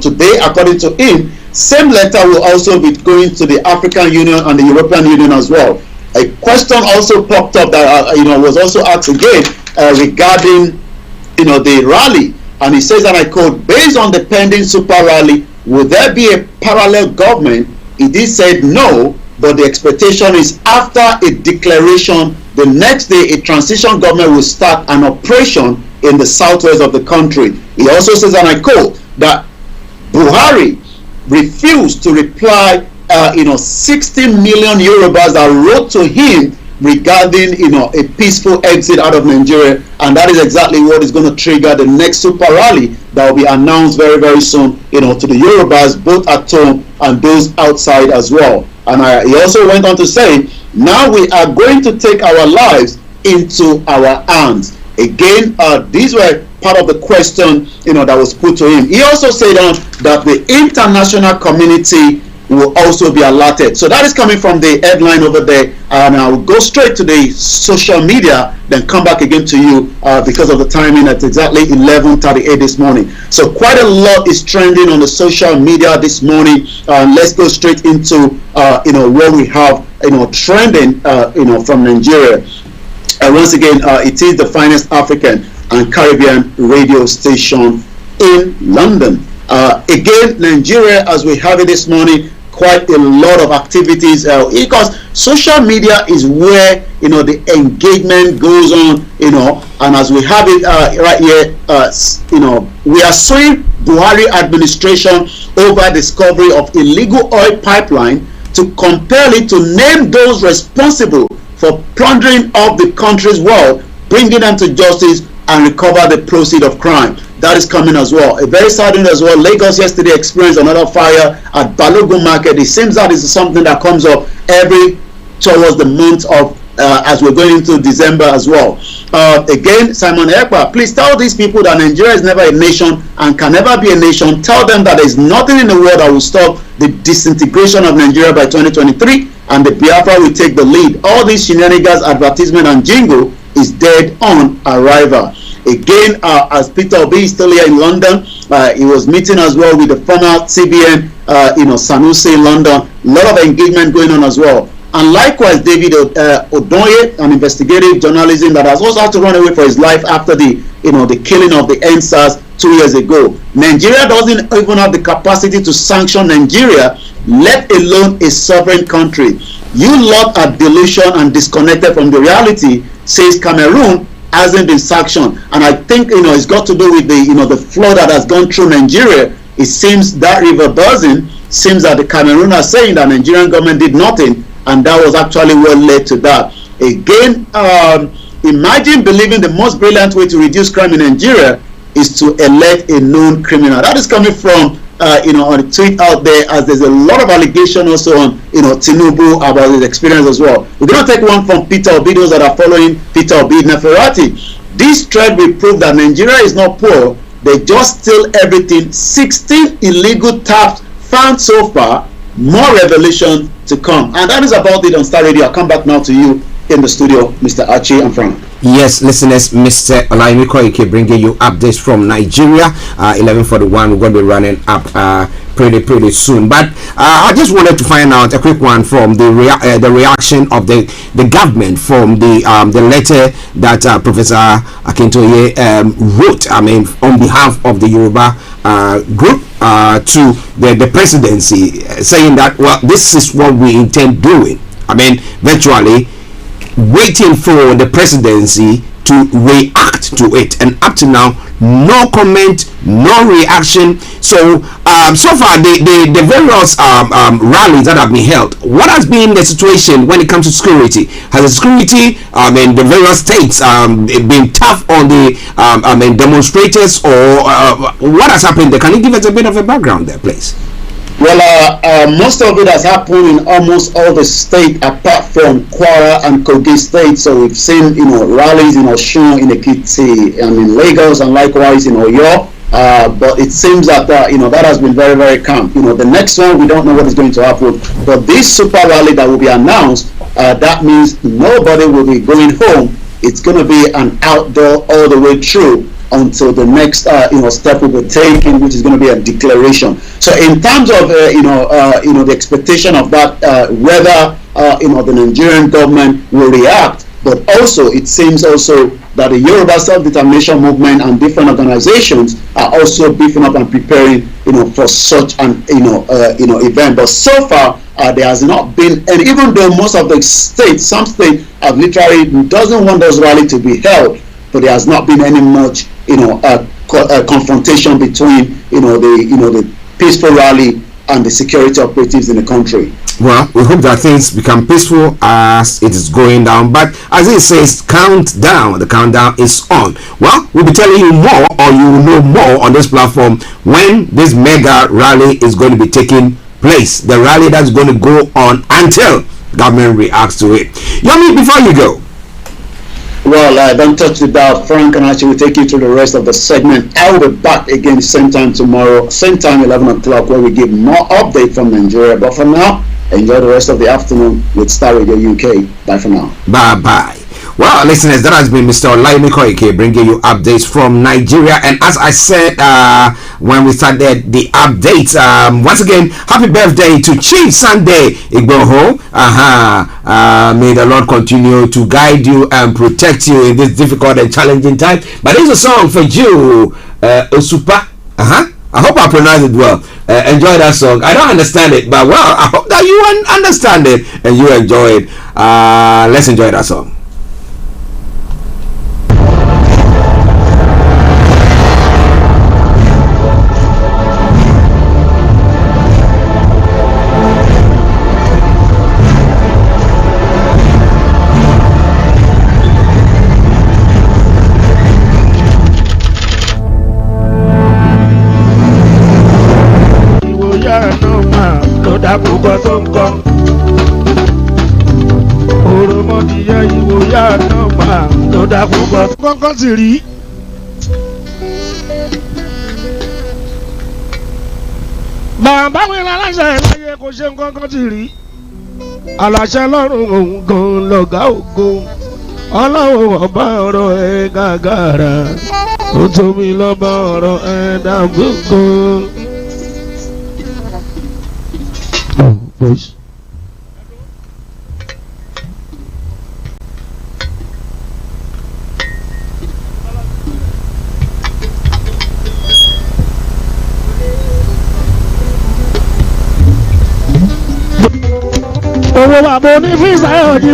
today, according to him. Same letter will also be going to the African Union and the European Union as well." A question also popped up that was also asked again regarding the rally, and he says, and I quote, "Based on the pending super rally, will there be a parallel government?" He did say no, but the expectation is after a declaration, the next day a transition government will start an operation in the southwest of the country. He also says, and I quote, that Buhari refused to reply 60 million Yorubas that wrote to him regarding a peaceful exit out of Nigeria, and that is exactly what is going to trigger the next super rally that will be announced very, very soon to the Yorubas, both at home and those outside as well. And he also went on to say, now we are going to take our lives into our hands. Again, these were part of the question that was put to him. He also said that the international community will also be alerted. So that is coming from the headline over there, and I will go straight to the social media, then come back again to you because of the timing at exactly 11:38 this morning. So quite a lot is trending on the social media this morning. Let's go straight into what we have trending from Nigeria. Once again, it is the finest African and Caribbean radio station in London. Again, Nigeria, as we have it this morning, quite a lot of activities because social media is where the engagement goes on, and as we have it right here, we are suing Buhari administration over discovery of illegal oil pipeline to compel it to name those responsible for plundering of the country's wealth, bringing them to justice and recover the proceeds of crime. That is coming as well. A very sad news as well. Lagos yesterday experienced another fire at Balogun Market. It seems that is something that comes up every towards the month of as we're going into December as well. Again, Simon Ekpa, please tell these people that Nigeria is never a nation and can never be a nation. Tell them that there is nothing in the world that will stop the disintegration of Nigeria by 2023, and the Biafra will take the lead. All these shenanigans, advertisement and jingle is dead on arrival. Again, as Peter Obi is still here in London, he was meeting as well with the former CBN, Sanusi in London. A lot of engagement going on as well. And likewise, David Odoye, an investigative journalism that has also had to run away for his life after the killing of the NSAS 2 years ago. Nigeria doesn't even have the capacity to sanction Nigeria, let alone a sovereign country. You lot are delusional and disconnected from the reality, says Cameroon hasn't been sanctioned. And I think it's got to do with the flood that has gone through Nigeria. It seems that River Basin seems that the Cameroon are saying that Nigerian government did nothing, and that was actually what led to that. Again, imagine believing the most brilliant way to reduce crime in Nigeria is to elect a known criminal. That is coming from on a tweet out there, as there's a lot of allegation also on Tinubu about his experience as well. We're going to take one from Peter Obi, those that are following Peter Obi Neferati. This trade will prove that Nigeria is not poor. They just steal everything. 16 illegal taps found so far. More revelation to come. And that is about it on Star Radio. I'll come back now to you in the studio, Mr. Archie and Frank. Yes, listeners, Mr. Olaimi Koike bringing you updates from Nigeria. 11:41. We're going to be running up pretty soon. But I just wanted to find out a quick one from the reaction of the government from the letter that Professor Akintoye wrote. I mean, on behalf of the Yoruba group to the presidency, saying that, well, this is what we intend doing. I mean, virtually waiting for the presidency to react to it, and up to now, no comment, no reaction. So so far the various rallies that have been held, what has been the situation when it comes to security? Has the security in the various states been tough on the demonstrators, or what has happened there? Can you give us a bit of a background there, please? Well, most of it has happened in almost all the states apart from Kwara and Kogi State. So we've seen, rallies in Osun, in Ekiti, and in Lagos, and likewise in Oyo. But it seems that that has been very, very calm. The next one, we don't know what is going to happen. But this super rally that will be announced, that means nobody will be going home. It's going to be an outdoor all the way through until the next step will be taken, which is going to be a declaration. So in terms of the expectation of that, whether the Nigerian government will react, but also it seems also that the Yoruba self-determination movement and different organizations are also beefing up and preparing for such an event. But so far there has not been, and even though most of the states, some states have literally doesn't want those rallies to be held, but there has not been any much confrontation between the peaceful rally and the security operatives in the country. Well, we hope that things become peaceful as it is going down. But as it says, countdown. The countdown is on. Well, we'll be telling you more, or you will know more on this platform when this mega rally is going to be taking place. The rally that's going to go on until government reacts to it. Yomi, before you go. Well, don't touch the dial. Frank and Archie will take you through the rest of the segment. I will be back again same time tomorrow, same time 11 o'clock, where we give more update from Nigeria. But for now, enjoy the rest of the afternoon with Star Radio UK. Bye for now. Bye-bye. Well, listeners, that has been Mr. Olaimi Koike bringing you updates from Nigeria. And as I said when we started the updates, once again, happy birthday to Chief Sunday Igboho. May the Lord continue to guide you and protect you in this difficult and challenging time. But there's a song for you, Osupa. I hope I pronounced it well. Enjoy that song. I don't understand it, but well, I hope that you understand it and you enjoy it. Let's enjoy that song. Àkùkọ tó ń kọ òròmọdìyẹ ìwòyà náà máa ló dákúkọ kọ́kọ́ sì rí. bàbá mi láláṣẹ láyé kò ṣe kọ́kọ́ sì rí aláṣẹ lọ́rùn òun gan lọ́gá ògo ọlọ́run ọba ọ̀rọ̀ ẹ̀ gàgàrà ó tóbi lọ́ba ọ̀rọ̀ ẹ̀ dàgbòkò. Voice.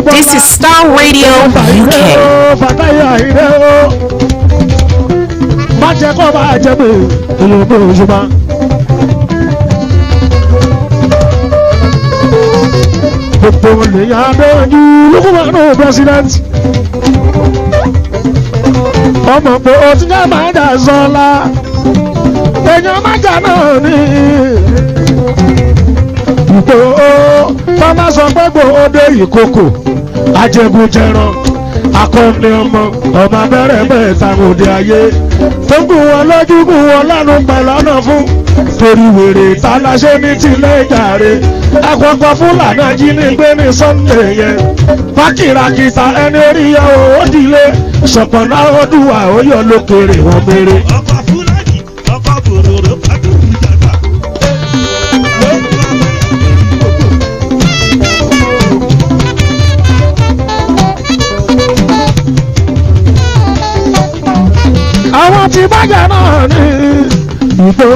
This is Starr Radio UK. Gbogbo ènìyàn adéyanjú lókùnmánú president ọmọ pé o ti jẹ́ máa dà sọ́la èèyàn májà náà ní Ìgbòho bàbá sọ pé Ìgbòho dé ìkòkò ajẹgúnjẹran akọni ọmọ abẹ́rẹ́ mẹ́ta òde ayé tó gùn wọn lójú gùn wọn lẹ́nu pẹ̀lú ọ̀nà fún torí wèrè táláṣẹ́ ní tilẹ̀ ìjàre àpapọ̀ fúlàní ajínigbé ní Sunday yẹn fákìràkìtà ẹni orí yẹ ó dìlé ṣọ̀pọ̀nà ọdúnwà ó yọ lókèrè wọn mèrè. ọkọ̀ fúlàní ọkọ̀ bòròrò pàtó ìjàgbá. àwọn tí bàjẹ́ náà ní ìbò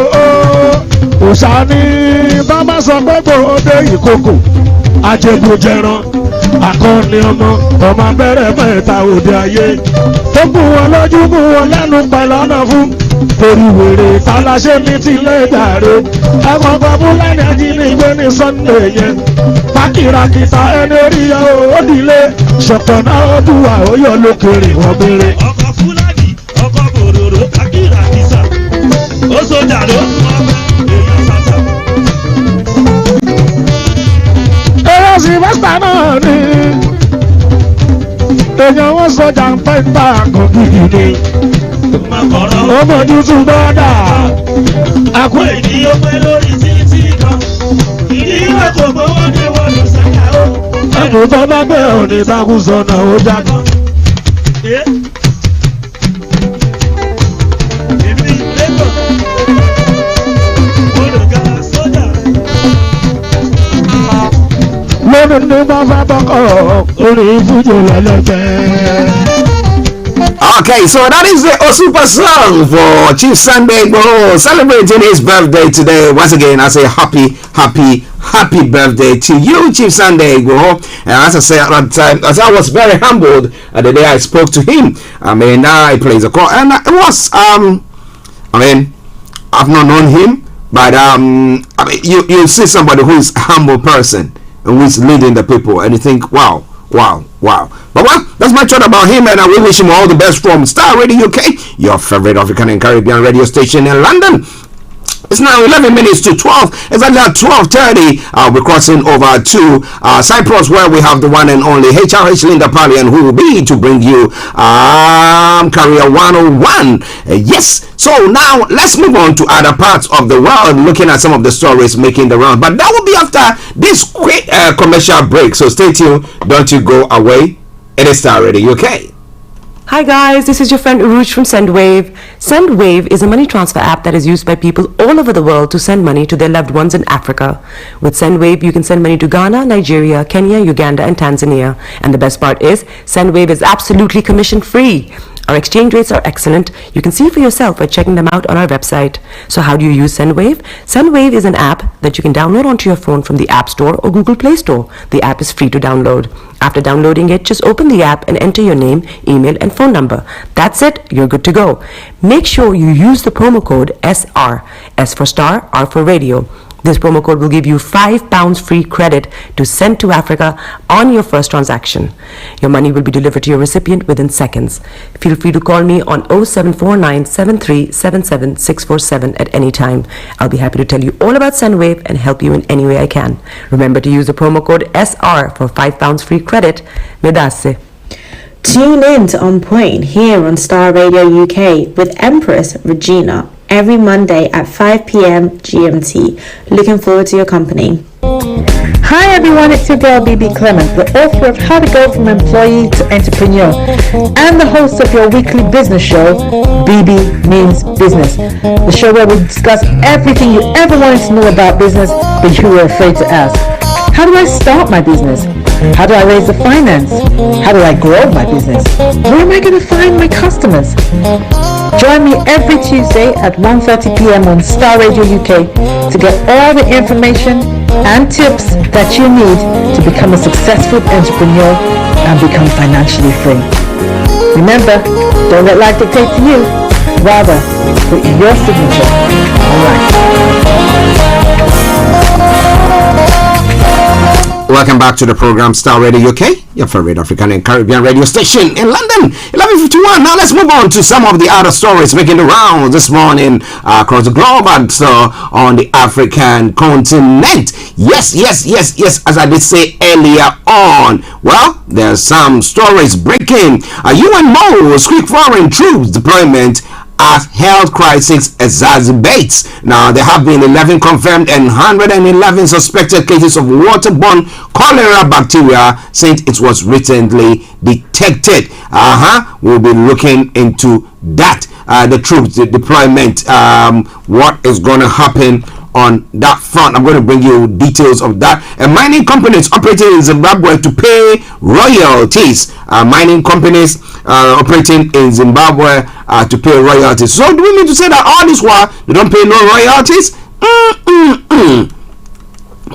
òòṣà ní bàbá sọ pé gbòde ìkòkò ajẹgùnjẹran akọni ọmọ abẹ́rẹ́ mẹ́ta òde ayé tó gùn wọn lójú gùn wọn lẹ́nu pẹ̀lú ọ̀nà fún torí wèrè táláṣẹ́ ní tilẹ̀ ìdàrẹ́ ẹ̀kọ́kọ́ fúlàní ajínigbé ní Sunday yẹn fákìràkìtà ẹni orí yẹ ó dìlé ṣọ̀pọ̀nà ọdúnwà ó yọ lókèrè wọn mèrè. ọkọ̀ fúlàní ọkọ̀ bòròrò fákìràkìtà ó sọjà ló ń wá èèyàn sàṣà. ẹ̀rọ Sylvester náà ni èèyàn wọn sọjà ń pẹ́ ta kan gidi ni ọmọ tuntun bọ́dà àkó ènìyàn pẹ́ lórí títí kan ìdíwọ́ kò gbowó ní wọn lọ sẹ́yà ó. ẹ̀bùn tó bá gbé òní takùn sọ̀nà ó jáde. lónìí ní bá fẹ́ bọ́kọ̀ orí fújì lẹ́lẹ́gbẹ́. Okay, so that is a super song for Chief Sunday Igboho celebrating his birthday today. Once again, I say happy birthday to you, Chief Sunday Igboho. And as I said at that time, as I was very humbled the day I spoke to him. I mean, I plays a call, and it was I mean, I've not known him, but I mean, you see somebody who is a humble person and who is leading the people, and you think, wow. But well, that's my thought about him, and I will wish him all the best from Starr Radio UK, your favorite African and Caribbean radio station in London. It's now 11 minutes to 12. Exactly at 12:30, we're crossing over to Cyprus, where we have the one and only HRH Linda Palian, who will be to bring you Career 101. Yes. So now let's move on to other parts of the world, looking at some of the stories making the round. But that will be after this quick commercial break. So stay tuned. Don't you go away. It is Starr Radio UK. Hi guys, this is your friend Uruj from SendWave. SendWave is a money transfer app that is used by people all over the world to send money to their loved ones in Africa. With SendWave, you can send money to Ghana, Nigeria, Kenya, Uganda and Tanzania. And the best part is, SendWave is absolutely commission free. Our exchange rates are excellent. You can see for yourself by checking them out on our website. So how do you use SendWave? SendWave is an app that you can download onto your phone from the App Store or Google Play Store. The app is free to download. After downloading it, just open the app and enter your name, email and phone number. That's it, you're good to go. Make sure you use the promo code SR, S for Starr, R for Radio. This promo code will give you £5 free credit to send to Africa on your first transaction. Your money will be delivered to your recipient within seconds. Feel free to call me on 0749 7377 647 at any time. I'll be happy to tell you all about SendWave and help you in any way I can. Remember to use the promo code SR for £5 free credit. Medasse. Tune in to On Point here on Starr Radio UK with Empress Regina every Monday at 5 p.m. GMT. Looking forward to your company. Hi everyone, it's your girl BB Clement, the author of How to Go From Employee to Entrepreneur and the host of your weekly business show, BB Means Business, the show where we discuss everything you ever wanted to know about business but you were afraid to ask. How do I start my business? How do I raise the finance? How do I grow my business? Where am I going to find my customers? Join me every Tuesday at 1:30 p.m. on Starr Radio UK to get all the information and tips that you need to become a successful entrepreneur and become financially free. Remember, don't let life dictate to you. Rather, put your signature on life. Welcome back to the program Star Radio UK, your favorite African and Caribbean radio station in London, 11:51. Now let's move on to some of the other stories making the rounds this morning across the globe and on the African continent. Yes, as I did say earlier on. Well, there's some stories breaking. UN Mo's quick foreign troops deployment as health crisis exacerbates. Now, there have been 11 confirmed and 111 suspected cases of waterborne cholera bacteria since it was recently detected. We'll be looking into that. The troops, the deployment, what is going to happen on that front. I'm going to bring you details of that. Mining companies operating in Zimbabwe to pay royalties. Mining companies operating in Zimbabwe to pay royalties. So do we mean to say that all this while they don't pay no royalties?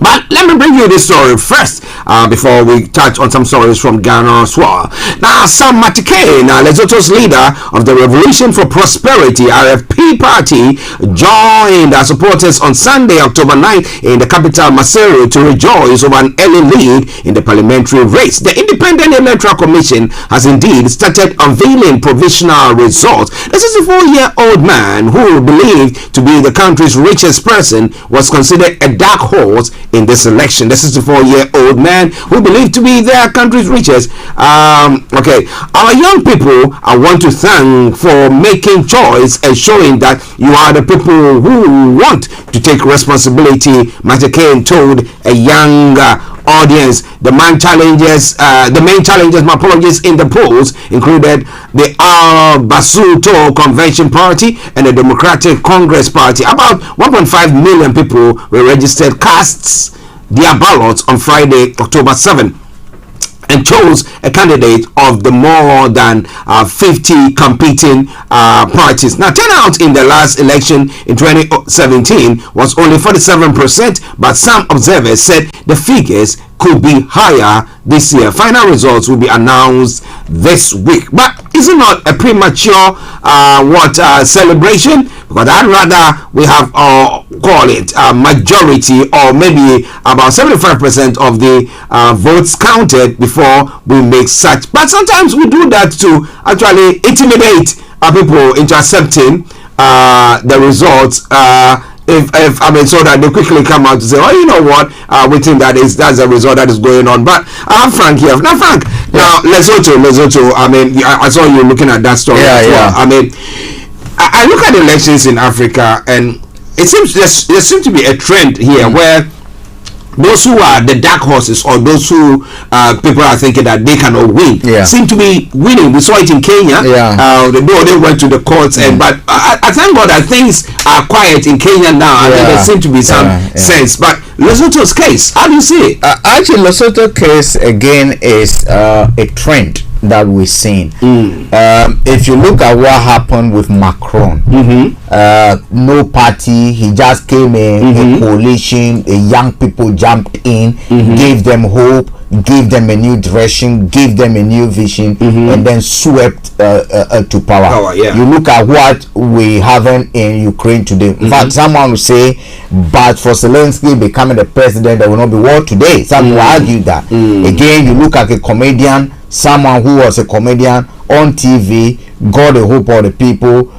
But let me bring you this story first before we touch on some stories from Ghana as well. Now, Sam Matikane, Lesotho's leader of the Revolution for Prosperity RFP party, joined supporters on Sunday, October 9th in the capital Maseru to rejoice over an early lead in the parliamentary race. The Independent Electoral Commission has indeed started unveiling provisional results. The 64-year-old man, who believed to be the country's richest person, was considered a dark horse in this election. The 64-year-old man who believed to be their country's richest. Our young people, I want to thank for making choice and showing that you are the people who want to take responsibility, Matikane told a young audience. The main challenges, my apologies, in the polls included the Al Basuto Convention Party and the Democratic Congress Party. About 1.5 million people were registered casts their ballots on Friday, October 7th, and chose a candidate of the more than 50 competing parties. Now, turnout in the last election in 2017 was only 47%, but some observers said the figures could be higher this year. Final results will be announced this week. But is it not a premature celebration? Because I'd rather we have call it a majority, or maybe about 75% of the votes counted before we make such. But sometimes we do that to actually intimidate people into accepting the results. So that they quickly come out to say, oh, you know what, we think that's a result that is going on. But I'm Frank here. Now, Frank, now Lesotho. I saw you looking at that story as well. I look at elections in Africa, and it seems there seems to be a trend here where those who are the dark horses, or those who people are thinking that they cannot win, seem to be winning. We saw it in Kenya. They went to the courts, but I thank God that things are quiet in Kenya now. There seems to be some sense. But Lesotho's case, how do you see it? Actually, Lesotho case again is a trend that we're seeing. If you look at what happened with Macron, no party, he just came in, a coalition, young people jumped in, gave them hope, gave them a new direction, gave them a new vision, and then swept to power. You look at what we having in Ukraine today. In fact, someone will say, but for Zelensky becoming the president, there will not be war today. Some will argue that. Again, you look at a comedian, someone who was a comedian on TV, got the hope of the people,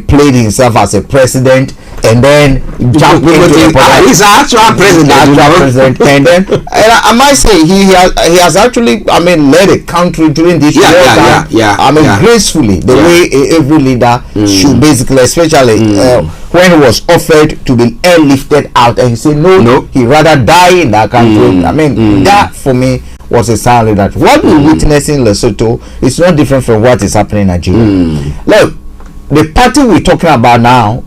played himself as a president, and then jumped into the he's an actual president. And then I might say he has actually led a country during this war time. Gracefully, the way every leader should basically, especially when he was offered to be airlifted out, and he said no, he'd rather die in that country. That for me was a sign of that. What we witness in Lesotho is not different from what is happening in Nigeria. Look, the party we're talking about now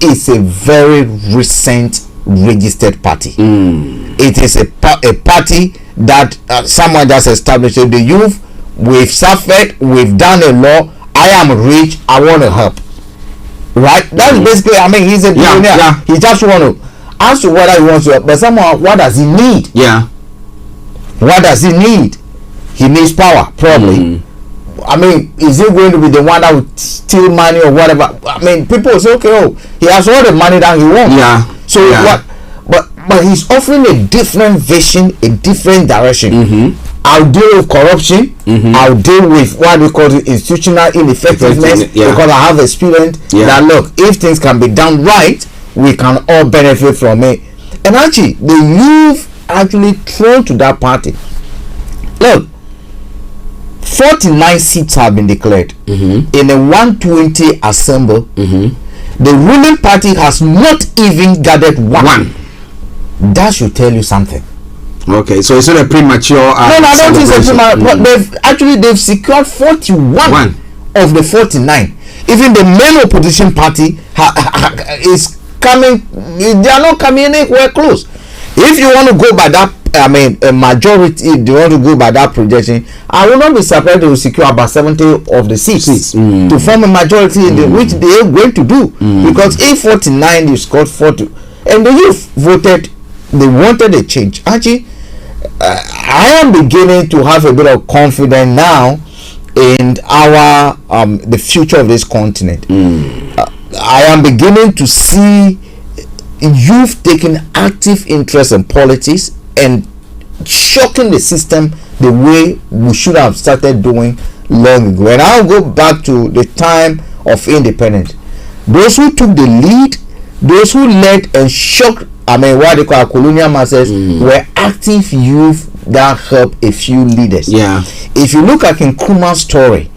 is a very recent registered party. It is a party that someone just established. The youth, we've suffered, we've done a law, I am rich, I want to help. Right? That's basically, he's a billionaire. He just want to ask you whether he wants to help, but somehow, what does he need? What does he need? He needs power, probably. Is he going to be the one that would steal money or whatever? People say, okay, he has all the money that he wants. So what? But but he's offering a different vision, a different direction. I'll deal with corruption. I'll deal with what we call institutional ineffectiveness, because I have experience that look, if things can be done right, we can all benefit from it. And actually, the youth actually thrown to that party. Look, 49 seats have been declared in a 120 assemble. The ruling party has not even gathered one. That should tell you something. Okay, so it's not a premature. No, I don't think it's a premature. But they've secured 41 of the 49. Even the main opposition party is coming. They are not coming anywhere close. If you want to go by that, a majority, if they want to go by that projection, I will not be surprised they will secure about 70 of the seats to form a majority, which they are going to do. Because if 49, you scored 40, and the youth voted, they wanted a change. Actually, I am beginning to have a bit of confidence now in our the future of this continent. I am beginning to see youth taking active interest in politics and shocking the system the way we should have started doing long ago. And I'll go back to the time of independence. Those who took the lead, those who led and shocked, what they call colonial masses, were active youth that helped a few leaders. If you look at Nkrumah's story,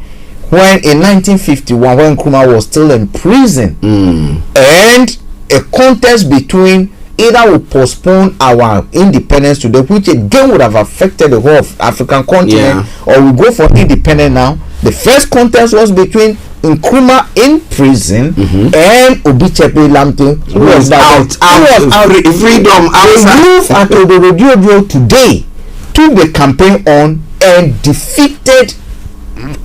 when in 1951, when Nkrumah was still in prison, and a contest between either we postpone our independence today, which again would have affected the whole of African continent, or we go for independence now. The first contest was between Nkrumah in prison and Obichepe Lamte, who was out. Freedom outside. The youth at the radio today took the campaign on and defeated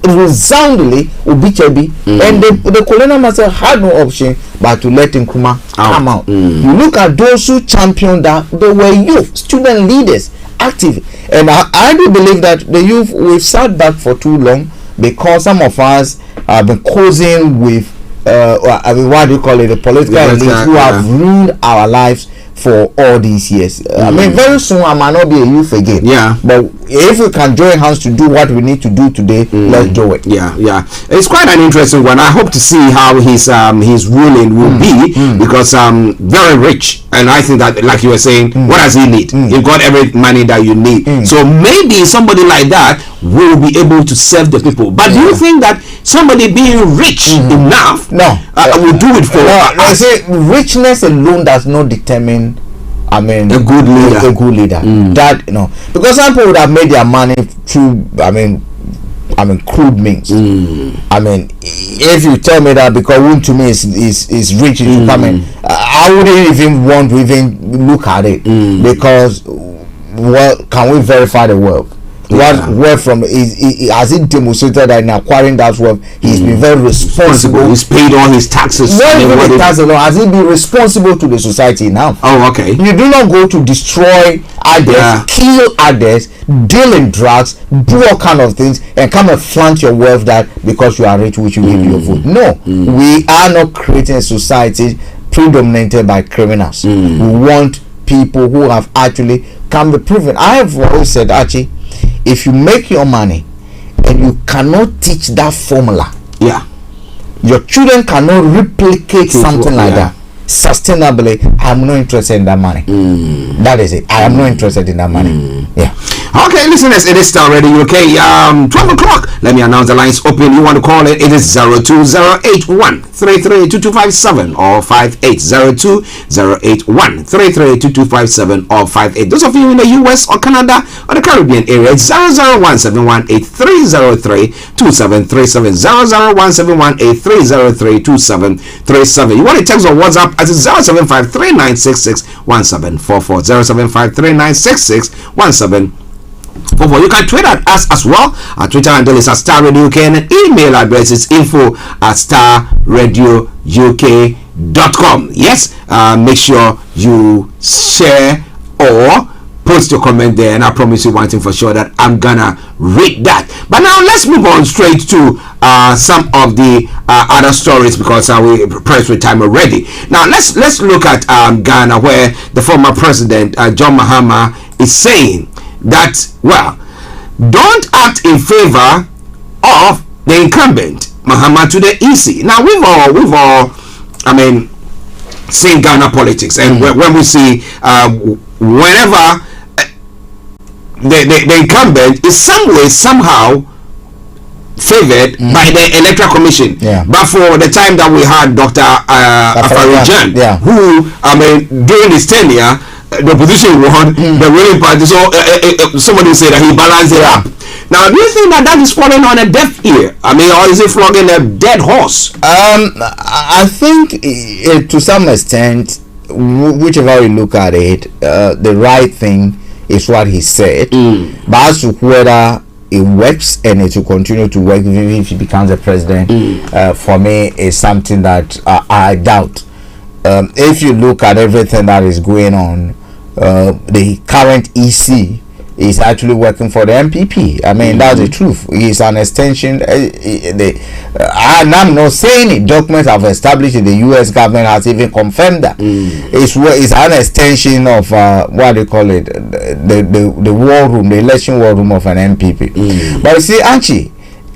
resoundingly Obichepe, and the colonial master had no option but to let Nkrumah come out. You look at those who championed that, they were youth, student leaders, active, and I do believe that the youth, we've sat back for too long because some of us have been causing with what do you call it, the political elites who have ruined our lives for all these years. Very soon I might not be a youth again. But if we can join hands to do what we need to do today, let's do it. It's quite an interesting one. I hope to see how his ruling will be, because very rich, and I think that, like you were saying, what does he need? You've got every money that you need. So maybe somebody like that will be able to serve the people. But do you think that somebody being rich enough will do it for I say richness alone does not determine a good leader. That, because some people would have made their money through crude means. If you tell me that because one to me is rich, I wouldn't even want to even look at it, because can we verify the wealth? Where from has it demonstrated that in acquiring that wealth he's been very responsible? He's paid all his taxes. Has he been responsible to the society now? You do not go to destroy others, kill others, deal in drugs, do all kind of things, and come and flaunt your wealth that because you are rich, which you give your vote. No, we are not creating a society predominated by criminals. We want people who have actually can be proven. I have always said, actually, if you make your money and you cannot teach that formula, your children cannot replicate something like that sustainably, I'm not interested in that money. That is it. I am not interested in that money. Okay, listeners, it is Starr Radio UK. 12 o'clock. Let me announce the lines open. You want to call it? It is 02081332257 or 580208133257 or 58. Those of you in the US or Canada or the Caribbean area, it's 0017183032737 0017183032737. You want to text or WhatsApp at 07539661744 07539661744. You can tweet at us as well. Our Twitter handle is at Starr Radio UK, and an email address is info@starradiouk.com. Yes, make sure you share or post your comment there, and I promise you one thing for sure, that I'm gonna read that. But now let's move on straight to some of the other stories, because we're pressed with time already. Now let's look at Ghana, where the former president John Mahama is saying that, well, don't act in favor of the incumbent Mahama to the EC. Now we've all I mean, seen Ghana politics, and when we see whenever the incumbent is some way somehow favored by the Electoral Commission. But for the time that we had Dr. Afarijan, who, I mean, during his tenure, the opposition won, the ruling party, so somebody said that he balanced it up. Now, do you think that is falling on a deaf ear? I mean, or is it flogging a dead horse? I think to some extent, whichever you look at it, the right thing is what he said. But as to whether it works and it will continue to work even if he becomes a president, for me is something that I doubt. If you look at everything that is going on, the current EC is actually working for the MPP. I mean, that's the truth. He's an extension. And I'm not saying it. Documents have established it. The US government has even confirmed that. It's an extension of what they call it, the war room, the election war room of an MPP. But you see, Anchi,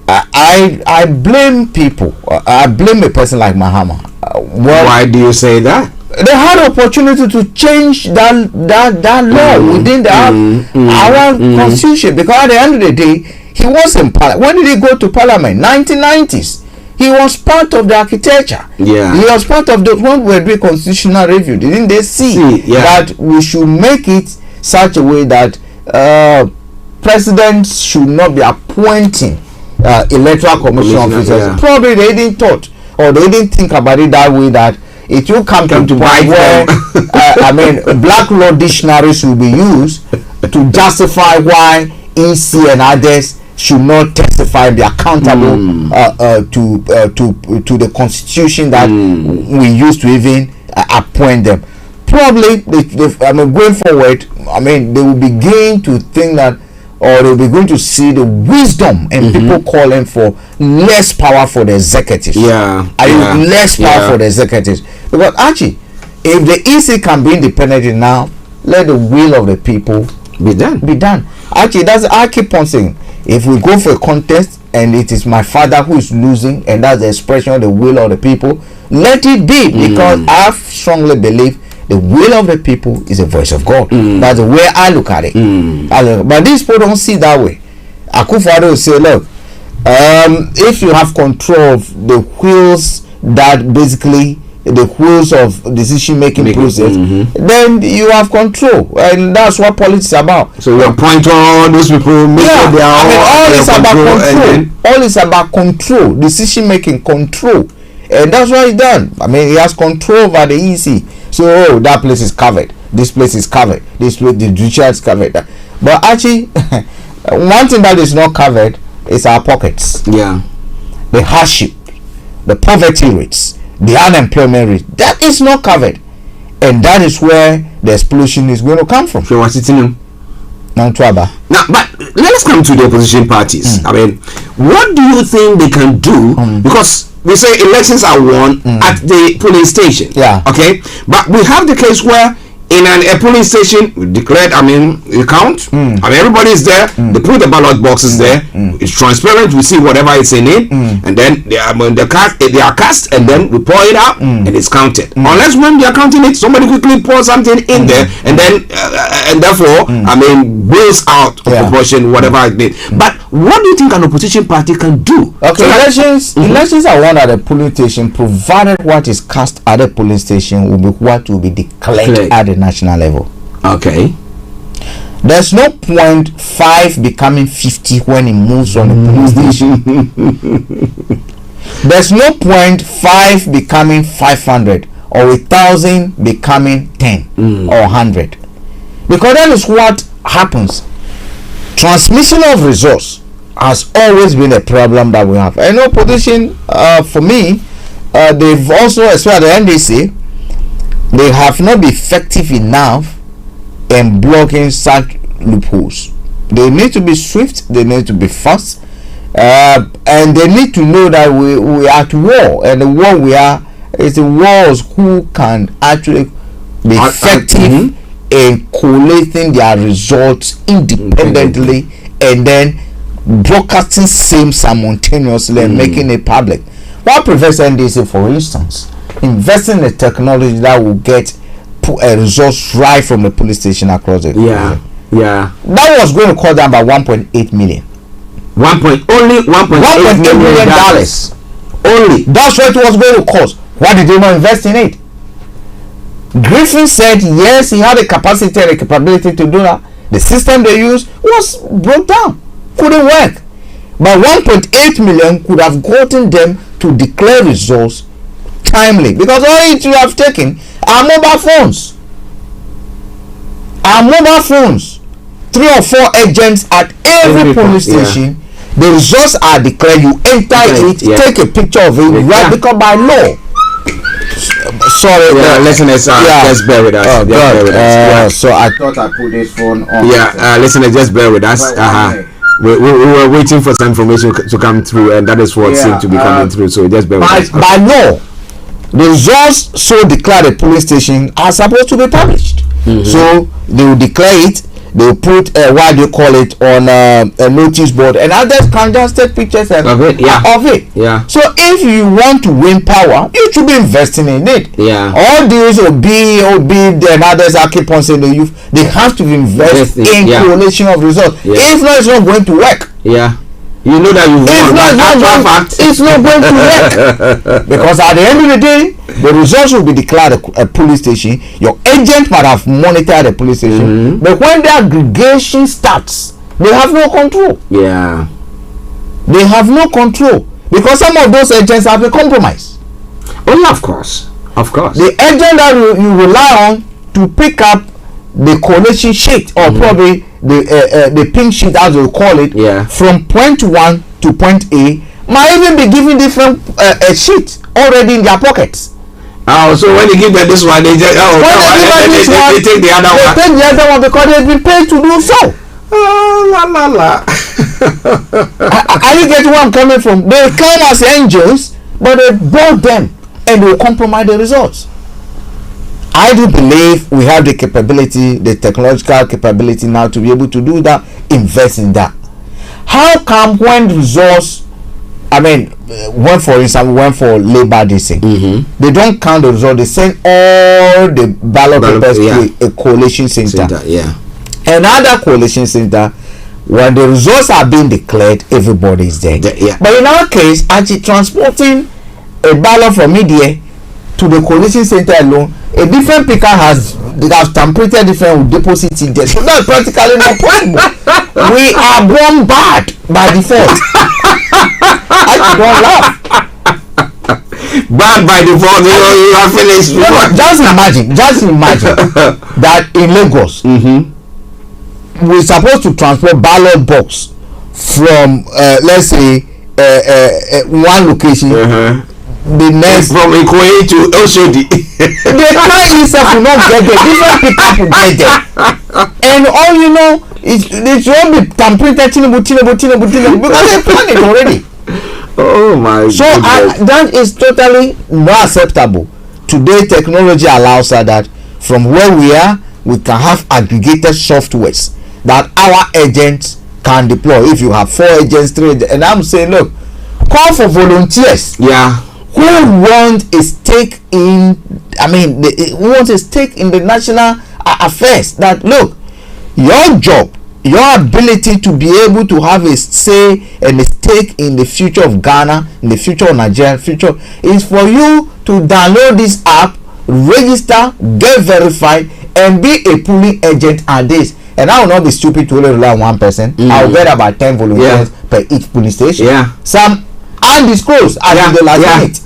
I blame people. I blame a person like Mahama. Why do you say that? They had opportunity to change that law within our constitution, because at the end of the day, he was in parliament. When did he go to parliament? 1990s. He was part of the architecture. He was part of the one we doing constitutional review. Didn't they see that we should make it such a way that presidents should not be appointing electoral commission officers? Probably they didn't thought, or they didn't think about it that way, that it will come to point where I mean, black law dictionaries will be used to justify why EC and others should not testify and be accountable to the constitution that we used to even appoint them. Probably, I mean, going forward, I mean, they will begin to think that, or they'll be going to see the wisdom and people calling for less power for the executives. Less power for the executives. Because actually, if the EC can be independent now, let the will of the people be done. Actually, I keep on saying, if we go for a contest and it is my father who is losing, and that's the expression of the will of the people, let it be, because I strongly believe the will of the people is the voice of God. That's the way I look at it. But these people don't see that way. Akufo-Addo will say, look, if you have control of the wheels, that basically the wheels of decision making process, then you have control, and that's what politics is about. So you appoint all those people, make sure they are all is about control. All is about control, decision making control, and that's what he's done. I mean, he has control over the EC. So that place is covered, this place is covered, this place, the judiciary is covered. But actually, one thing that is not covered is our pockets. The hardship, the poverty rates, the unemployment rate, that is not covered, and that is where the explosion is going to come from. Now, but let's come to the opposition parties. I mean, what do you think they can do? Because we say elections are won at the polling station. Okay, but we have the case where in a polling station we declared, I mean, you count, I mean, everybody is there, they put the ballot boxes there, it's transparent, we see whatever is in it, and then they are cast, and then we pour it out, and it's counted. Unless when they are counting it, somebody quickly pours something in there, and then and therefore I mean, wheels out of proportion whatever it is. But what do you think an opposition party can do? Okay, elections are won at the polling station, provided what is cast at the polling station will be what will be declared at the national level. Okay. There's no point 5 becoming 50 when it moves on the polling station. There's no point 5 becoming 500 or 1,000 becoming 10 or 100, because that is what happens. Transmission of resource has always been a problem that we have. And opposition, for me, they've also, especially the NDC, they have not been effective enough in blocking such loopholes. They need to be swift, they need to be fast, and they need to know that we are at war, and the war we are is the wars who can actually be effective in collating their results independently and then broadcasting same simultaneously and making it public. What prevents NDC, for instance, investing in a technology that will get results right from the police station across the country? That was going to cost them about 1.8 million. Only 1.8 million dollars. Only. That's what it was going to cost. Why did they not invest in it? Griffin said yes, he had the capacity and the capability to do that. The system they used was broke down, couldn't work. But 1.8 million could have gotten them to declare results timely, because all it you have taken are mobile phones. 3 or 4 agents at every police station. The results are declared. You enter it, take a picture of it, right? Because by law. Sorry, listeners, just bear with us. Bear with us. So I thought I put this phone on. Listeners, just bear with us. We were waiting for some information to come through, and that is what seemed to be coming through. So just bear with us. By law, the results so declared at police station are supposed to be published. So they will declare it. They will put what do you call it on a notice board, and others can just take pictures of it. So if you want to win power, you should be investing in it. All these OB and others I keep on saying the youth, they have to invest in correlation of results. If not, it's not going to work. You know that you want. It's not going to work. Because at the end of the day, the results will be declared at a police station. Your agent might have monitored the police station, but when the aggregation starts, they have no control. They have no control because some of those agents have been compromised. Of course. The agent that you rely on to pick up the correlation sheet, or probably the pink sheet as they call it, from point 1 to point A, might even be giving different sheet already in their pockets. So when they give them this one, they just they take the other one. They take the other one because they've been paid to do so. Are you getting where I'm coming from? They come as angels, but they brought them and they compromise the results. I do believe we have the capability, the technological capability now to be able to do that, invest in that. How come when results, when for Labor Day, they don't count the result, they send all the ballot papers to a coalition center. Another coalition center, when the results are being declared, everybody is there. But in our case, actually transporting a ballot from media to the coalition center alone, a different picker has tampered different deposit in there. So that's practically not possible. We are born bad by default. I don't laugh. Bad by default, you are finished. Just imagine that in Lagos, we're supposed to transport ballot box from let's say one location. The next from Ikoyi to Oshodi. The client itself will not get there. Different people will get there. And all you know is they should be tampering Tinubu because they planned it already. Oh my God. So that is totally not acceptable. Today technology allows us that from where we are, we can have aggregated softwares that our agents can deploy. If you have 4 agents, 3 agents, and I'm saying, look, call for volunteers. Who want a stake in? Who wants a stake in the national affairs? That look, your job, your ability to be able to have a say and a stake in the future of Ghana, in the future of Nigeria, future is for you to download this app, register, get verified, and be a polling agent at this. And I will not be stupid to only rely on one person. I will get about 10 volunteers per each police station. Some undisclosed as the last minute.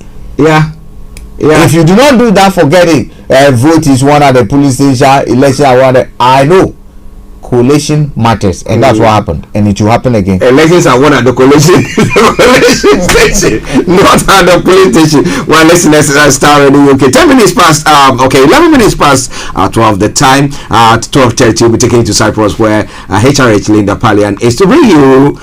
If you do not do that, forget it. Vote is one at the police station, election I know collation matters, and that's what happened, and it will happen again. Elections are won at the collation station, not at the police station. Well, listeners, Starr Radio UK. 10 minutes past. 11 minutes past 12. The time at 12:30. We'll be taking you to Cyprus, where HRH Linda Palian is to bring you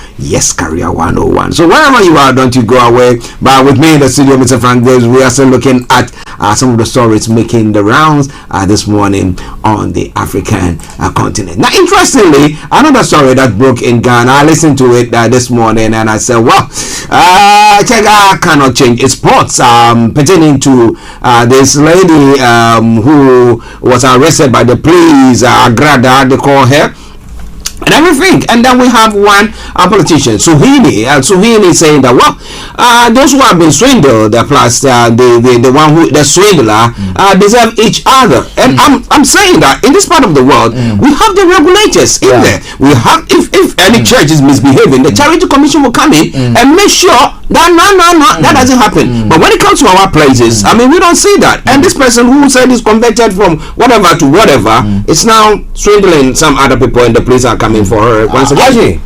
Career 101. So wherever you are, don't you go away. But with me in the studio, Mr. Frank Davis, we are still looking at some of the stories making the rounds this morning on the African continent. Now, interestingly, another story that broke in Ghana. I listened to it this morning, and I said, well, Chega cannot change its spots, pertaining to this lady who was arrested by the police, Agrada, they call her, and everything. And then we have one politician, Suhini saying that, well, those who have been swindled, plus the one who the swindler, deserve each other. And I'm saying that in this part of the world, we have the regulators in there. We have, if any church is misbehaving, the charity commission will come in and make sure that that doesn't happen. But when it comes to our places, I mean, we don't see that. And this person who said is converted from whatever to whatever, it's now swindling some other people, and the police are coming for her once again.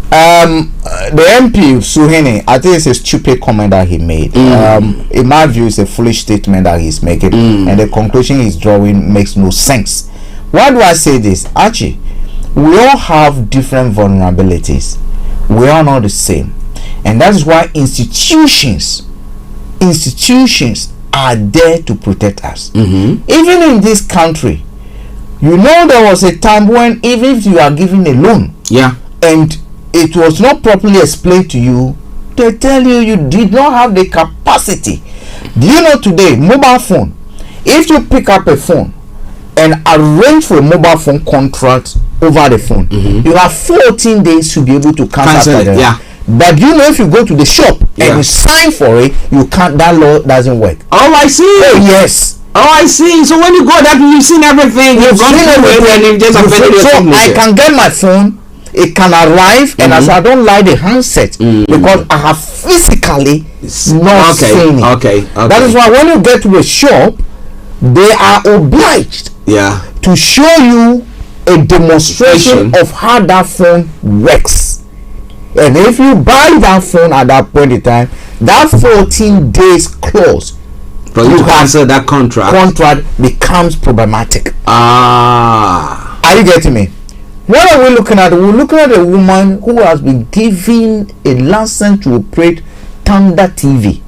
The MP Suhini, I think it's a stupid comment that he made. In my view, it's a foolish statement that he's making, and the conclusion he's drawing makes no sense. Why do I say this? Archie, we all have different vulnerabilities. We are not the same, and that is why institutions are there to protect us. Even in this country, you know, there was a time when even if you are given a loan, and it was not properly explained to you, they tell you did not have the capacity. Do you know today, mobile phone, if you pick up a phone and arrange for a mobile phone contract over the phone, you have 14 days to be able to cancel it. But you know, if you go to the shop and you sign for it, you can't. That law doesn't work. Oh, I see. Oh, yes. Oh, I see. So when you go there, you've seen everything. You've seen everything, and you've just so I can get my phone. It can arrive, and as I don't like the handset because I have physically not seen it. That is why when you get to a shop, they are obliged to show you a demonstration of how that phone works. And if you buy that phone at that point in time, that 14 days clause for you to cancel that contract becomes problematic. Are you getting me? What are we looking at? We're looking at a woman who has been given a license to operate Thunder TV.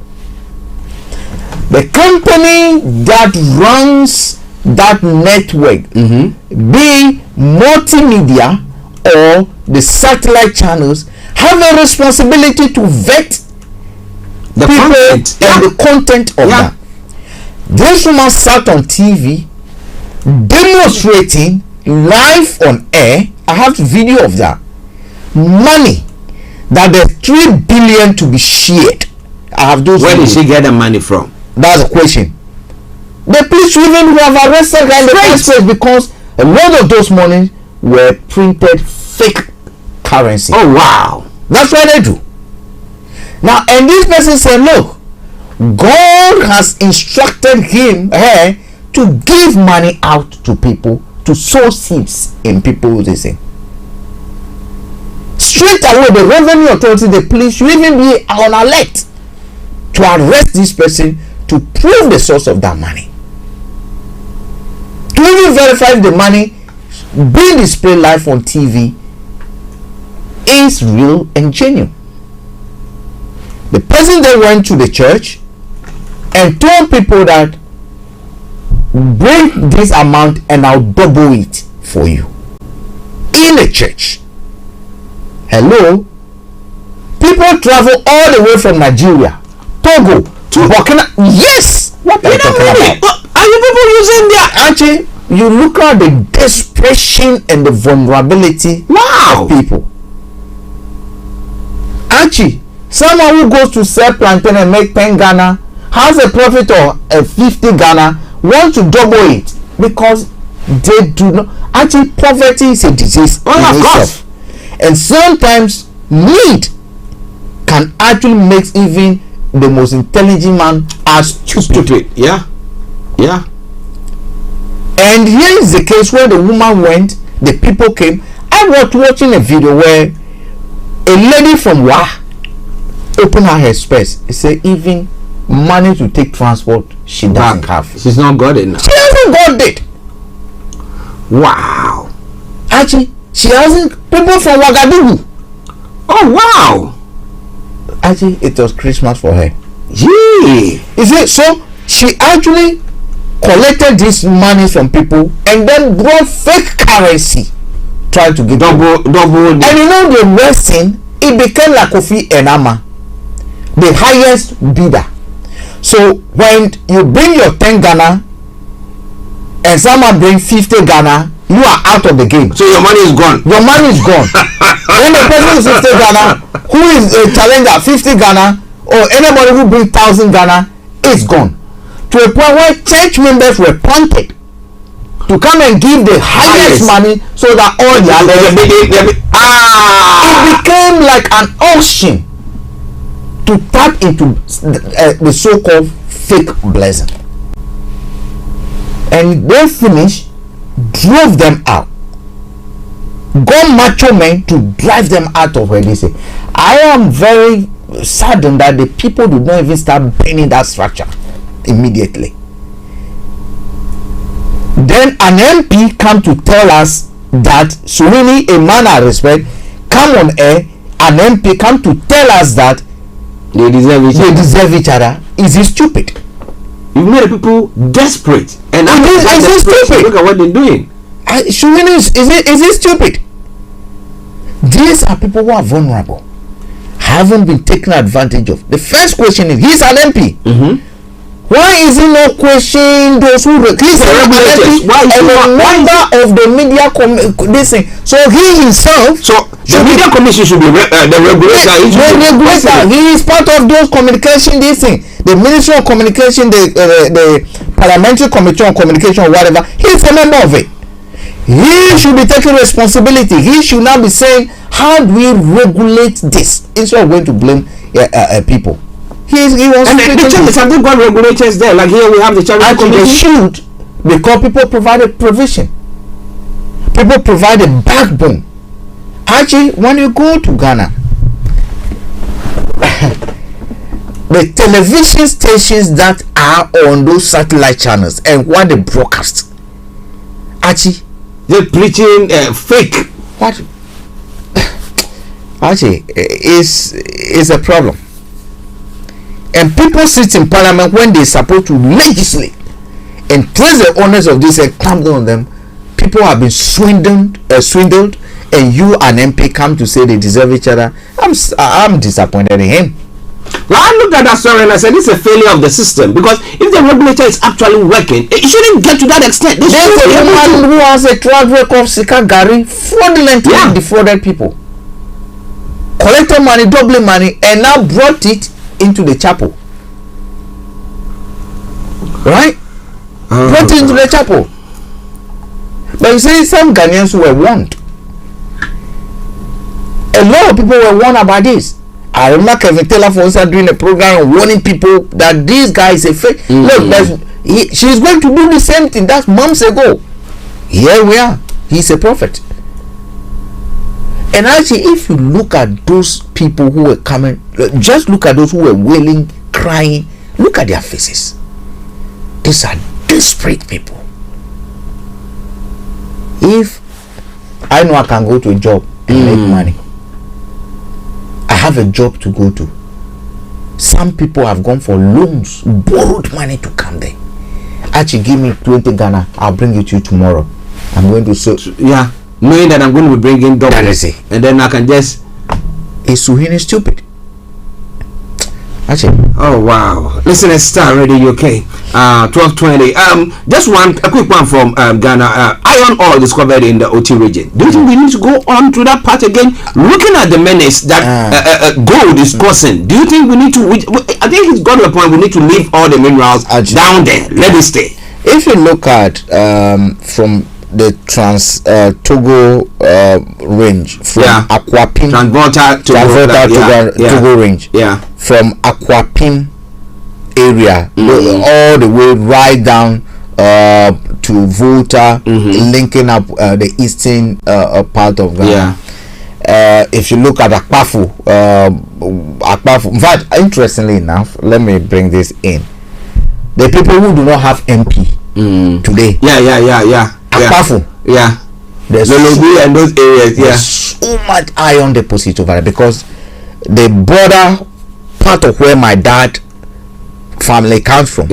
The company that runs that network, be multimedia or the satellite channels, have a responsibility to vet the content and the content of that. This woman sat on TV demonstrating live on air. I have video of that money, that there's 3 billion to be shared. I have those. Where did she get the money from? That's a question. The police even have arrested her in the first place because a lot of those money were printed fake currency. Oh wow, that's what they do. Now, and this person said, look, God has instructed her to give money out to people, to sow seeds in people's thing. Straight away, the revenue authority, the police should even be on alert to arrest this person to prove the source of that money. To even verify if the money being displayed live on TV is real and genuine. The person then went to the church and told people that bring this amount and I'll double it for you. In a church. Hello? People travel all the way from Nigeria, Togo, to Burkina. Yes! What are you talking about? Are you people using their... Actually, you look at the desperation and the vulnerability of people. Actually, someone who goes to sell plantain and make 10 Ghana has a profit of 50 Ghana, wants to double it because they do not. Actually, poverty is a disease in itself, and sometimes need can actually make even the most intelligent man as stupid. Yeah. And here is the case where the woman went, the people came, was watching a video where a lady from Wa opened her space. It said even money to take transport she doesn't have. She's not got it now. She hasn't got it. Wow. Actually, she hasn't. People from Ouagadougou. Oh wow. Actually, it was Christmas for her. Yeah. Is it so? She actually collected this money from people and then brought fake currency, trying to get double. And you know the worst thing, it became like Kofi Enama, the highest bidder. So when you bring your 10 Ghana and someone bring 50 Ghana, you are out of the game. So your money is gone. Your money is gone. When the person is 50 Ghana, who is a challenger 50 Ghana, or anybody who brings 1,000 Ghana, is gone. To a point where church members were prompted to come and give the highest money so that all the others. It became like an auction to tap into the so-called fake blessing. And they finished, drove them out, got macho men to drive them out of where they say. I am very saddened that the people did not even start burning that structure immediately. Then an MP come to tell us that Surini, a man I respect, come on air. An MP come to tell us that they deserve each other. Is he stupid? You made people desperate, and is he stupid? Look at what they're doing. Surini, is it stupid? These are people who are vulnerable, haven't been taken advantage of. The first question is, he's an MP. Why is he not questioning those who he's a regulators? Why is a member of the media this thing? So he himself. So the media commission should be the regulator. He is part of those communication. This thing, the Ministry of Communication, the Parliamentary Committee on Communication, or whatever. He's a member of it. He should be taking responsibility. He should not be saying, "How do we regulate this?" instead of going to blame people. He was, and the churches have they got regulators there? Like here we have the charity commission. They should, because people provided provision. People provided backbone. Actually, when you go to Ghana, the television stations that are on those satellite channels and what they broadcast, actually, they're preaching fake. What? Actually, is a problem. And people sit in parliament when they're supposed to legislate and trace the owners of this and clamp down on them. People have been swindled, and you and MP come to say they deserve each other. I'm disappointed in him. Well, I looked at that story and I said, this is a failure of the system, because if the regulator is actually working, it shouldn't get to that extent. There's a woman who has a track record of Sika Gari fraudulently defrauded people, collected money, doubling money, and now brought it into the chapel. Right? Brought it into the chapel. But you see, some Ghanaians were warned. A lot of people were warned about this. I remember Kevin Taylor, for instance, doing a program warning people that this guy is a fake. Look, she's going to do the same thing. That's months ago. Here we are. He's a prophet. And actually, if you look at those people who were coming, just look at those who were wailing, crying, look at their faces. These are desperate people. If I know I can go to a job and make money, I have a job to go to. Some people have gone for loans, borrowed money to come there. Actually, give me 20 Ghana, I'll bring it to you tomorrow. I'm going to say, yeah, knowing that I'm going to be bringing double, and then I can just. Is Suhini stupid? Actually, oh wow! Listen, at Starr Radio UK, 1220. Just a quick one from Ghana. Iron ore discovered in the OT region. Do you think we need to go on to that part again? Looking at the menace that gold is causing, do you think we need to? I think it's got to a point we need to leave all the minerals down there. Let it stay. If you look at from the Togo range, from Akwapim, Togo range, from Akwapim area all the way right down to Volta, linking up the eastern part of Ghana. If you look at Akpafu, in fact, interestingly enough, let me bring this in. The people who do not have MP today. Akpafu. There's and those areas. There's so much iron deposit over there because the border part of where my dad family comes from.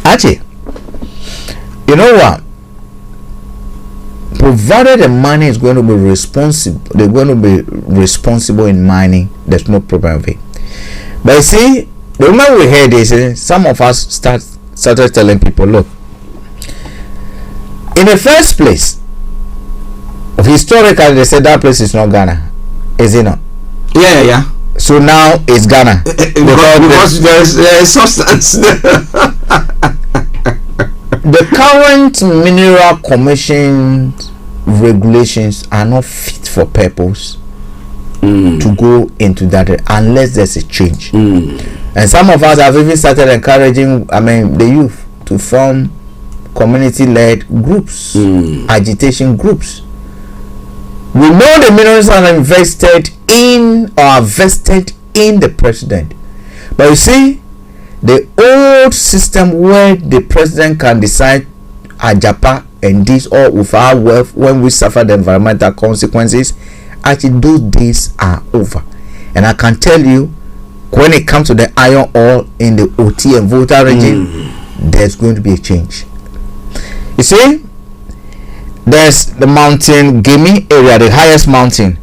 Actually, you know what? Provided the money is going to be responsible, they're going to be responsible in mining, there's no problem with it. But you see, the moment we heard this, some of us started telling people, look, in the first place, historically they said that place is not Ghana, is it not? So now it's Ghana because there's substance. The current Mineral Commission regulations are not fit for purpose to go into that unless there's a change. And some of us have even started encouraging, the youth to form community-led groups, agitation groups. We know the minerals are invested in or are vested in the president, but you see, the old system where the president can decide ajapa and this all with our wealth when we suffer the environmental consequences, actually those days are over. And I can tell you, when it comes to the iron ore in the OT and Volta region, there's going to be a change. You see, there's the mountain Gimi area, the highest mountain.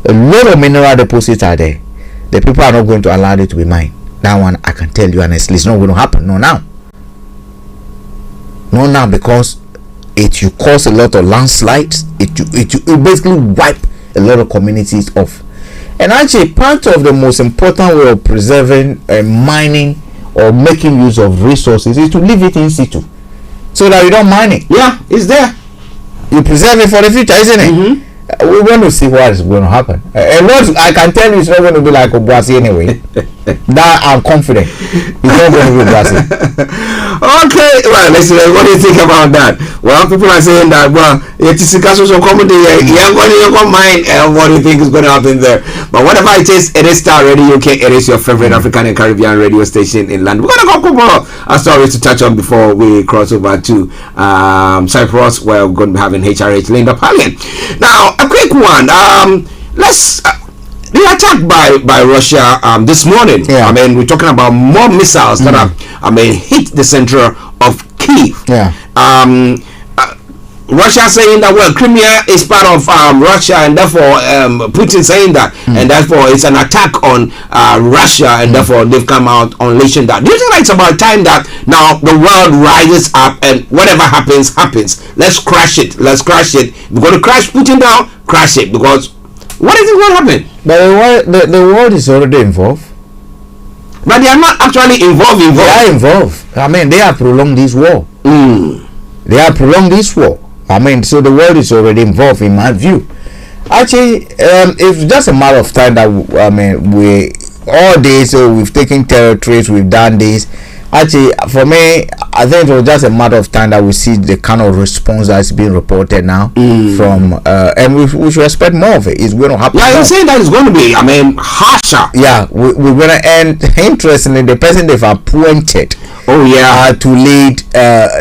A lot of mineral deposits are there. The people are not going to allow it to be mined. That one I can tell you honestly, it's not going to happen. No now, because it will cause a lot of landslides. It basically wipe a lot of communities off. And actually, part of the most important way of preserving mining or making use of resources is to leave it in situ, so that you don't mine it. It's there. You preserve it for the future, isn't it? We're going to see what is going to happen. And what I can tell you, it's not going to be like Obuasi anyway. That I'm confident. It's not going to be Obuasi. Okay, well, listen, what do you think about that? Well, people are saying that, well, it is a casual comedy. You're going to mind what do you think is going to happen there? But whatever it is Starr Radio UK. It is your favorite African and Caribbean radio station in London. We're going to go a couple of stories to touch on before we cross over to Cyprus, where we're going to be having HRH Linda Pallion. Now, a quick one. The attack by Russia this morning. We're talking about more missiles that have hit the center of Kyiv. Russia saying that, well, Crimea is part of Russia, and therefore Putin saying that, and therefore it's an attack on Russia, and therefore they've come out unleashing that. Do you think that it's about time that now the world rises up and whatever happens? Let's crash it. We're going to crash Putin down, crash it, because what is going to happen? But the world is already involved. But they are not actually involved. They are involved. They have prolonged this war. They have prolonged this war. So the world is already involved, in my view. Actually, it's just a matter of time that we all this. So we've taken territories, we've done this. Actually, for me, I think it was just a matter of time that we see the kind of response that's being reported now from, and we should expect more of it. It's going to happen. Yeah, you're saying that it's going to be, harsher. Yeah, we're going to end. Interestingly, the person they've appointed, to lead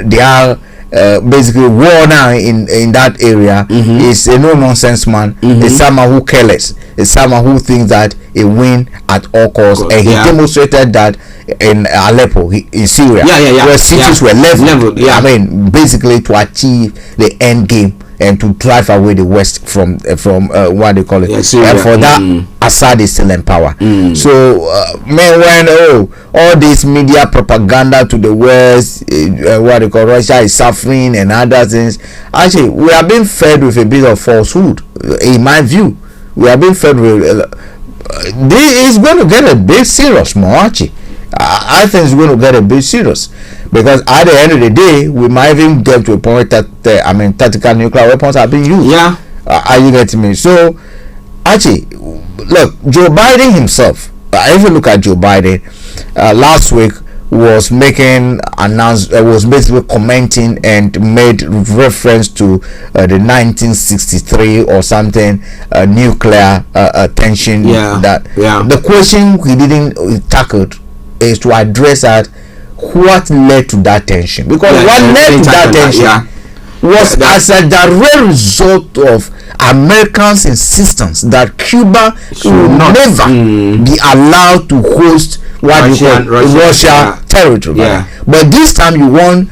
their basically war now in that area is a no-nonsense man. It's someone who careless. It's someone who thinks that a win at all costs, and he demonstrated that in Aleppo, in Syria, where cities were leveled. Basically to achieve the end game and to drive away the West from what they call it. And for that, Assad is still in power. So, when all this media propaganda to the West, what they call Russia is suffering and other things, actually, we are being fed with a bit of falsehood. In my view, we are being fed with. This is going to get a bit serious, Moachi. I think it's going to get a bit serious, because at the end of the day, we might even get to a point that tactical nuclear weapons are being used. Are you getting me? So, actually, look, Joe Biden himself. If you look at Joe Biden, last week was making was basically commenting and made reference to the 1963 or something nuclear tension. The question he didn't tackle is to address that what led to that tension, because what led to that tension was as a direct result of Americans' insistence that Cuba should never be allowed to host what you call Russia territory. But this time you want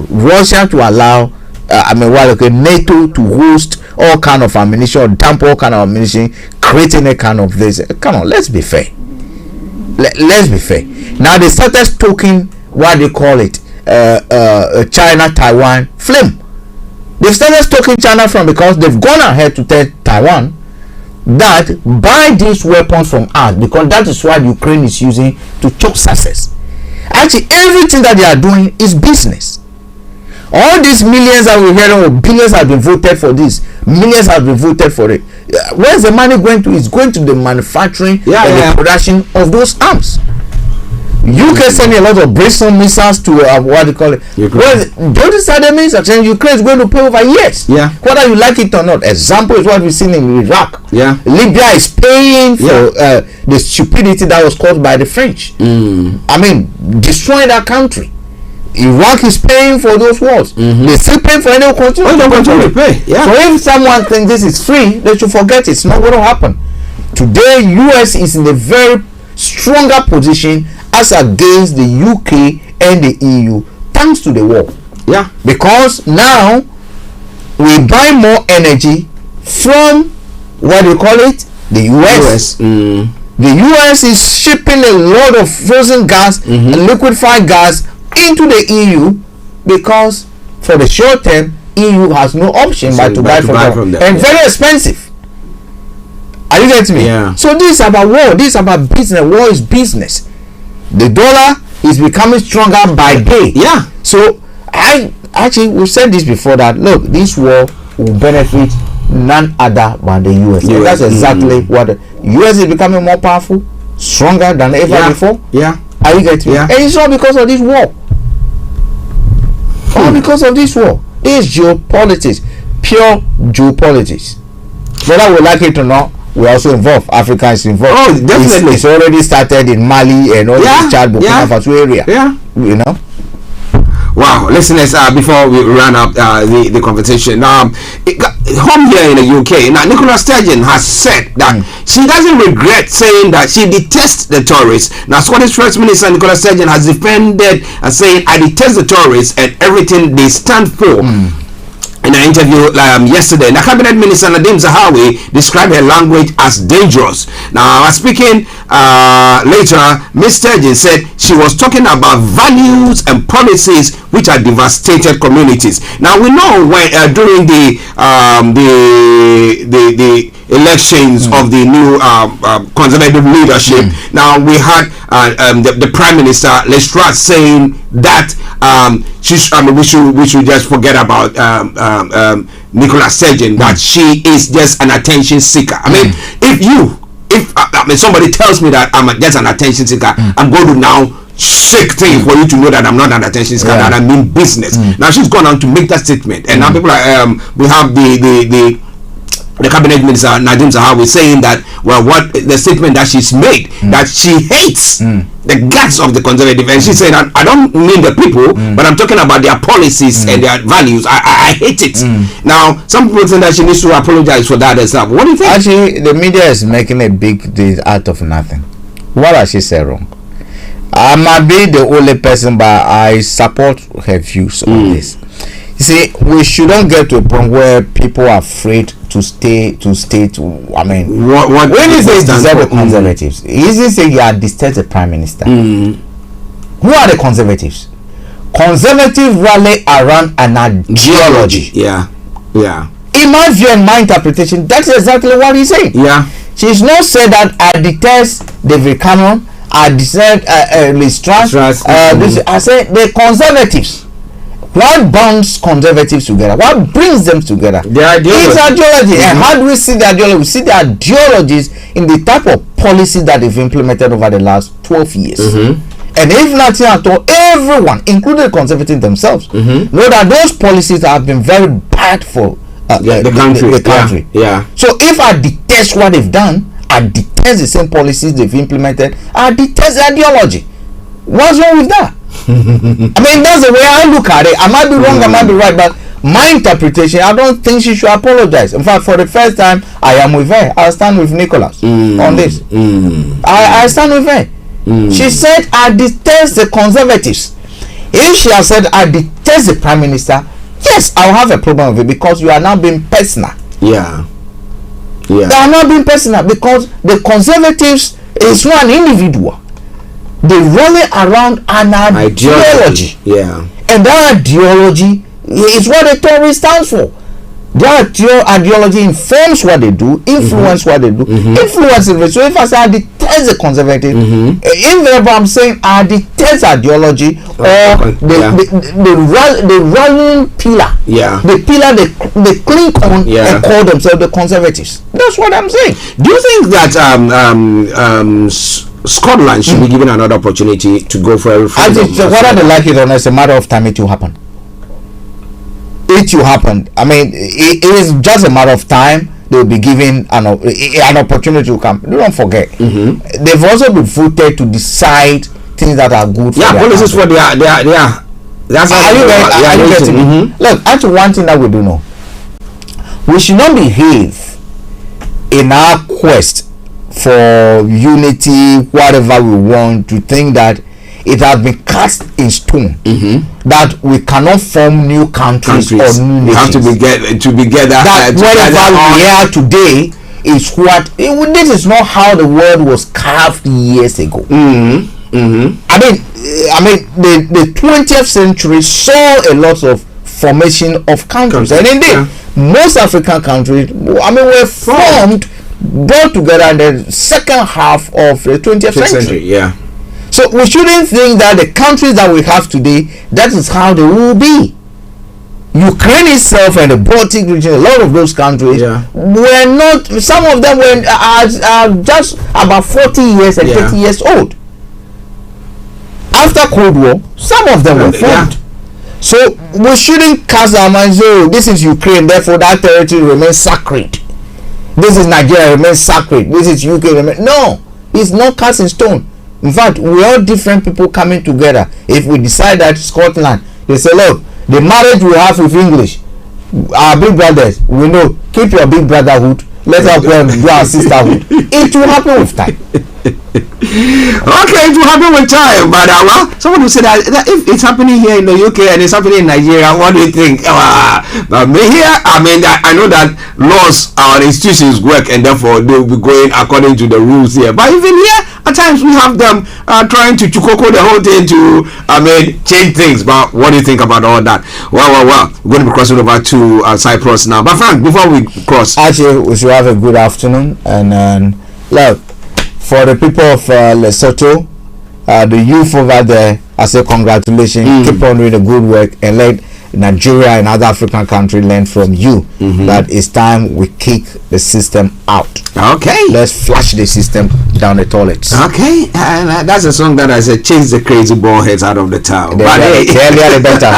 Russia to allow NATO to host all kind of ammunition, or dump all kind of ammunition, creating a kind of this. Come on, let's be fair. Let's be fair. Now they started stoking what they call it China-Taiwan flame. They started stoking China from because they've gone ahead to tell Taiwan that buy these weapons from us, because that is what Ukraine is using to choke success. Actually, everything that they are doing is business. All these millions that we're hearing, or billions have been voted for this, millions have been voted for it. Where's the money going to? It's going to the manufacturing and the production of those arms. UK sending a lot of Bristol missiles to what do you call it? Well, don't you say that means that Ukraine is going to pay over years? Whether you like it or not. Example is what we've seen in Iraq. Libya is paying for the stupidity that was caused by the French. I mean, destroying that country. Iraq is paying for those wars. They still pay for any country. To pay. So if someone thinks this is free, they should forget it's not going to happen. Today, US is in a very stronger position as against the UK and the EU, thanks to the war. Because now we buy more energy from what do you call it? The US. The US is shipping a lot of frozen gas and liquefied gas into the EU, because for the short term EU has no option but to buy from them, and very expensive. Are you getting me? So this is about war. This is about business. War is business. The dollar is becoming stronger by day. So we've said this before, that look, this war will benefit none other than the US. And that's exactly what the US is becoming more powerful, stronger than ever before. Are you getting me? And it's all because of this war. All because of this war. This is geopolitics, pure geopolitics. Whether we like it or not, we're also involved. Africa is involved. Oh, definitely. It's already started in Mali and all the Chad, Burkina Faso area. You know. Wow, listeners, before we run up the conversation, home here in the UK, now Nicola Sturgeon has said that she doesn't regret saying that she detests the Tories. Now, Scottish First Minister Nicola Sturgeon has defended and saying, I detest the Tories and everything they stand for. In an interview yesterday, the Cabinet Minister Nadim Zahawi described her language as dangerous. Now, speaking later, Ms. Sturgeon said she was talking about values and policies which are devastated communities. Now, we know when during the elections of the new conservative leadership, now we had the Prime Minister Lestrade saying that we should just forget about Nicola Sturgeon, that she is just an attention seeker. I mean, if somebody tells me that I'm just an attention seeker, I'm going to now shake things for you to know that I'm not an attention seeker, that I mean business. Now she's gone on to make that statement, and now people are, we have the Cabinet Minister Nadim Zahawi saying that, well, what the statement that she's made, that she hates the guts of the conservative, and she said, I don't mean the people, but I'm talking about their policies and their values. I hate it. Now, some people think that she needs to apologize for that and stuff. What do you think? Actually, the media is making a big deal out of nothing. What has she said wrong? I might be the only person, but I support her views on this. You see, we shouldn't get to a point where people are afraid to stay. I mean, when you say deserve the conservatives, easy say you are the Prime Minister. Who are the conservatives? Conservatives rally around an ideology. In my view and my interpretation, that's exactly what he's saying. She's not said that I detest David Cameron, I detest Liz Truss. I said the conservatives. What bonds conservatives together? What brings them together? The ideology. And how do we see the ideology? We see the ideologies in the type of policy that they've implemented over the last 12 years. And if nothing at all, everyone, including the conservatives themselves, know that those policies have been very bad for the country. Yeah. So if I detest what they've done, I detest the same policies they've implemented, I detest the ideology. What's wrong with that? I mean, that's the way I look at it. I might be wrong, I might be right, but my interpretation, I don't think she should apologize. In fact, for the first time, I am with her. I'll stand with Nicholas on this. I stand with her. She said, I detest the conservatives. If she has said, I detest the prime minister, yes, I'll have a problem with it, because you are now being personal. Yeah. They are not being personal, because the conservatives is not an individual. They rally around an ideology. Yeah. And that ideology is what the terrorist stands for. Their ideology informs what they do, influence what they do, influence it. So if I say I detest the conservative, invariably I'm saying I detest ideology or the rallying pillar. Yeah. The pillar they cling on and call themselves the conservatives. That's what I'm saying. Do you think that Scotland should be given another opportunity to go for a referendum? Whether they like it or not, it's a matter of time it will happen. It will happen. I mean, it is just a matter of time. They will be given an opportunity to come. Don't forget, they've also been voted to decide things that are good for well, this is what they are. That's are you getting me? Look, actually, one thing that we do know, we should not behave in our quest for unity, whatever we want, to think that it has been cast in stone that we cannot form new countries or new nations. We have to be together. That whatever we are today is what this is not how the world was carved years ago. I mean, the 20th century saw a lot of formation of countries, and indeed, most African countries, were formed, brought together in the second half of the 20th century. Yeah. So we shouldn't think that the countries that we have today, that is how they will be. Ukraine itself and the Baltic region, a lot of those countries were not, some of them were just about 40 years and 30 years old. After Cold War, some of them were formed. So we shouldn't cast our minds, oh, this is Ukraine, therefore that territory remains sacred. This is Nigeria, remains sacred. This is UK, remains. No, it's not cast in stone. In fact, we are different people coming together. If we decide that Scotland, they say, look, the marriage we have with English, our big brothers, we know, keep your big brotherhood, let us go and do our sisterhood. It will happen with time. Okay, it will happen with time, but well, someone will say that if it's happening here in the UK and it's happening in Nigeria, what do you think? But here, I know that laws, our institutions work, and therefore they will be going according to the rules here. But even here, at times we have them trying to chukoko the whole thing to, change things. But what do you think about all that? Well, we're going to be crossing over to Cyprus now. But Frank, before we cross, actually, we should have a good afternoon, and look. For the people of Lesotho, the youth over there, I say congratulations. Keep on doing the good work, and let Nigeria and other African countries learn from you that it's time we kick the system out. Okay. Let's flush the system down the toilets. Okay. And that's a song that I said, chase the crazy ball heads out of the town. The earlier the better.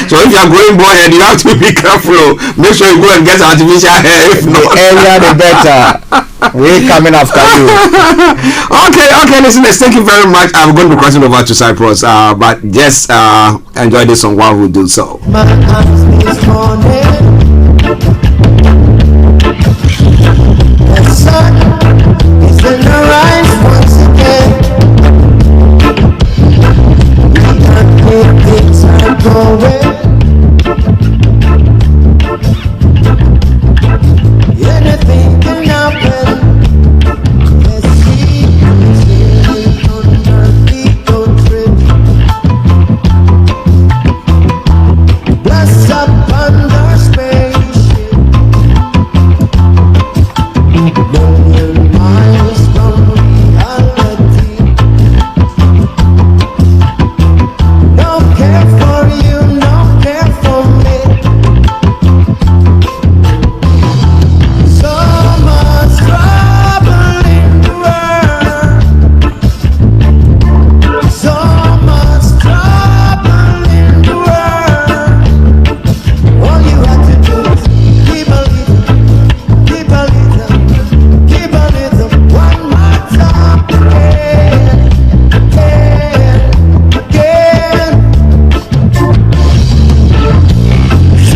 So if you're going bald head, you have to be careful. Make sure you go and get artificial hair. If not, the earlier the better. We're coming after you. Okay, listeners, thank you very much. I'm going to be crossing over to Cyprus, but just enjoy this song while we do so. The sun is in the rise once again. Things are going. Anything can happen. Let's see on our feet on trip. Bless up under spaceship. Million miles from reality. No care for you, no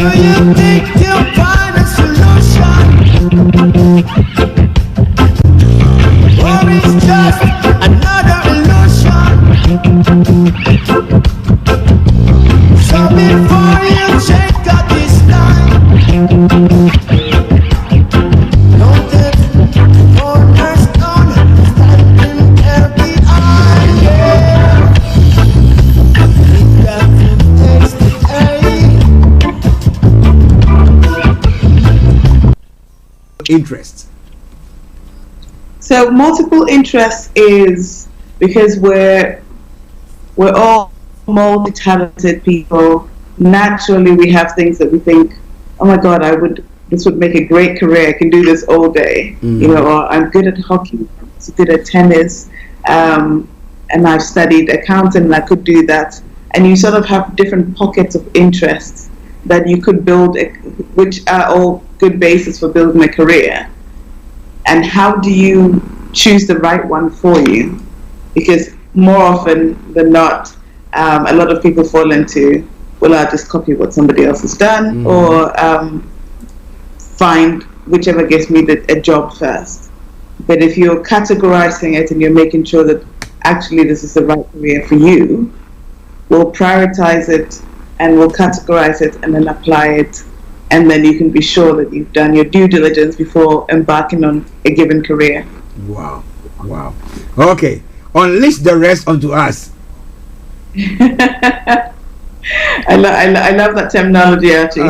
Do you think you'll find a solution? Or is just another illusion? So before you check out this line, don't let the cornerstone standing every eye. Yeah. We got to taste the interest? So multiple interest is because we're all multi-talented people. Naturally, we have things that we think, oh my God, this would make a great career. I can do this all day. You know, or I'm good at hockey, I'm good at tennis, and I've studied accounting and I could do that. And you sort of have different pockets of interests that you could build, which are all good basis for building a career. And how do you choose the right one for you? Because more often than not, a lot of people fall into, well, I'll just copy what somebody else has done, or find whichever gives me a job first. But if you're categorizing it and you're making sure that actually this is the right career for you, we'll prioritize it and we'll categorize it and then apply it. And then you can be sure that you've done your due diligence before embarking on a given career. Wow. Wow. Okay. Unleash the rest onto us. I love that terminology, actually.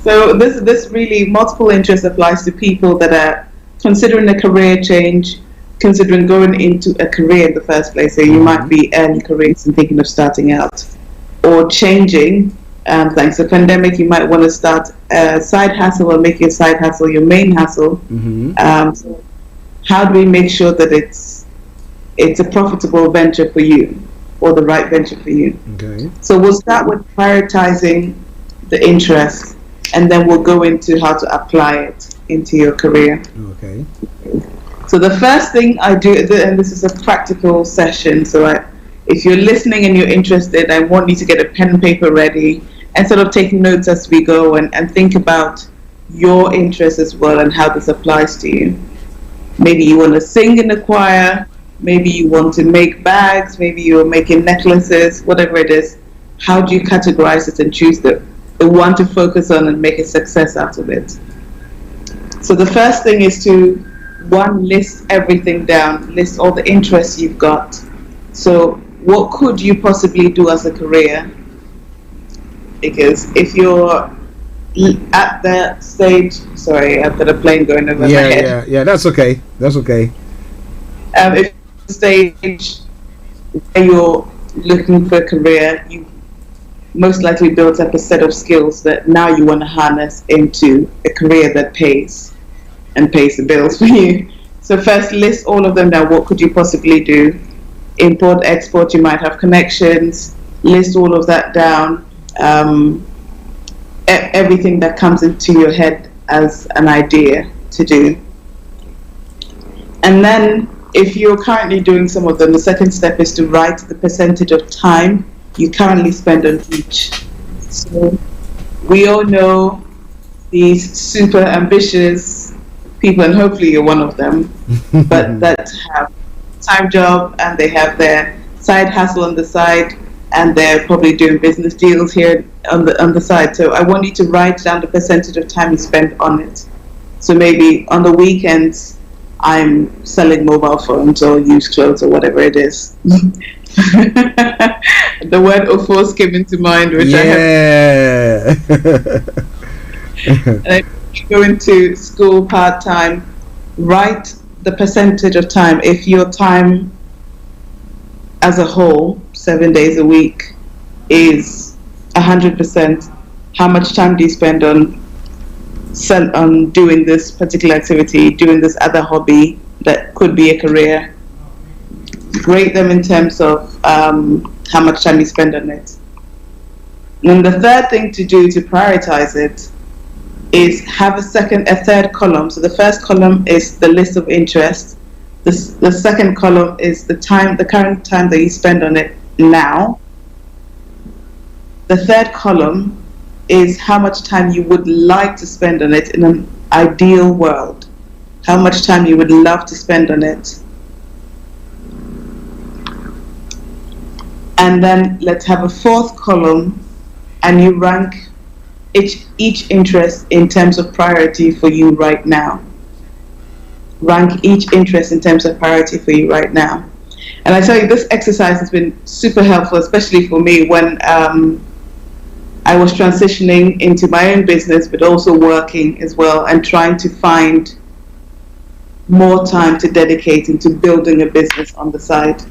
So this really, multiple interest applies to people that are considering a career change, considering going into a career in the first place. So you might be early careers and thinking of starting out, or changing. Thanks to the pandemic, you might want to start a side hustle or make your side hustle your main hustle. So how do we make sure that it's a profitable venture for you, or the right venture for you? Okay. So we'll start with prioritizing the interest, and then we'll go into how to apply it into your career. Okay. So the first thing I do, and this is a practical session, so if you're listening and you're interested, I want you to get a pen and paper ready and sort of take notes as we go, and think about your interests as well and how this applies to you. Maybe you want to sing in the choir, maybe you want to make bags, maybe you're making necklaces, whatever it is. How do you categorize it and choose the one to focus on and make a success out of it? So the first thing is to, one, list everything down, list all the interests you've got. So what could you possibly do as a career? Because if you're at that stage, sorry, I've got a plane going over my head. Yeah, that's okay. That's okay. If the stage where you're looking for a career, you most likely built up a set of skills that now you want to harness into a career that pays the bills for you. So first, list all of them down. What could you possibly do? Import, export, you might have connections. List all of that down. Everything that comes into your head as an idea to do. And then if you're currently doing some of them, the second step is to write the percentage of time you currently spend on each. So we all know these super ambitious people, and hopefully you're one of them, but that have a time job and they have their side hustle on the side, and they're probably doing business deals here on the side. So I want you to write down the percentage of time you spend on it. So maybe on the weekends, I'm selling mobile phones or used clothes or whatever it is. The word "ofos" came into mind, which I have. And if you go into school part-time, write the percentage of time. If your time as a whole, 7 days a week, is 100%, how much time do you spend on doing this particular activity, doing this other hobby that could be a career? Rate them in terms of how much time you spend on it. And the third thing to do to prioritize it is have a third column. So the first column is the list of interests. The second column is the current time that you spend on it now. The third column is how much time you would like to spend on it in an ideal world. How much time you would love to spend on it. And then let's have a fourth column, and you rank each interest in terms of priority for you right now. Rank each interest in terms of priority for you right now. And I tell you, this exercise has been super helpful, especially for me when I was transitioning into my own business, but also working as well and trying to find more time to dedicate into building a business on the side.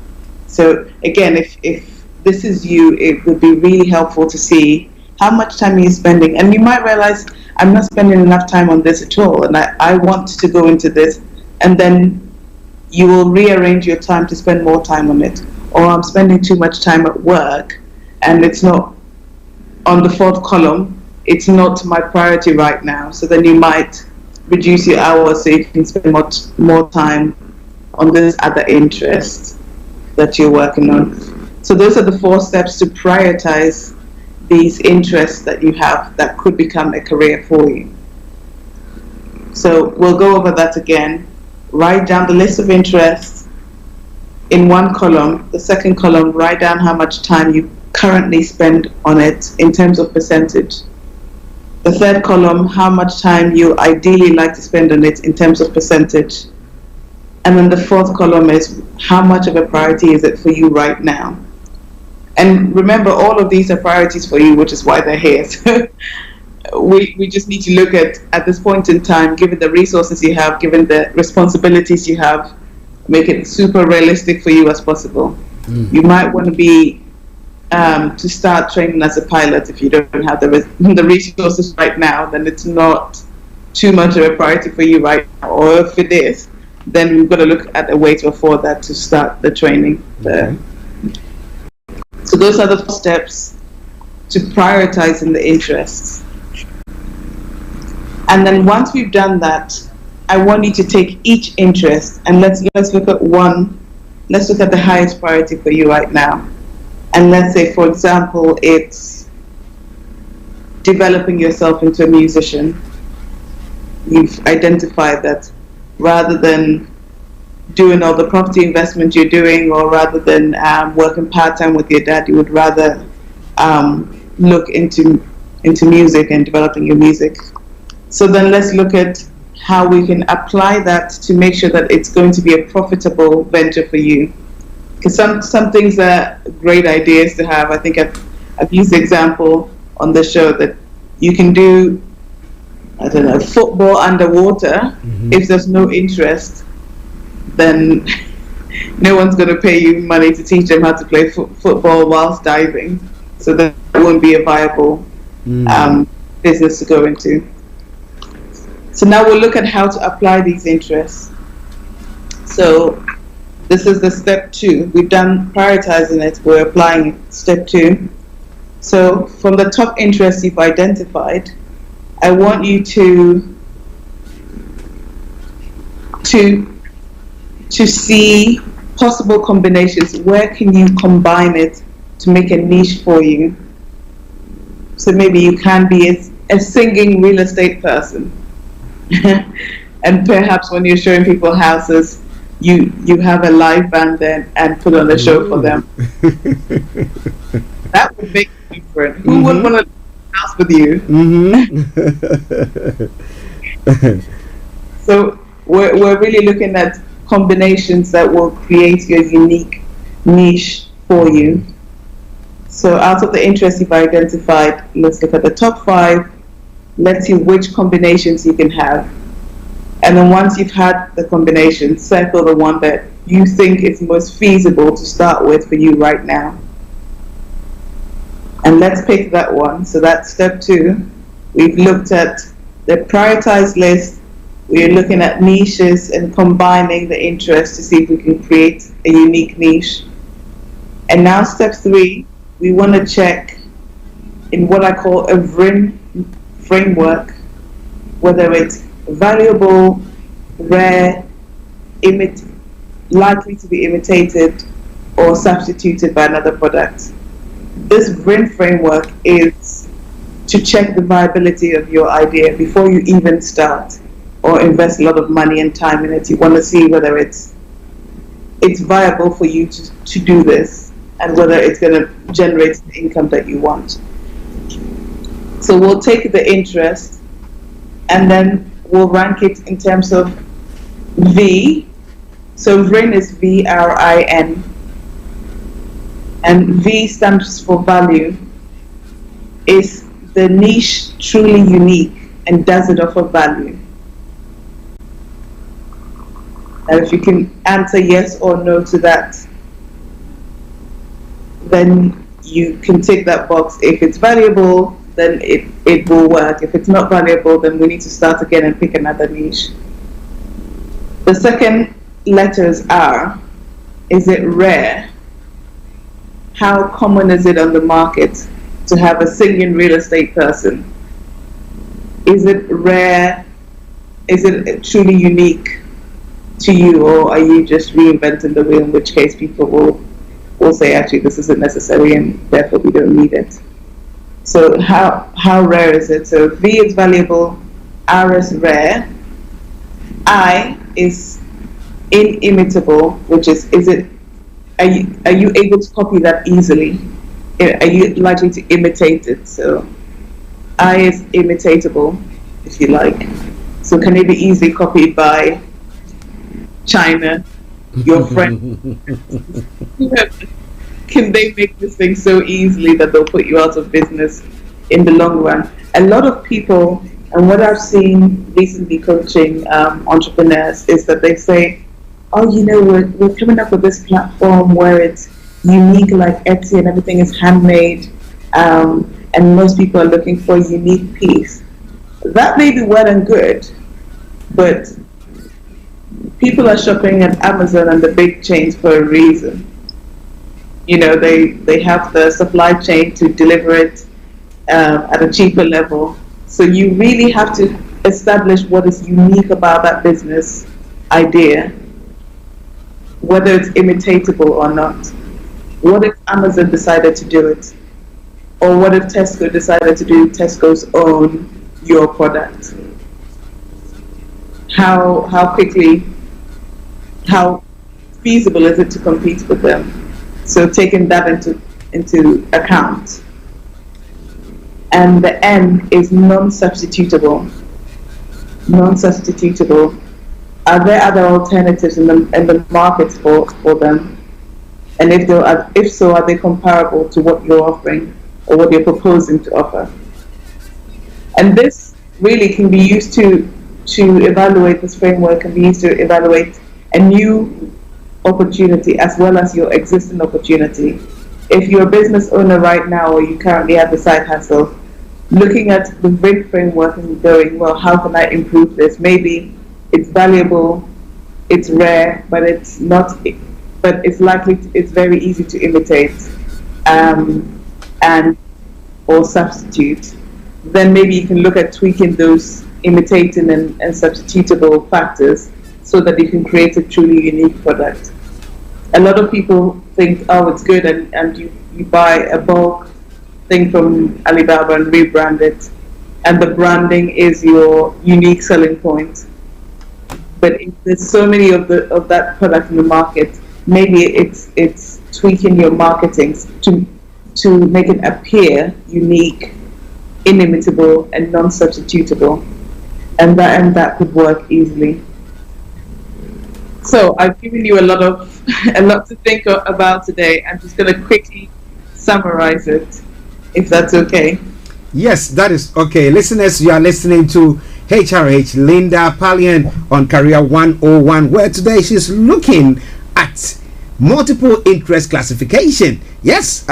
So again, if this is you, it would be really helpful to see how much time are you spending. And you might realize, I'm not spending enough time on this at all, and I want to go into this. And then you will rearrange your time to spend more time on it. Or I'm spending too much time at work, and it's not on the fourth column, it's not my priority right now. So then you might reduce your hours so you can spend much more time on this other interest that you're working on. So those are the 4 steps to prioritize these interests that you have that could become a career for you. So we'll go over that again. Write down the list of interests in one column. The second column, write down how much time you currently spend on it in terms of percentage. The third column, how much time you ideally like to spend on it in terms of percentage. And then the fourth column is how much of a priority is it for you right now. And remember, all of these are priorities for you, which is why they're here. So we just need to look at this point in time, given the resources you have, given the responsibilities you have, make it super realistic for you as possible. You might want to be to start training as a pilot. If you don't have the resources right now, then it's not too much of a priority for you right now. Or if it is, then we've got to look at a way to afford that to start the training. So those are the steps to prioritizing the interests. And then once we've done that, I want you to take each interest and let's look at one. Let's look at the highest priority for you right now. And let's say, for example, it's developing yourself into a musician. You've identified that rather than doing all the property investment you're doing, or rather than working part-time with your dad, you would rather look into music and developing your music. So then let's look at how we can apply that to make sure that it's going to be a profitable venture for you. Because some things are great ideas to have. I think I've used the example on the show that you can do, I don't know, football underwater. If there's no interest, then no one's going to pay you money to teach them how to play football whilst diving. So that won't be a viable business to go into. So now we'll look at how to apply these interests. So this is the step 2. We've done prioritizing it, we're applying it, step 2. So from the top interests you've identified, I want you to see possible combinations. Where can you combine it to make a niche for you? So maybe you can be a singing real estate person. And perhaps when you're showing people houses, you have a live band there and put on a show for them. That would make it different. Who would want to live in a house with you? So we're really looking at combinations that will create your unique niche for you. So out of the interests you've identified, let's look at the top 5. Let's see which combinations you can have. And then once you've had the combination, circle the one that you think is most feasible to start with for you right now. And let's pick that one. So that's step 2. We've looked at the prioritized list. We're looking at niches and combining the interests to see if we can create a unique niche. And now step 3, we want to check in what I call a VRIM framework, whether it's valuable, rare, likely to be imitated, or substituted by another product. this RIN framework is to check the viability of your idea before you even start or invest a lot of money and time in it. You want to see whether it's viable for you to do this and whether it's going to generate the income that you want. So we'll take the interest and then we'll rank it in terms of V. So RIN is VRIN. And V stands for value. Is the niche truly unique and does it offer value? And if you can answer yes or no to that, then you can tick that box. If it's valuable, then it will work. If it's not valuable, then we need to start again and pick another niche. The second letters are, is it rare? How common is it on the market to have a singing real estate person? Is it rare? Is it truly unique to you, or are you just reinventing the wheel, in which case people will say, actually, this isn't necessary and therefore we don't need it. So how rare is it? So V is valuable, R is rare, I is inimitable, which is it, are you able to copy that easily? Are you likely to imitate it? So I is imitatable, if you like. So can it be easily copied by China, your friend? Can they make this thing so easily that they'll put you out of business in the long run? A lot of people, and what I've seen recently coaching entrepreneurs, is that they say, oh, you know, we're coming up with this platform where it's unique like Etsy and everything is handmade, and most people are looking for a unique piece. That may be well and good, but people are shopping at Amazon and the big chains for a reason. You know, they have the supply chain to deliver it at a cheaper level. So you really have to establish what is unique about that business idea, whether it's imitatable or not. What if Amazon decided to do it? Or what if Tesco decided to do Tesco's own your product? How quickly, how feasible is it to compete with them? So taking that into account. And the N is non-substitutable. Non-substitutable. Are there other alternatives in the market for them? And if so, are they comparable to what you're offering or what you're proposing to offer? And this really can be used to evaluate, this framework can be used to evaluate a new opportunity as well as your existing opportunity. If you're a business owner right now, or you currently have a side hustle, looking at the RIN framework and going, well, how can I improve this? Maybe it's valuable, it's rare, but it's not, but it's it's very easy to imitate and or substitute. Then maybe you can look at tweaking those imitating and substitutable factors so that you can create a truly unique product. A lot of people think, oh, it's good, and you buy a bulk thing from Alibaba and rebrand it, and the branding is your unique selling point. But if there's so many of that product in the market, maybe it's tweaking your marketing to make it appear unique, inimitable, and non-substitutable, and that could work easily. So I've given you a lot to think about today. I'm just going to quickly summarize it, if that's okay. Yes, that is okay. Listeners, you are listening to HRH Linda Pallian on Career 101, where today she's looking at multiple interest classification. Yes,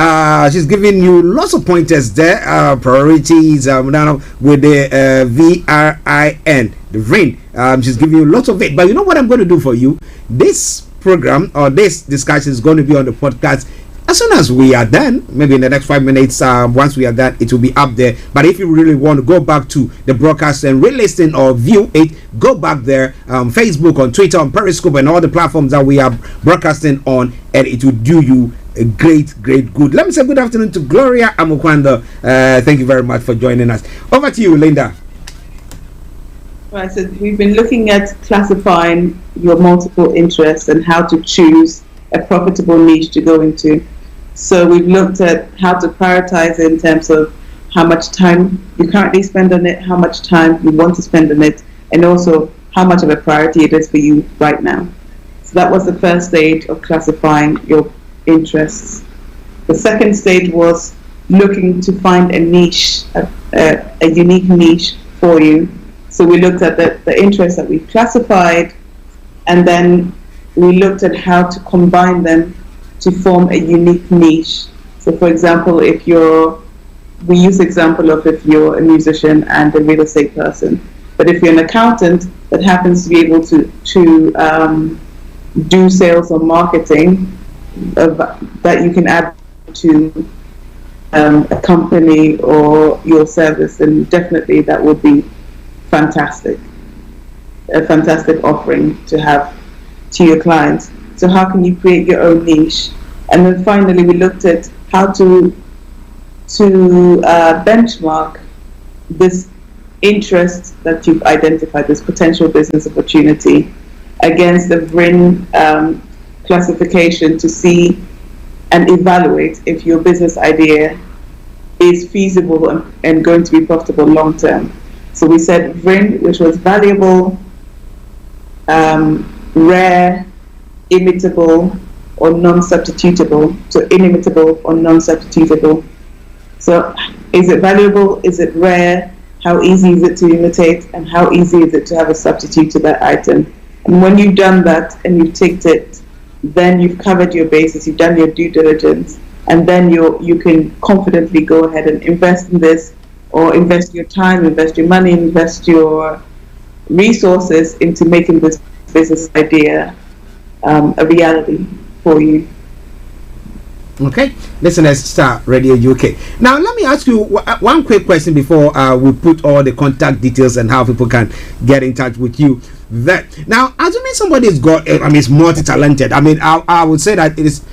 she's giving you lots of pointers there, priorities with the VRIN, the RIN. She's giving you lots of it. But you know what I'm going to do for you? This program or this discussion is going to be on the podcast as soon as we are done. Maybe in the next 5 minutes, once we are done, it will be up there. But if you really want to go back to the broadcast and re-listen or view it, go back there, Facebook, on Twitter, on Periscope, and all the platforms that we are broadcasting on, and it will do you great, good. Let me say good afternoon to Gloria Amukwando. Thank you very much for joining us. Over to you, Linda. Right, so we've been looking at classifying your multiple interests and how to choose a profitable niche to go into. So we've looked at how to prioritize in terms of how much time you currently spend on it, how much time you want to spend on it, and also how much of a priority it is for you right now. So that was the first stage of classifying your interests. The second stage was looking to find a niche, a unique niche for you. So we looked at the interests that we classified, and then we looked at how to combine them to form a unique niche. So for example, we use the example of if you're a musician and a real estate person, but if you're an accountant that happens to be able to do sales or marketing, that you can add to a company or your service, then definitely that would be fantastic. A fantastic offering to have to your clients. So how can you create your own niche? And then finally we looked at how to benchmark this interest that you've identified, this potential business opportunity, against the VRIN classification to see and evaluate if your business idea is feasible and going to be profitable long term. So we said VRIN, which was valuable, rare, imitable, or non-substitutable. So inimitable or non-substitutable. So is it valuable? Is it rare? How easy is it to imitate? And how easy is it to have a substitute to that item? And when you've done that and you've ticked it, then you've covered your bases, you've done your due diligence, and then you can confidently go ahead and invest in this, or invest your time, invest your money, invest your resources into making this business idea a reality for you. Okay, listeners, Starr Radio UK. Now, let me ask you one quick question before we put all the contact details and how people can get in touch with you. Now, assuming somebody's got, is multi-talented. I would say that it is.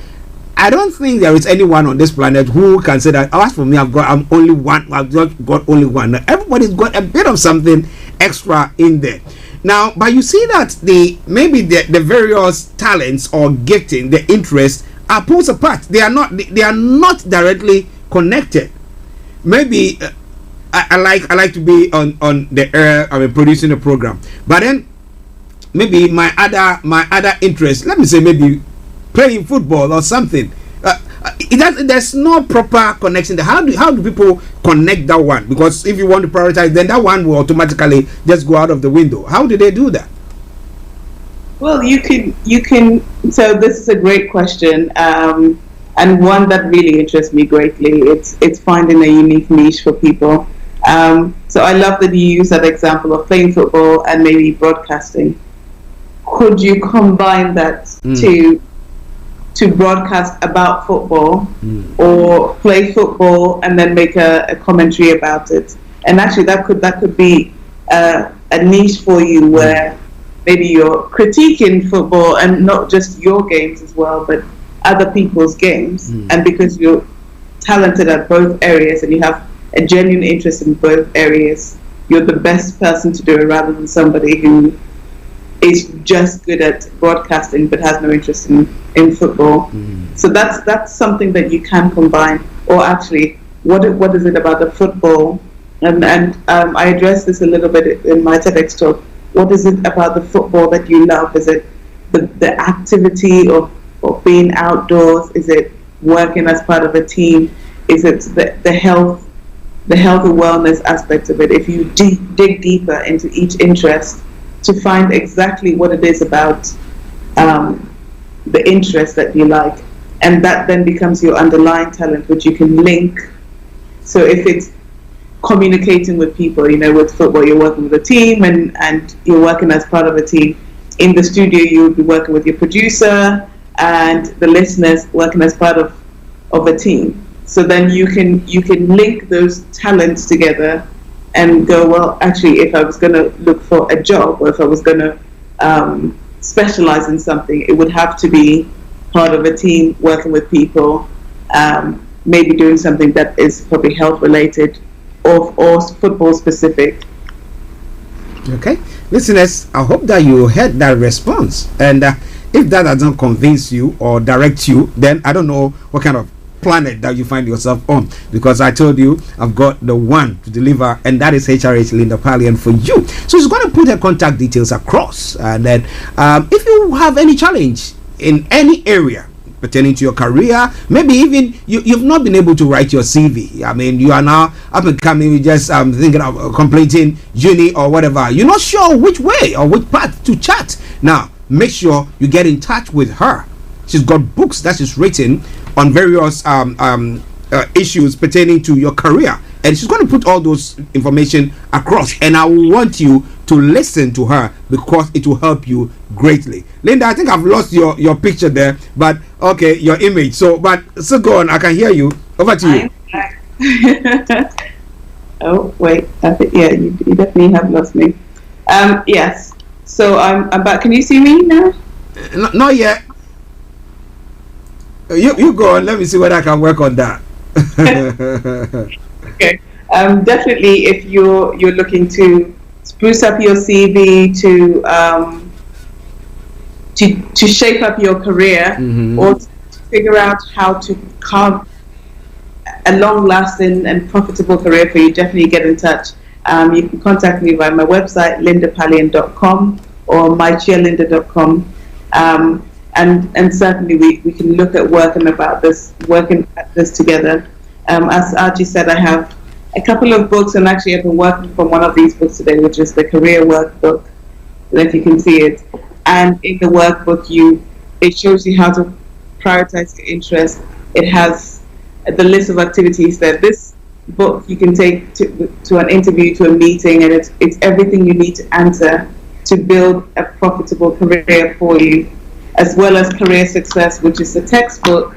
I don't think there is anyone on this planet who can say that. As for me, I'm only one. I've just got only one. Everybody's got a bit of something extra in there. Now, but you see that the various talents or gifting, the interests are pulled apart. They are not directly connected. Maybe I like to be on the air. Producing a program, but then maybe my other interest. Let me say maybe playing football or something. There's no proper connection there. How do people connect that one? Because if you want to prioritize, then that one will automatically just go out of the window. How do they do that? Well, you can. So this is a great question, and one that really interests me greatly. It's finding a unique niche for people. So I love that you use that example of playing football and maybe broadcasting. Could you combine that to broadcast about football, or play football and then make a commentary about it? And actually, that could be a niche for you where maybe you're critiquing football and not just your games as well, but other people's games. And because you're talented at both areas and you have a genuine interest in both areas, you're the best person to do it rather than somebody who is just good at broadcasting but has no interest in football. So that's something that you can combine. Or actually, what is it about the football? And I addressed this a little bit in my TEDx talk. What is it about the football that you love? Is it the activity of being outdoors? Is it working as part of a team? Is it the health and wellness aspect of it? If you dig deeper into each interest to find exactly what it is about the interest that you like, and that then becomes your underlying talent, which you can link. So if it's communicating with people, with football, you're working with a team and you're working as part of a team. In the studio, you'll be working with your producer and the listeners working as part of a team. So then you can link those talents together and go, well, actually, if I was going to look for a job, or if I was going to specialize in something, it would have to be part of a team working with people, maybe doing something that is probably health related or football specific. Okay, listeners, I hope that you heard that response, and if that doesn't convince you or direct you, then I don't know what kind of planet that you find yourself on, because I told you I've got the one to deliver, and that is HRH Linda Pallian for you. So she's going to put her contact details across, and then if you have any challenge in any area pertaining to your career, maybe even you've not been able to write your CV. I mean, you are now up and coming, you just thinking of completing uni or whatever. You're not sure which way or which path to chat. Now, make sure you get in touch with her. She's got books that she's written on various issues pertaining to your career, and she's going to put all those information across, and I want you to listen to her because it will help you greatly. Linda, I think I've lost your picture there, but okay, your image. So go on, I can hear you. Over to you. Oh wait, I think, yeah, you definitely have lost me. Yes, so I'm back. Can you see me now? Not yet. You go on. Let me see whether I can work on that. Okay. Definitely, if you're looking to spruce up your CV, to shape up your career, or to figure out how to carve a long-lasting and profitable career for you, definitely get in touch. You can contact me via my website, lindapallian.com or mycheerlinda.com. And certainly we can look at working at this together. As Archie said, I have a couple of books, and actually I've been working from one of these books today, which is the career workbook, if you can see it. And in the workbook, it shows you how to prioritize your interests. It has the list of activities that this book you can take to an interview, to a meeting, and it's everything you need to answer to build a profitable career for you, as well as Career Success, which is a textbook,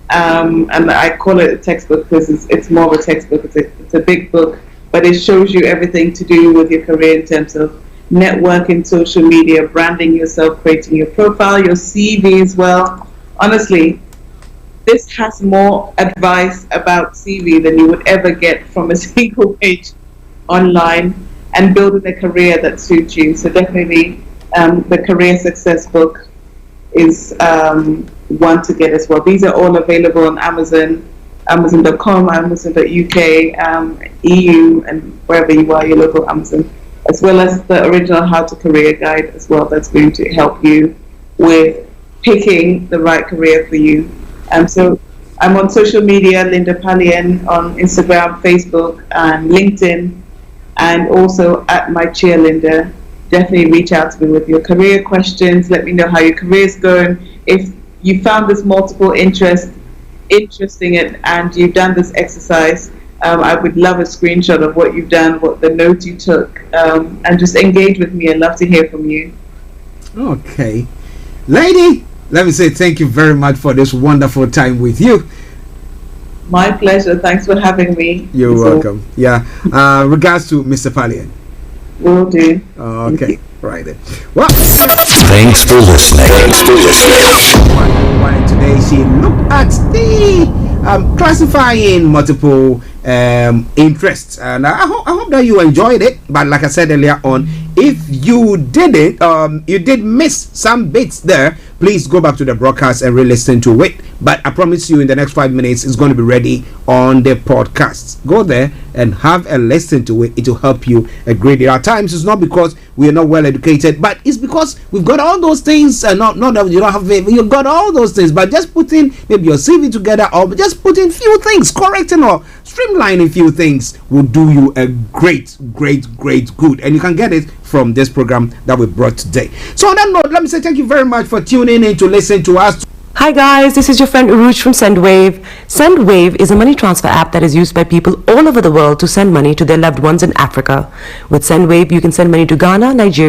and I call it a textbook because it's more of a textbook. It's a big book, but it shows you everything to do with your career in terms of networking, social media, branding yourself, creating your profile, your CV as well. Honestly, this has more advice about CV than you would ever get from a single page online, and building a career that suits you. So definitely the Career Success book is one to get as well. These are all available on Amazon, Amazon.com, Amazon.uk, EU, and wherever you are, your local Amazon, as well as the original How to Career Guide as well. That's going to help you with picking the right career for you. So I'm on social media, Linda Pallian, on Instagram, Facebook, and LinkedIn, and also at mycheerlinda. Definitely reach out to me with your career questions. Let me know how your career is going. If you found this multiple interesting and you've done this exercise, I would love a screenshot of what you've done, what the notes you took, and just engage with me. I'd love to hear from you. Okay. Lady, let me say thank you very much for this wonderful time with you. My pleasure. Thanks for having me. You're welcome. Yeah. Regards to Mr. Pallian. Will do. Okay. Right then. Well, thanks for listening. Today she looked at the classifying multiple interests, and I hope that you enjoyed it. But like I said earlier on, if you didn't, you did miss some bits there, please go back to the broadcast and re-listen to it. But I promise you, in the next 5 minutes, it's going to be ready on the podcast. Go there and have a listen to it. It will help you a great deal. At times, it's not because we are not well educated, but it's because we've got all those things. Not that you don't have it, you've got all those things, but just putting maybe your CV together, or just putting few things, correcting or streamlining few things will do you a great good, and you can get it from this program that we brought today. So on that note, let me say thank you very much for tuning in to listen to us. Hi guys, this is your friend Uruj from SendWave. SendWave is a money transfer app that is used by people all over the world to send money to their loved ones in Africa. With SendWave, you can send money to Ghana, Nigeria,